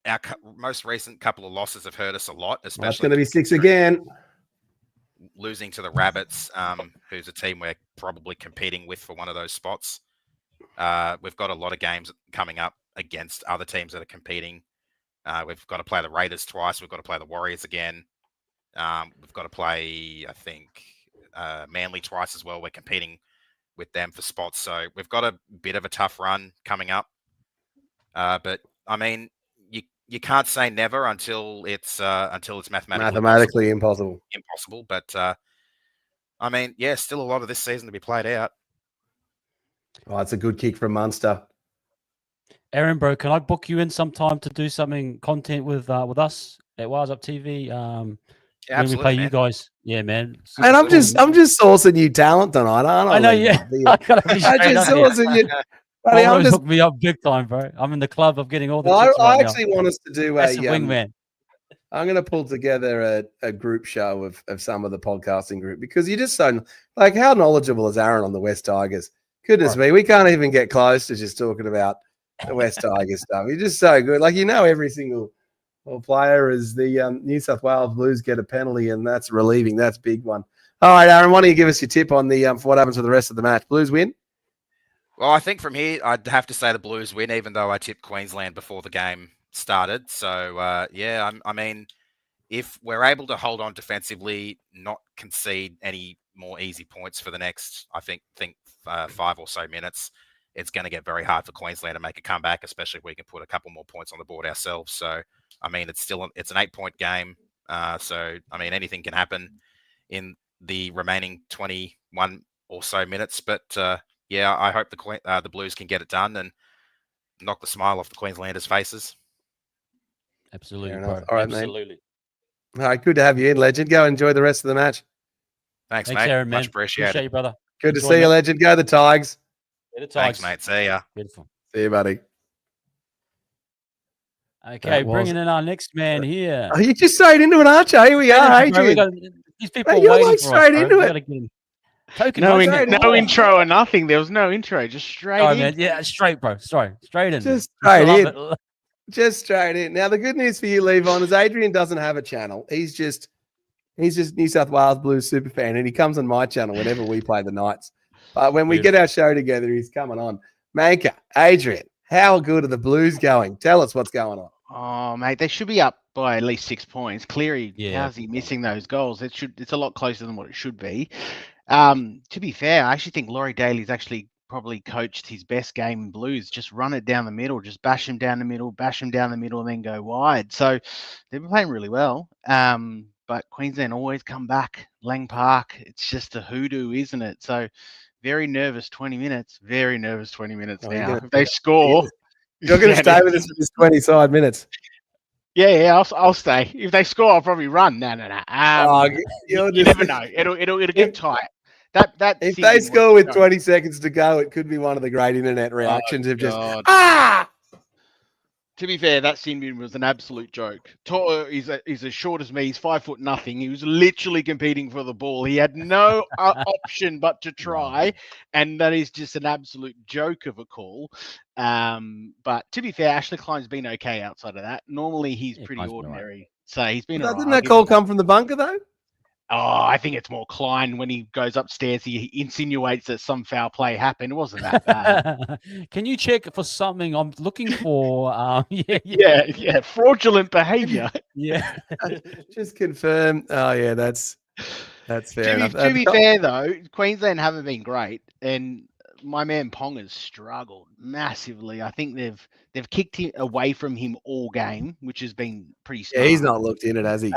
our most recent couple of losses have hurt us a lot. Especially it's going to be 6 again. Losing to the Rabbits, who's a team we're probably competing with for one of those spots. We've got a lot of games coming up against other teams that are competing. We've got to play the Raiders twice. We've got to play the Warriors again. We've got to play, I think, Manly twice as well. We're competing with them for spots. So we've got a bit of a tough run coming up. But, I mean, you can't say never until it's mathematically impossible. But I mean, yeah, still a lot of this season to be played out. Oh, it's a good kick from Munster. Aaron, bro, can I book you in sometime to do something content with us at Wires Up TV? Yeah, when we play you guys, yeah, man. And I'm just sourcing you talent tonight, aren't I? I know, yeah. I just sourcing you. Buddy, hook me up big time, bro. I'm in the club of getting all the. I actually want us to do a wingman. I'm going to pull together a group show of some of the podcasting group because you're just so like how knowledgeable is Aaron on the West Tigers? Goodness me, we can't even get close to just talking about the West Tigers stuff. You're just so good. Like every single player as the New South Wales Blues get a penalty, and that's relieving. That's a big one. All right, Aaron, why don't you give us your tip on the for what happens for the rest of the match? Blues win. Well, I think from here, I'd have to say the Blues win, even though I tipped Queensland before the game started. So, I mean, if we're able to hold on defensively, not concede any more easy points for the next, I think 5 or so minutes, it's going to get very hard for Queensland to make a comeback, especially if we can put a couple more points on the board ourselves. So, I mean, it's an 8-point game. So, I mean, anything can happen in the remaining 21 or so minutes. But, yeah, I hope the Blues can get it done and knock the smile off the Queenslanders' faces. Absolutely, bro. All right, absolutely. Mate. All right, good to have you in, Legend. Go enjoy the rest of the match. Thanks mate. Aaron, man. Much appreciated. Appreciate you, brother. Good to see you, Legend. Go the Tigers. Thanks, mate. See ya. Beautiful. See you, buddy. Okay, bringing in our next man here. Oh, you just straight into it, aren't you? Here we are, Adrian. These people are waiting for straight us, into it. No intro or nothing. There was no intro. Just straight in. Man. Yeah, straight, bro. Straight in. Just straight in. Just straight in. Now, the good news for you, Levon, is Adrian doesn't have a channel. He's just New South Wales Blues super fan, and he comes on my channel whenever we play the Knights. But when we get our show together, he's coming on. Manka, Adrian, how good are the Blues going? Tell us what's going on. Oh, mate, they should be up by at least 6 points. Cleary, Yeah. how's he missing those goals? It's a lot closer than what it should be. To be fair, I actually think Laurie Daly's actually probably coached his best game in Blues. Just run it down the middle, just bash him down the middle, and then go wide. So they've been playing really well. But Queensland always come back. Lang Park, it's just a hoodoo, isn't it? So very nervous 20 minutes. Very nervous 20 minutes now. If they score... You're going to stay with us for this 25 minutes. Yeah, I'll stay. If they score, I'll probably run. No. You never know. It'll get tight. If they score with 20 seconds to go, it could be one of the great internet reactions of just To be fair, that sin bin was an absolute joke. Toa is as short as me. He's 5'0". He was literally competing for the ball. He had no option but to try, and that is just an absolute joke of a call. But to be fair, Ashley Klein's been okay outside of that. Normally, he's pretty ordinary. Right. So he's been all right. Didn't that call come from the bunker, though? Oh, I think it's more Klein. When he goes upstairs, he insinuates that some foul play happened. It wasn't that bad. Can you check for something? I'm looking for. Yeah. Fraudulent behaviour. Yeah. Just confirm. Oh, yeah, that's fair enough. To be fair, though, Queensland haven't been great, and my man Pong has struggled massively. I think they've kicked him away from him all game, which has been pretty smart. Yeah, he's not looked in it, has he?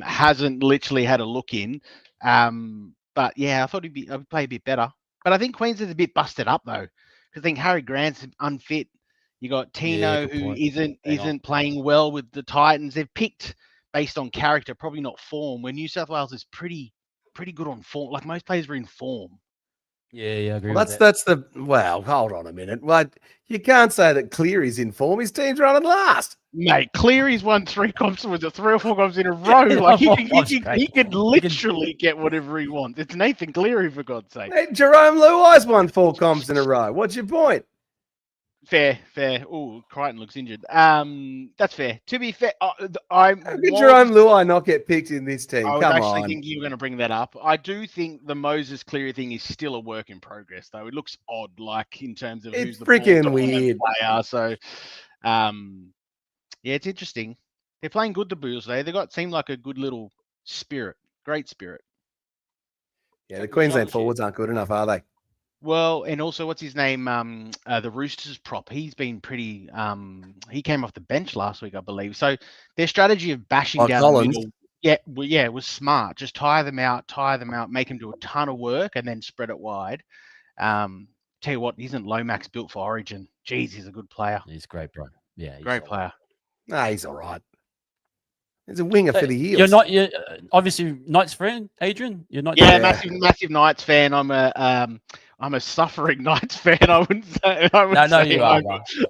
Hasn't literally had a look in. But yeah, I thought he'd play a bit better. But I think Queensland's a bit busted up though, because I think Harry Grant's unfit. You got Tino who isn't playing well with the Titans. They've picked based on character, probably not form. Where New South Wales is pretty good on form. Like most players are in form. Yeah, I agree. Hold on a minute. Like, you can't say that Cleary's in form. His team's running last. Mate, Cleary's won 3 comps with 3 or 4 comps in a row. Like he could literally get whatever he wants. It's Nathan Cleary, for God's sake. Hey, Jerome Luai's won 4 comps in a row. What's your point? Fair. Oh, Crichton looks injured. That's fair. To be fair, How could Jerome Luai not get picked in this team? I was actually thinking you were going to bring that up. I do think the Moses Cleary thing is still a work in progress, though. It looks odd, like in terms of who's the freaking weird player. So, yeah, it's interesting. They're playing good, the Bulls, though. They seem like a good little spirit, great spirit. Yeah, the Queensland forwards aren't good enough, are they? Well, and also, what's his name? The Roosters prop. He's been pretty. He came off the bench last week, I believe. So their strategy of bashing down Collins. the middle, it was smart. Just tire them out, make them do a ton of work, and then spread it wide. Tell you what, isn't Lomax built for Origin? Jeez, he's a good player. He's great, bro. Yeah, great player. Nah, he's all right. He's a winger for the Eels. You're obviously Knights fan, Adrian. You're not. Yeah, massive Knights fan. I'm a suffering Knights fan. I wouldn't say. You are.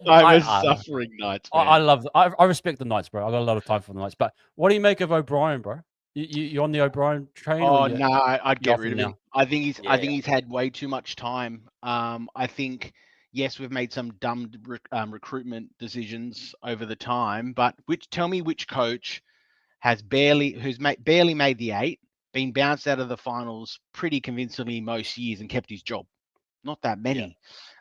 I'm a suffering Knights fan. I respect the Knights, bro. I got a lot of time for the Knights. But what do you make of O'Brien, bro? You on the O'Brien train? Oh no, I'd get rid of him. I think he's had way too much time. I think yes, we've made some dumb recruitment decisions over the time. But tell me which coach who's barely made the 8, been bounced out of the finals pretty convincingly most years and kept his job. Not that many.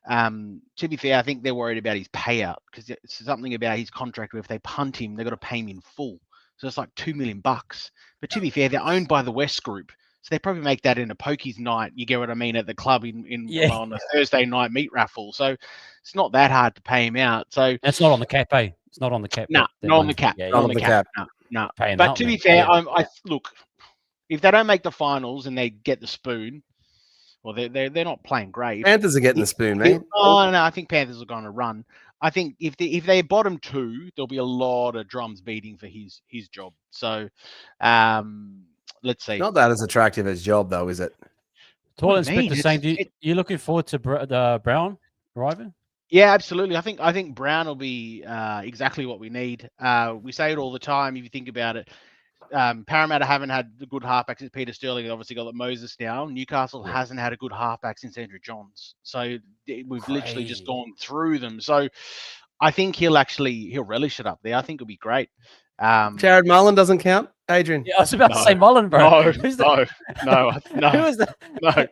Yeah. To be fair, I think they're worried about his payout because it's something about his contract where if they punt him, they've got to pay him in full. So it's like $2 million. But to be fair, they're owned by the West Group. So they probably make that in a pokies night. You get what I mean, at the club on a Thursday night meat raffle. So it's not that hard to pay him out. So that's not on the cap, eh? It's not on the cap. No, not on the cap. Not on the cap. No. But to be fair, I look, if they don't make the finals and they get the spoon, well, they're not playing great. Panthers are getting the spoon, man. Oh no, I think Panthers are going to run. I think if they bottom 2, there'll be a lot of drums beating for his job. So, let's see. Not that as attractive as job, though, is it? Tall Inspector saying, you looking forward to Brown arriving? Yeah, absolutely. I think Brown will be exactly what we need. We say it all the time. If you think about it, Parramatta haven't had the good halfback since Peter Sterling. They've obviously got Moses now. Newcastle hasn't had a good halfback since Andrew Johns. So we've literally just gone through them. So I think he'll relish it up there. I think it'll be great. Jared Mullen doesn't count, Adrian. Yeah, I was about to say Mullen, bro. No, Who's no, Who was that? no. So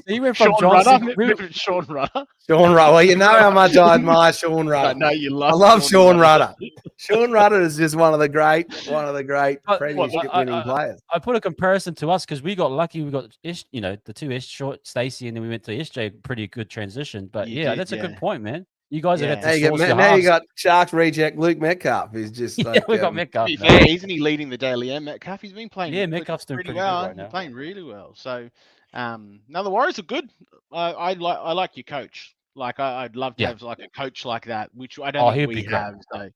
you went from Sean Johnson. Rudder. Sean Rudder. Sean Rudder. Well, you know how much I admire Sean Rudder. No, you I love Sean Rudder. Sean Rudder is just one of the great premiership-winning players. I put a comparison to us because we got lucky. We got the two S short Stacey, and then we went to SJ. Pretty good transition. But that's a good point, man. You guys have had to now you got Sharks reject Luke Metcalf, who's just we got Metcalf. Yeah, isn't he leading the daily? And Metcalf, he's been playing. Yeah, Metcalf's doing pretty well right now. Playing really well. So, no, the Warriors are good. I like your coach. Like I'd love to have like a coach like that, which I don't think we have. So.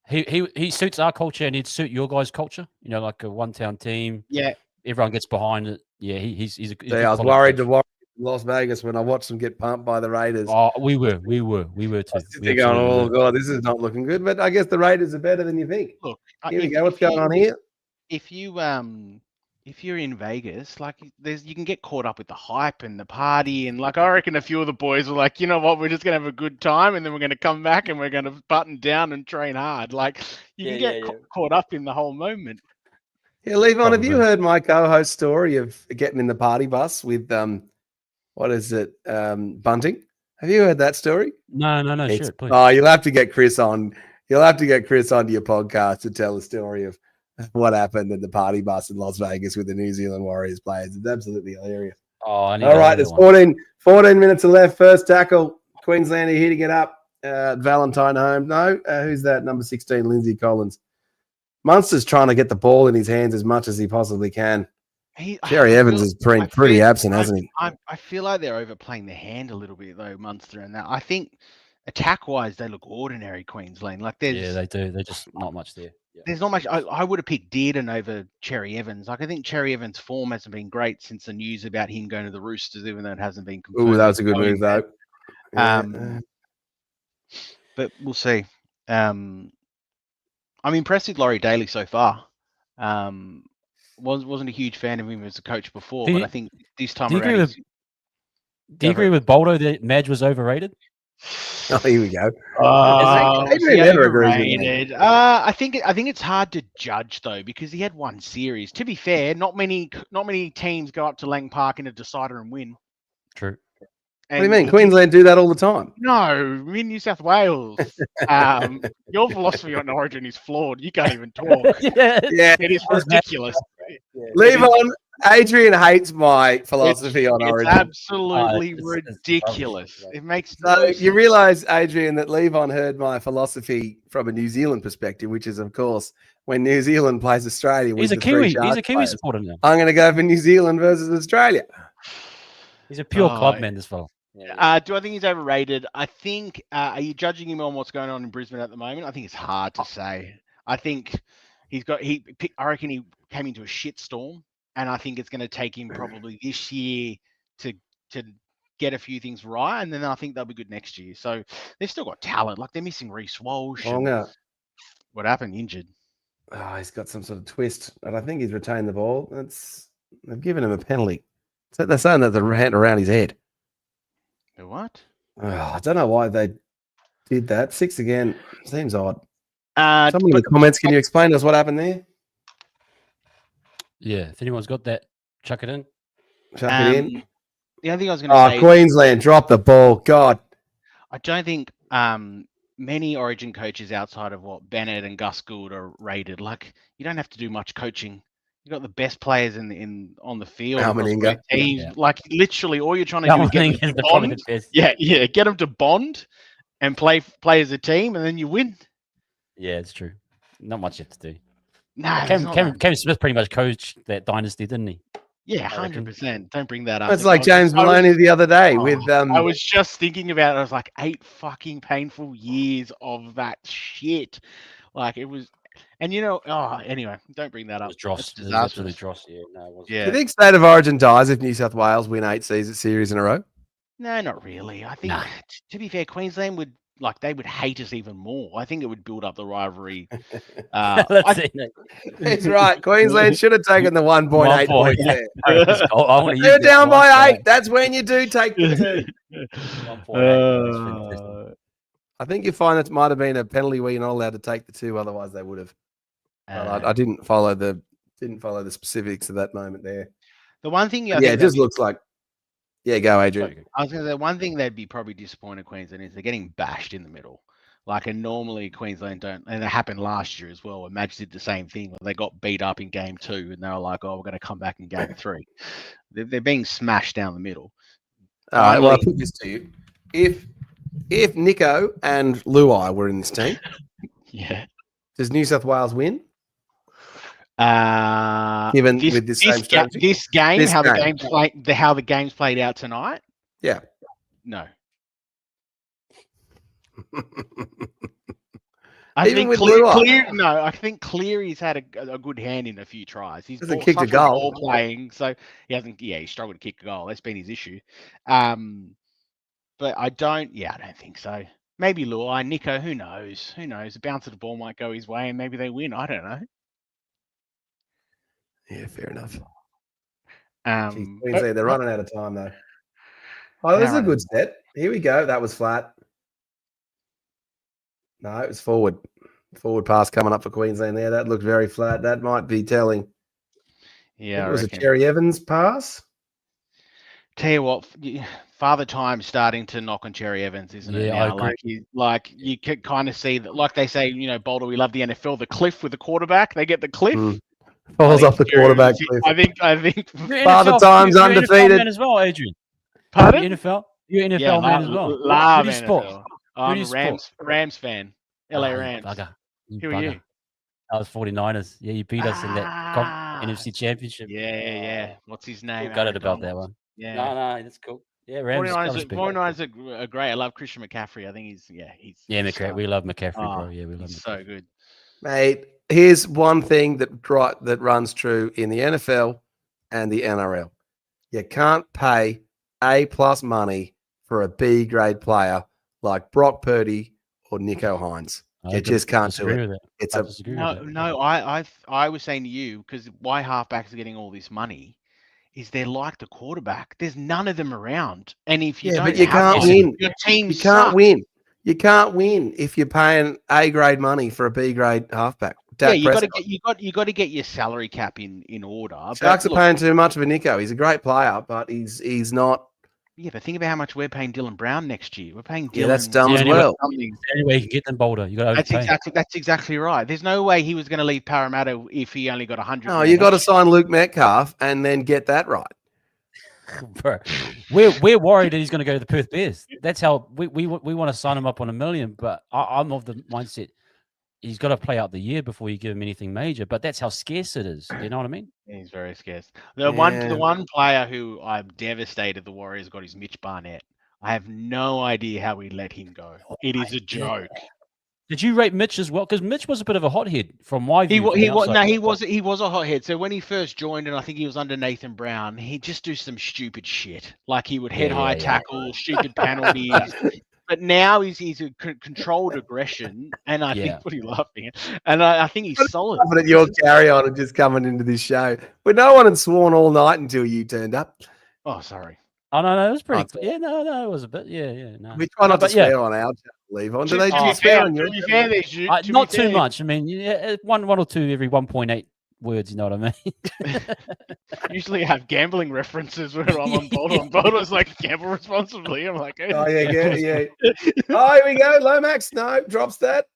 He suits our culture, and he'd suit your guys' culture. Like a one-town team. Yeah, everyone gets behind it. Yeah, he's a. I was worried to watch Las Vegas when I watched them get pumped by the Raiders. Oh, we were too. They're going, oh god, this is not looking good. But I guess the Raiders are better than you think. Look, here we go. What's going on here? If you're in Vegas, like you can get caught up with the hype and the party, and like I reckon a few of the boys were like, you know what, we're just gonna have a good time, and then we're gonna come back and we're gonna button down and train hard. Like you can get caught up in the whole moment. Yeah, Levon, have you heard my co-host story of getting in the party bus with what is it, Bunting? Have you heard that story? No, sure, please. Oh, you'll have to get Chris on. You'll have to get Chris onto your podcast to tell the story of what happened at the party bus in Las Vegas with the New Zealand Warriors players. It's absolutely hilarious. Oh, all right, there's 14 minutes left. First tackle, Queensland are hitting it up. Valentine home. No, who's that? Number 16, Lindsay Collins. Munster's trying to get the ball in his hands as much as he possibly can. Jerry Evans is pretty absent, hasn't he? I feel like they're overplaying their hand a little bit, though, Munster and that. I think attack-wise, they look ordinary, Queensland. Like they do. They're just not much there. Yeah. There's not much. I would have picked Dearden over Cherry Evans. Like I think Cherry Evans' form hasn't been great since the news about him going to the Roosters, even though it hasn't been confirmed. Oh, that was a good move, though. But we'll see. I'm impressed with Laurie Daly so far. Wasn't a huge fan of him as a coach before, but I think this time around. Do you agree with Boldo that Madge was overrated? Oh, here we go. Overrated. I think it's hard to judge though because he had one series. To be fair, not many teams go up to Lang Park in a decider and win. True. What do you mean? Queensland do that all the time. No, we're in New South Wales. Your philosophy on Origin is flawed. You can't even talk. Yeah. It is ridiculous. Levon, Adrian hates my philosophy on Origin. It's absolutely ridiculous. It makes you realise, Adrian, that Levon heard my philosophy from a New Zealand perspective, which is, of course, when New Zealand plays Australia. He's a Kiwi. He's a Kiwi supporter now. I'm going to go for New Zealand versus Australia. He's a pure club man, this fellow. Do I think he's overrated? I think. Are you judging him on what's going on in Brisbane at the moment? I think it's hard to say. I think I reckon he came into a shit storm, and I think it's going to take him probably this year to get a few things right, and then I think they'll be good next year. So they've still got talent. Like they're missing Reece Walsh. What happened? Injured. Oh, he's got some sort of twist, and I think he's retained the ball. They've given him a penalty. So they're saying that they're hand around his head. The what? Oh, I don't know why they did that. 6 again. Seems odd. Someone in the comments, can you explain to us what happened there? Yeah, if anyone's got that, chuck it in. Chuck it in. The only thing I was going to say... Queensland, drop the ball. God. I don't think many Origin coaches outside of what Bennett and Gus Gould are rated. Like, you don't have to do much coaching. You got the best players on the field. Teams. Yeah. Like literally, all you're trying to do is get them to bond. Get them to bond and play as a team, and then you win. Yeah, it's true. Not much you have to do. No, Cam Smith pretty much coached that dynasty, didn't he? Yeah, 100%. Don't bring that up. It's like James Maloney the other day with. I was just thinking about it. I was like 8 fucking painful years of that shit. Like it was. And anyway, don't bring that up. It was absolutely dross. Yeah, no, it wasn't. Do you think State of Origin dies if New South Wales win 8 series in a row? No, not really. I think, to be fair, Queensland would hate us even more. I think it would build up the rivalry. That's right. Queensland should have taken the 1.8 points there. They're down by 8. That's when you do take the 2. I think you find it might have been a penalty where you're not allowed to take the 2, otherwise they would have. But I didn't follow the specifics of that moment there. The one thing, it just looks like. Yeah, go, Adrian. I was going to say one thing they'd be probably disappointed Queensland is they're getting bashed in the middle. And normally Queensland don't, and it happened last year as well. Madge did the same thing where they got beat up in game 2, and they were like, "Oh, we're going to come back in game 3." They're being smashed down the middle. All right. Well, I put this to you: if Nico and Luai were in this team, does New South Wales win? Given with this same strategy, how the game's played out tonight. Yeah. No. I think Cleary's had a good hand in a few tries. He's kicked a goal playing, so he hasn't. Yeah, he struggled to kick a goal. That's been his issue. But I don't think so. Maybe Luai, Nico. Who knows? The bounce of the ball might go his way, and maybe they win. I don't know. Yeah, fair enough. They're running out of time though. Oh, this is a good set. Here we go. That was flat. No, it was forward. Forward pass coming up for Queensland there. That looked very flat. That might be telling. Yeah, it was a Cherry Evans pass. Tell you what, Father Time's starting to knock on Cherry Evans, isn't it? Yeah, now? I agree. You can kind of see that, like they say, Boldo, we love the NFL, the cliff with the quarterback. They get the cliff. Falls off the quarterback cliff. I think Father Time's undefeated NFL as well, Adrian. Pardon? You're NFL man as well. Love NFL. NFL. I'm a Rams fan. LA Rams. Who are you? I was 49ers. Yeah, you beat us in that NFC Championship. Yeah. What's his name? Got it about that one. Yeah. No, that's cool. Yeah, Rams. 49ers are great. I love Christian McCaffrey. I think he's McCaffrey. We love McCaffrey, bro. Yeah, we love him. So good. Mate, here's one thing that runs true in the NFL and the NRL. You can't pay A+ money for a B grade player like Brock Purdy or Nico Hines. You just can't do it. I was saying to you, because why halfbacks are getting all this money is they're like the quarterback. There's none of them around. And if you but you can't win. Your team you can't win. You can't win if you're paying A grade money for a B grade halfback. You got to get your salary cap in order. Sharks are paying too much of a Nico. He's a great player, but he's not. Yeah, but think about how much we're paying Dylan Brown next year. We're paying Dylan. Yeah, that's dumb as well. Anyway, you can get them Bolder. You got that's exactly right. There's no way he was going to leave Parramatta if he only got 100. No, you got to sign Luke Metcalf and then get that right. Bro, we're worried that he's going to go to the Perth Bears. That's how we want to sign him up on $1 million. But I'm of the mindset he's got to play out the year before you give him anything major. But that's how scarce it is. You know what I mean? He's very scarce. The one player who I'm devastated the Warriors got is Mitch Barnett. I have no idea how we let him go. It is a joke. Did you rate Mitch as well? Because Mitch was a bit of a hothead from my view. He was a hothead. So when he first joined, and I think he was under Nathan Brown, he'd just do some stupid shit. Like he would head high tackle, stupid penalties. But now he's a controlled aggression, and I think what he laughing at, and I think he's solid. But your carry on and just coming into this show, but no one had sworn all night until you turned up. Oh, sorry. Oh no, it was pretty. Yeah, no, it was it was No, we try not to swear on our channel. Leave on. Do they do swear on your? Not too much. I mean, one or two every 1.8 words. You know what I mean? Usually I have gambling references where I'm on Boldo. And Boldo's like, gamble responsibly. I'm like, oh yeah. Oh, here we go. Lomax, no, drops that.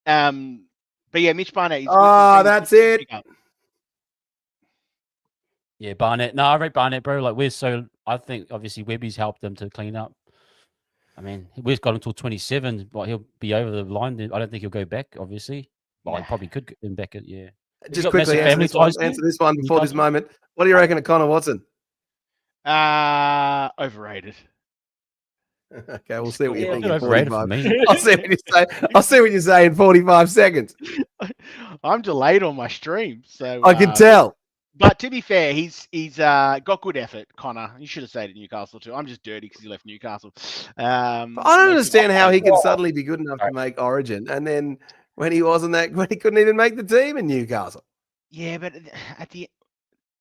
But yeah, Mitch Barnett. That's it. Yeah, Barnett. No, I rate Barnett, bro. Like I think obviously Webby's helped them to clean up. I mean, we've got until 27, but he'll be over the line. I don't think he'll go back, obviously. Well, he probably could get him back. Just quickly answer this one before this moment. What do you reckon of Connor Watson? Overrated. Okay, we'll see what you think. I'll see what you say in 45 seconds. I'm delayed on my stream, so I can tell. But to be fair, he's got good effort, Connor. You should have stayed at Newcastle too. I'm just dirty because he left Newcastle. I don't understand how he can suddenly be good enough to make Origin, and then when he couldn't even make the team in Newcastle. Yeah, but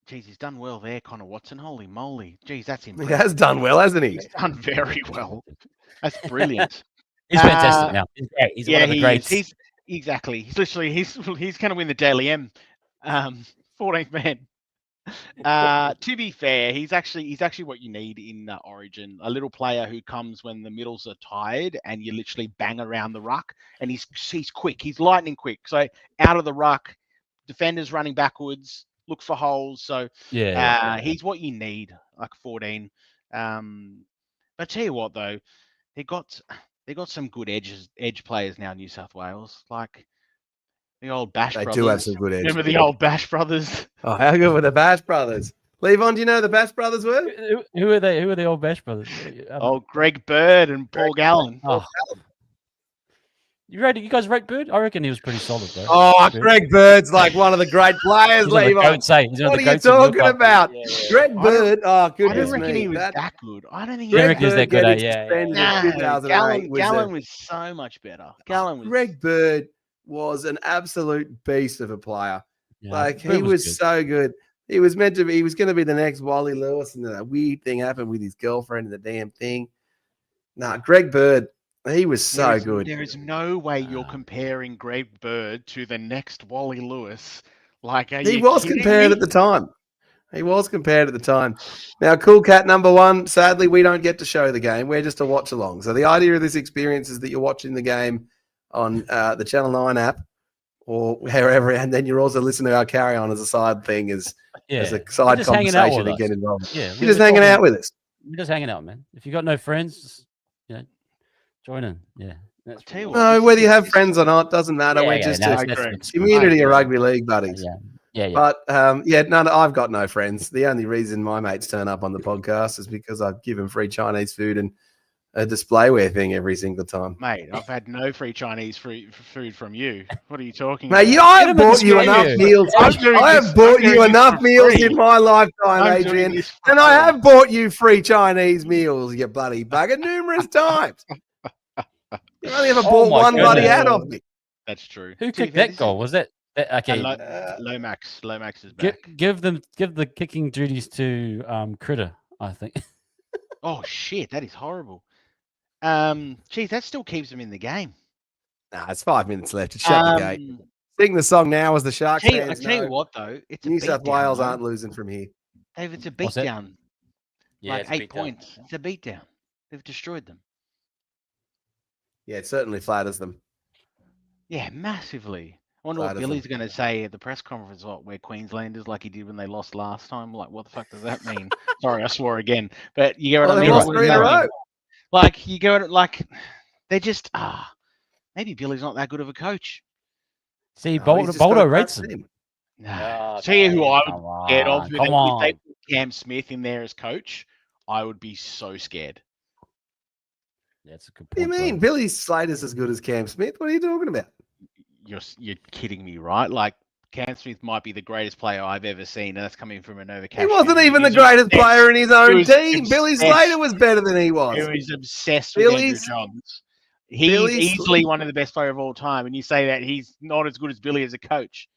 he's done well there, Connor Watson. Holy moly, geez, that's impressive. He has done well, hasn't he? He's done very well. That's brilliant. He's fantastic now. He's great. He's one of the greats. He's exactly. He's literally he's going to win the Daily M, 14th man. To be fair, he's actually what you need in Origin. A little player who comes when the middles are tired and you literally bang around the ruck, and he's quick. He's lightning quick. So out of the ruck, defenders running backwards, look for holes. So he's what you need, like 14. But tell you what though, they got some good edge players now in New South Wales, like the old Bash brothers. They do have some good edge. Remember the old Bash brothers? Oh, how good were the Bash brothers? Levon, do you know who the Bash brothers were? Who are they? Who are the old Bash brothers? Greg Bird and Paul Gallen. Oh. You guys rate Bird? I reckon he was pretty solid, though. Oh, Greg Bird's like one of the great players, Levon. What are you talking about? Greg Bird, goodness I don't reckon me. he was that good. I don't think he was that good. Gallen was so much better. Greg Bird was an absolute beast of a player. Yeah, like he was so good. He was going to be the next Wally Lewis, and that weird thing happened with his girlfriend and the damn thing. Greg Bird, he was so good. There is no way you're comparing Greg Bird to the next Wally Lewis. He was compared at the time. Now, Cool Cat number 1, sadly, we don't get to show the game. We're just a watch along. So the idea of this experience is that you're watching the game on the Channel 9 app or wherever, and then you're also listening to our carry on as a side thing, as a side conversation and get involved. Yeah, you're just hanging out with us. We're just hanging out, man. If you got no friends, join in. Yeah. Tell you what, whether you have friends or not, doesn't matter. We're just a community of rugby league buddies. Yeah. But I've got no friends. The only reason my mates turn up on the podcast is because I've given free Chinese food and a displayware thing every single time. Mate, I've had no free Chinese food from you. What are you talking about? Mate, I have bought you enough meals. I have bought you enough meals in my lifetime, Adrian. And I have bought you free Chinese meals, you bloody bugger, numerous times. You only ever bought one bloody ad off me. That's true. Who kicked that goal? Was that okay? Lomax is back. Give the kicking duties to Critter, I think. Oh shit, that is horrible. Geez, that still keeps him in the game. It's 5 minutes left. Shut the gate. Sing the song now as the Sharks fans I tell you what, though, it's New South Wales aren't losing from here. Dave, it's a beatdown. Yeah, like 8 points. It's a beatdown. They've destroyed them. Yeah, it certainly flatters them. Yeah, massively. I wonder what Billy's going to say at the press conference, where Queensland is, like he did when they lost last time. Like, what the fuck does that mean? Sorry, I swore again. But you get what I mean? They lost 3 in a row. Like, you go like, they just maybe Billy's not that good of a coach. See, Boldo rates him. Tell you who I would be scared of. If they put Cam Smith in there as coach, I would be so scared. That's a good point. What do you mean? Billy Slater's as good as Cam Smith? What are you talking about? You're kidding me, right? Like, Cam Smith might be the greatest player I've ever seen, and that's coming from a Nova Cash. He wasn't even the greatest player in his own team. Billy Slater was better than he was. He was obsessed with Andrew Johns. He's easily one of the best players of all time, and you say that he's not as good as Billy as a coach.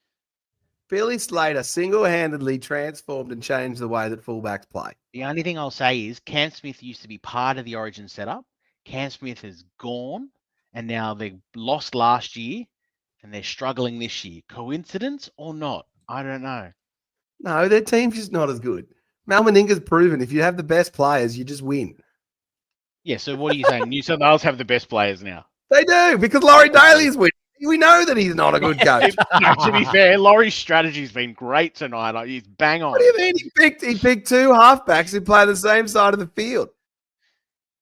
Billy Slater single-handedly transformed and changed the way that fullbacks play. The only thing I'll say is Cam Smith used to be part of the Origin setup. Cam Smith is gone, and now they lost last year, and they're struggling this year. Coincidence or not? I don't know. No, their team's just not as good. Mal Meninga's proven if you have the best players, you just win. Yeah, so what are you saying? New South Wales have the best players now? They do, because Laurie Daly's winning. We know that he's not a good coach. No, to be fair, Laurie's strategy's been great tonight. Like, he's bang on. What do you mean? He picked 2 halfbacks who play the same side of the field.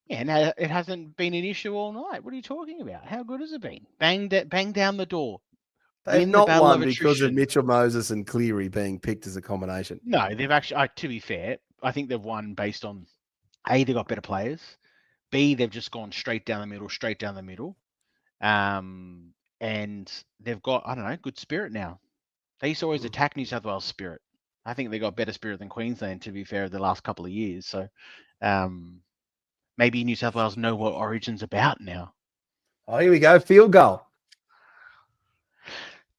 Yeah, and it hasn't been an issue all night. What are you talking about? How good has it been? Bang down the door. They've not won because of Mitchell Moses and Cleary being picked as a combination. No, they've actually, to be fair, I think they've won based on, A, they've got better players. B, they've just gone straight down the middle. And they've got, I don't know, good spirit now. They used to always attack New South Wales spirit. I think they got better spirit than Queensland, to be fair, the last couple of years. So maybe New South Wales know what Origin's about now. Oh, here we go. Field goal.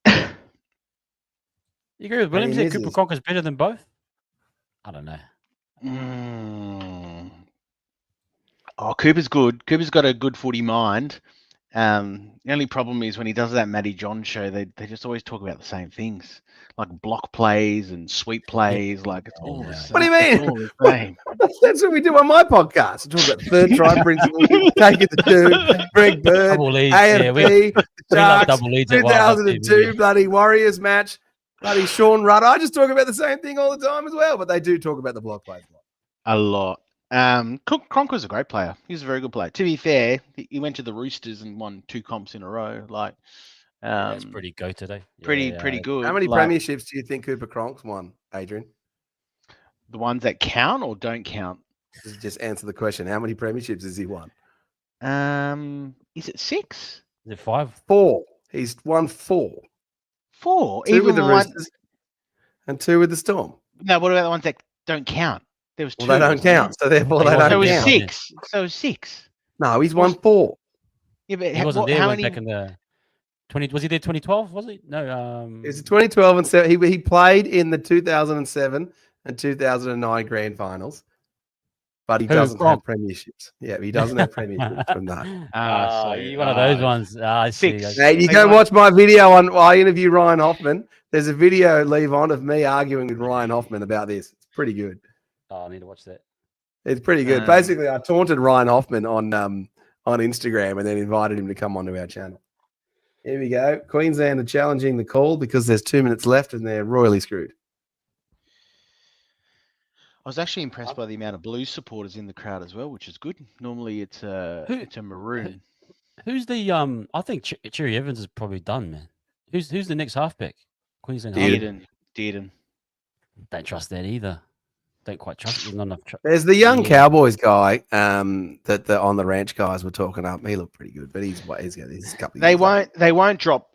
You agree with Williams that Cooper Conker's better than both? I don't know. Oh, Cooper's good. Cooper's got a good footy mind. The only problem is when he does that Matty John show, they just always talk about the same things, like block plays and sweep plays. Like it's all the same. What do you mean? It's all the same. That's what we do on my podcast. We talk about third try principles, taking the two, Greg Bird, Double leads, AFP, we love Sharks, double leads at Wild Hog 2002, bloody Warriors match, bloody Sean Rudder. I just talk about the same thing all the time as well, but they do talk about the block plays a lot. A lot. Cronk was a great player. He was a very good player. To be fair, he went to the Roosters and won 2 comps in a row. Like, that's pretty go today. Pretty good. How many like, premierships do you think Cooper Cronk's won, Adrian? The ones that count or don't count? Just answer the question. How many premierships has he won? Is it 6? Is it 5? 4. He's won 4. 4? 2 Even with the one... Roosters and 2 with the Storm. No, what about the ones that don't count? There was 2. Well, they don't count, so therefore they don't So it was count. 6. So it was 6. No, he's won 4. Yeah, but He wasn't there how when many... back in the 20. Was he there 2012? Was he? No. It was 2012 and 7. He played in the 2007 and 2009 grand finals, but he doesn't have premierships. Yeah, he doesn't have premierships from that. So you're one of those ones. I see. 6. Hey, you go watch my video on. I interview Ryan Hoffman. There's a video leave on of me arguing with Ryan Hoffman about this. It's pretty good. Oh, I need to watch that. It's pretty good. Basically, I taunted Ryan Hoffman on Instagram and then invited him to come onto our channel. Here we go. Queensland are challenging the call because there's 2 minutes left and they're royally screwed. I was actually impressed by the amount of Blues supporters in the crowd as well, which is good. Normally, it's a maroon. Who's the I think Cherry Evans is probably done, man. Who's the next halfback? Queensland. Dearden. Don't trust that either. Don't quite trust. There's not enough. There's the young Cowboys guy that the on the ranch guys were talking up. He looked pretty good, but he's got a couple. They won't drop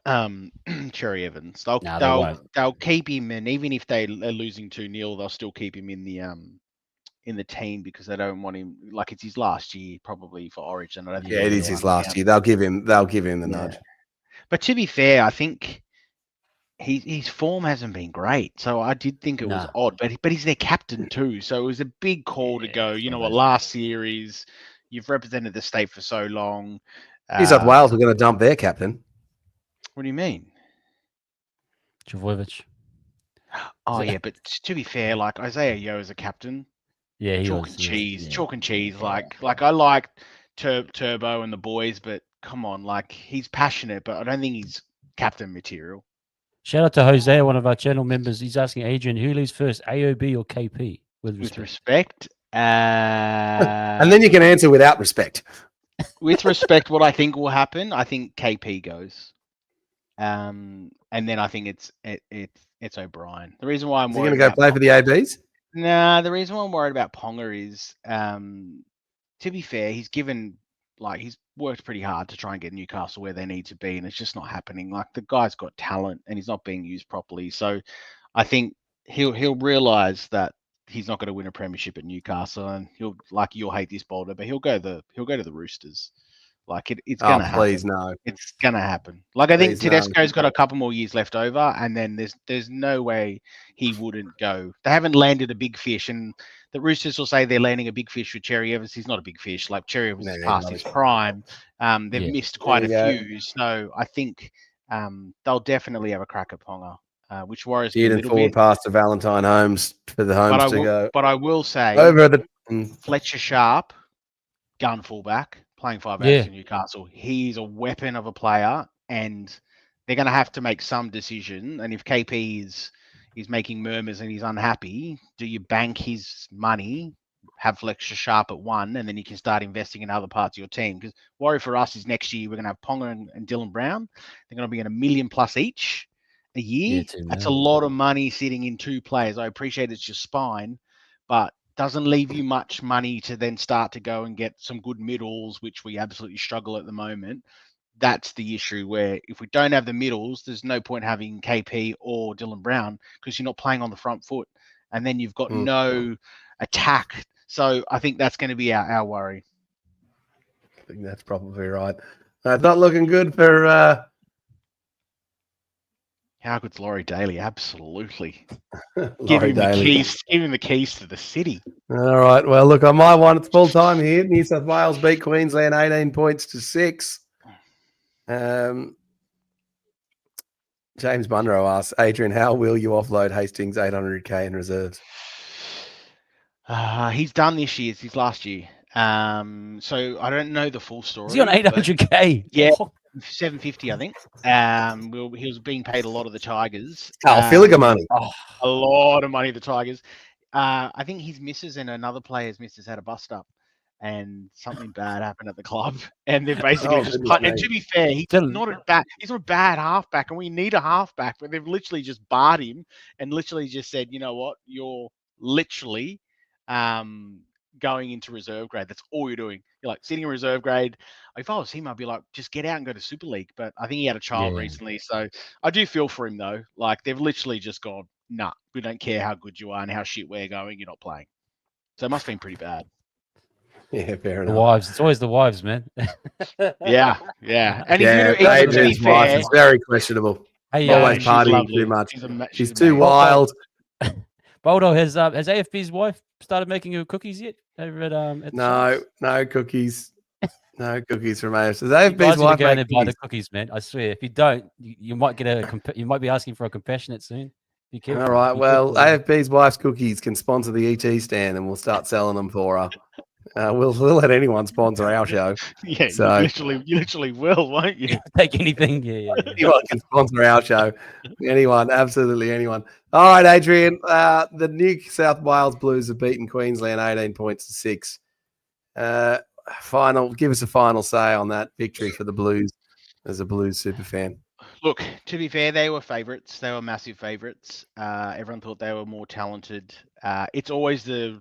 Cherry Evans. They'll keep him, and even if they're losing 2-0, they'll still keep him in the team because they don't want him. Like it's his last year, probably for Origin. I don't think it is his last year. They'll give him the nudge. But to be fair, I think his form hasn't been great, so I did think it was odd. But he's their captain too, so it was a big call to go. You know what? Last series, you've represented the state for so long. New South Wales are going to dump their captain. What do you mean? Travojevic. Oh yeah, but to be fair, like Isaiah Yeo is a captain. Yeah, chalk and cheese. Like I like Turbo and the boys, but come on, like he's passionate, but I don't think he's captain material. Shout out to Jose, one of our channel members. He's asking Adrian, who leaves first, AOB or KP? With respect. And then you can answer without respect. With respect, what I think will happen, I think KP goes. And then I think it's O'Brien. The reason why I'm worried going to go play for the ABs? Nah, the reason why I'm worried about Ponga is, to be fair, he's worked pretty hard to try and get Newcastle where they need to be, and it's just not happening. Like the guy's got talent and he's not being used properly. So I think he'll realise that he's not going to win a premiership at Newcastle, and you'll hate this, Boldo, but he'll go to the Roosters. Like it's gonna happen. Please no. It's gonna happen. Like I think Tedesco's got a couple more years left over, and then there's no way he wouldn't go. They haven't landed a big fish, and the Roosters will say they're landing a big fish with Cherry Evans. He's not a big fish. Like Cherry Evans is past his prime. They've missed quite a few, so I think they'll definitely have a crack at Ponga, which worries me a little forward bit. pass to Valentine Holmes for the Holmes to go. But I will say over the Fletcher Sharp, gun fullback. Playing 5 hours in Newcastle, he's a weapon of a player, and they're going to have to make some decision. And if KP is making murmurs and he's unhappy, do you bank his money, have Fletcher Sharp at 1, and then you can start investing in other parts of your team? Because worry for us is next year we're going to have Ponga and Dylan Brown. They're going to be in $1 million plus each a year. That's a lot of money sitting in 2 players. I appreciate it's your spine, but doesn't leave you much money to then start to go and get some good middles, which we absolutely struggle at the moment. That's the issue, where if we don't have the middles, there's no point having KP or Dylan Brown because you're not playing on the front foot, and then you've got no attack. So I think that's going to be our worry. I think that's probably right. It's not looking good for How good's Laurie Daly? Absolutely. Give Laurie him Daly. the keys. Give him the keys to the city. All right. Well, look, on my one, it's full time here. New South Wales beat Queensland 18 points to 6. James Munro asks, Adrian, how will you offload Hastings 800k in reserves? He's done this year. It's his last year. So I don't know the full story. Is he on 800k? Yeah, 750, I think. He was being paid a lot of the Tigers. Philliger money. A lot of money, the Tigers. I think his missus and another player's missus had a bust up, and something bad happened at the club, and they've basically just. And to be fair, he's not a bad halfback, and we need a halfback, but they've literally just barred him and literally just said, you know what, you're literally going into reserve grade. That's all you're doing. You're like sitting in reserve grade. If I was him, I'd be like, just get out and go to Super League. But I think he had a child recently, so I do feel for him though. Like they've literally just gone, nah, we don't care how good you are and how shit we're going. You're not playing. So it must have been pretty bad. Yeah, fair enough. The wives. It's always the wives, man. Yeah. And Adrian's wife is very questionable. Hey, always partying too much. She's too wild. Boldo, has AFB's wife started making you cookies yet? Over at no cookies. No cookies from AFC. AFB's wife going to buy the cookies, man. I swear. If you don't, you might get you might be asking for a compassionate soon. Be careful. All right. Well, AFB's wife's cookies can sponsor the ET stand, and we'll start selling them for her. We'll let anyone sponsor our show. Yeah, so, you literally will, won't you? Take anything. Yeah. Anyone can sponsor our show. Anyone, absolutely anyone. All right, Adrian. The New South Wales Blues have beaten Queensland 18 points to 6. Give us a final say on that victory for the Blues as a Blues super fan. Look, to be fair, they were favourites. They were massive favourites. Everyone thought they were more talented. It's always the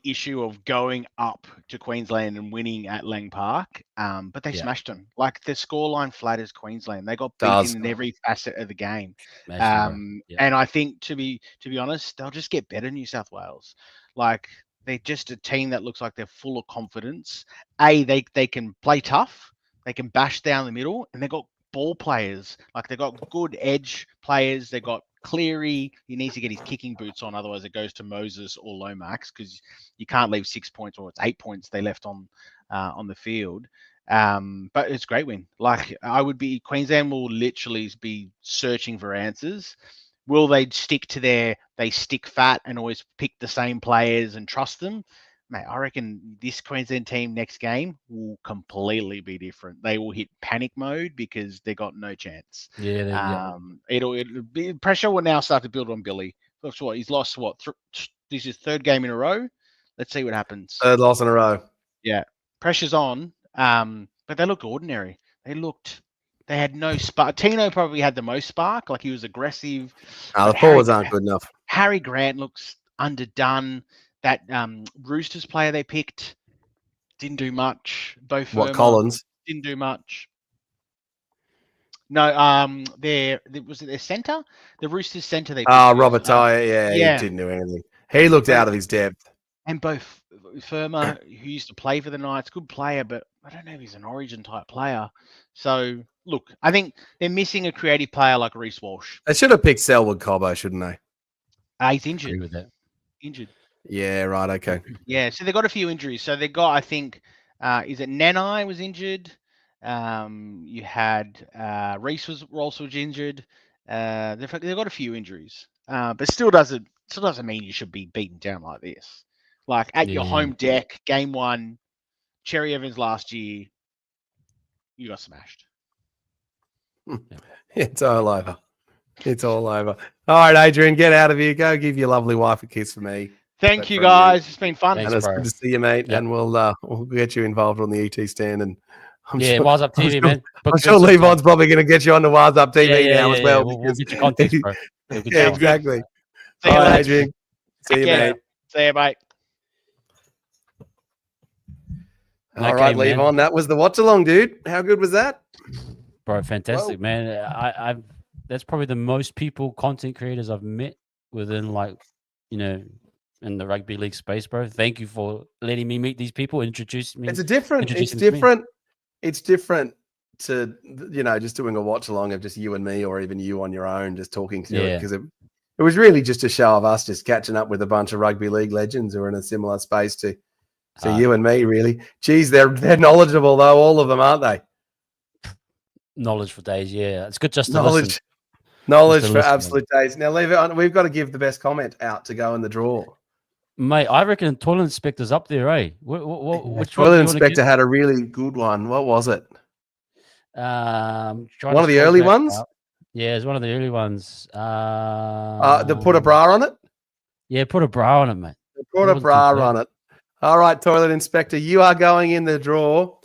issue of going up to Queensland and winning at Lang Park, but they smashed them. Like the scoreline flatters Queensland. They got beaten in every facet of the game. And I think to be honest, they'll just get better, New South Wales. Like they're just a team that looks like they're full of confidence. They can play tough, they can bash down the middle, and they've got ball players. Like they've got good edge players. They've got Cleary, he needs to get his kicking boots on, otherwise it goes to Moses or Lomax, because you can't leave 6 points, or it's 8 points they left on the field. But it's a great win. Like Queensland will literally be searching for answers. Will they stick to they stick fat and always pick the same players and trust them? Mate, I reckon this Queensland team next game will completely be different. They will hit panic mode because they got no chance. It'll be pressure will now start to build on Billy. That's what he's lost. This is his third game in a row. Let's see what happens. Third loss in a row. Yeah, pressure's on. But they look ordinary. They had no spark. Tino probably had the most spark. Like he was aggressive. The forwards aren't good enough. Harry Grant looks underdone. That Roosters player they picked didn't do much. Collins didn't do much. No, was it their centre? The Roosters centre they picked. Robert Tyre, he didn't do anything. He looked out of his depth. And both Firma, who used to play for the Knights, good player, but I don't know if he's an Origin type player. So look, I think they're missing a creative player like Reece Walsh. They should have picked Selwood Cobbo, shouldn't they? He's injured. Agree with that. Injured. Yeah, right. Okay. Yeah, so they got a few injuries. So they got, I think, is it Nanai was injured? You had Reece was also injured. They've got a few injuries, but still doesn't mean you should be beaten down like this. Like at your home deck, game 1, Cherry Evans last year, you got smashed. It's all over. It's all over. All right, Adrian, get out of here. Go give your lovely wife a kiss for me. Thank you, guys. It's been fun. Thanks, and it's good to see you, mate. Yep. And we'll get you involved on the ET stand. And Wise Up TV, man. I'm sure Levon's probably going to get you on the Wise Up TV now as well. We'll get you context, bro. Yeah, exactly. See you, right, Adrian. See you, mate. See you, mate. All right, Levon. That was the watch along, dude. How good was that? Bro, fantastic, man. I've that's probably the most content creators I've met within, like, in the rugby league space, bro. Thank you for letting me meet these people, introduce me. It's different. It's different just doing a watch along of just you and me, or even you on your own, just talking through it, Yeah. because it was really just a show of us just catching up with a bunch of rugby league legends who are in a similar space to you and me, really. Geez, they're knowledgeable though, all of them, aren't they? Knowledge for days, yeah. It's good just to Knowledge. listen. Knowledge Just to for listen. absolute days. Now leave it on. We've got to give the best comment out to go in the draw. Mate, I reckon Toilet Inspector's up there, eh? Which one? Toilet Inspector had a really good one. What was it? One One of the early ones? Yeah, it's one of the early ones. The put a bra on it? Yeah, put a bra on it, mate. Put a bra on it. All right, Toilet Inspector, you are going in the draw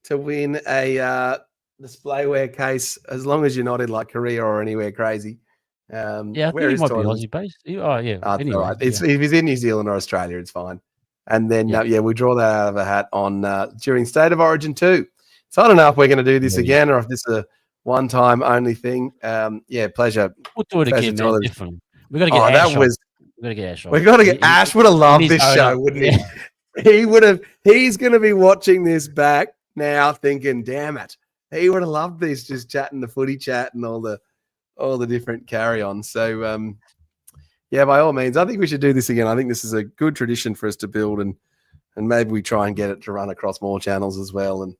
to win a displayware case, as long as you're not in like Korea or anywhere crazy. Yeah, I think he might be Aussie based. Oh, yeah. Anyway, all right. If he's in New Zealand or Australia, it's fine. And then, we draw that out of a hat on during State of Origin 2. So I don't know if we're going to do this again or if this is a one-time only thing. Pleasure. We'll do it again, man, definitely. We've got to get Ash on. We've got to get Ash on. We've got to get Ash. Would have loved this show, wouldn't he? He would have. He's going to be watching this back now, thinking, "Damn it!" He would have loved this, just chatting the footy chat and all the different carry-ons. So, by all means, I think we should do this again. I think this is a good tradition for us to build, and maybe we try and get it to run across more channels as well, and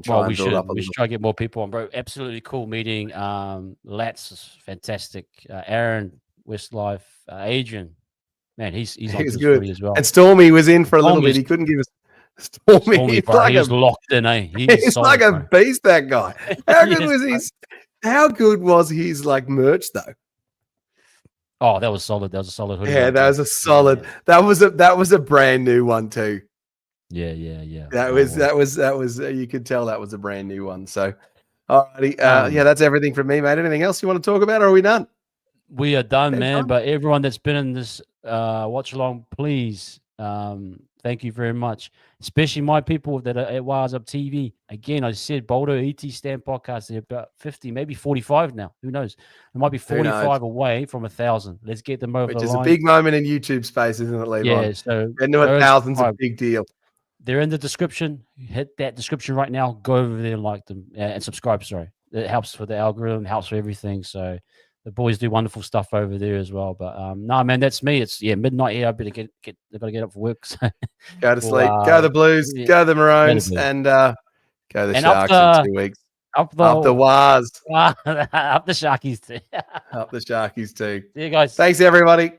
try and build up a little. We should try to get more people on, bro. Absolutely cool meeting. Lats is fantastic. Aaron, Westlife, Adrian. Man, he's good as well. And Stormy was in for a little bit. He couldn't give us Stormy. He was locked in, eh? He's solid, like a beast, that guy. How good was his? How good was his like merch though? Oh, that was solid. That was a solid hoodie. Yeah, that was a solid. Yeah. That was a brand new one too. Yeah. That was. You could tell that was a brand new one. So, alrighty. That's everything from me, mate. Anything else you want to talk about, or are we done? We are done, man. But everyone that's been in this watch along, please, thank you very much. Especially my people that are at Wires Up TV. Again, I said Boldo ET Stand podcast. They're about 50, maybe 45 now. Who knows? It might be 45 away from 1,000. Let's get them over the line. Which is a big moment in YouTube space, isn't it, Levi? Yeah. So getting to 1,000's a big deal. They're in the description. Hit that description right now. Go over there and like them and subscribe. Sorry, it helps for the algorithm. Helps for everything. So. The boys do wonderful stuff over there as well. But no, man, that's me. It's midnight here. I better get I've got to get up for work. So. Go to sleep. Go the Blues. Go the Maroons, and go the Sharks in 2 weeks. Up the Wars. Up the Sharkies too. Up the Sharkies too. See you guys. Thanks everybody.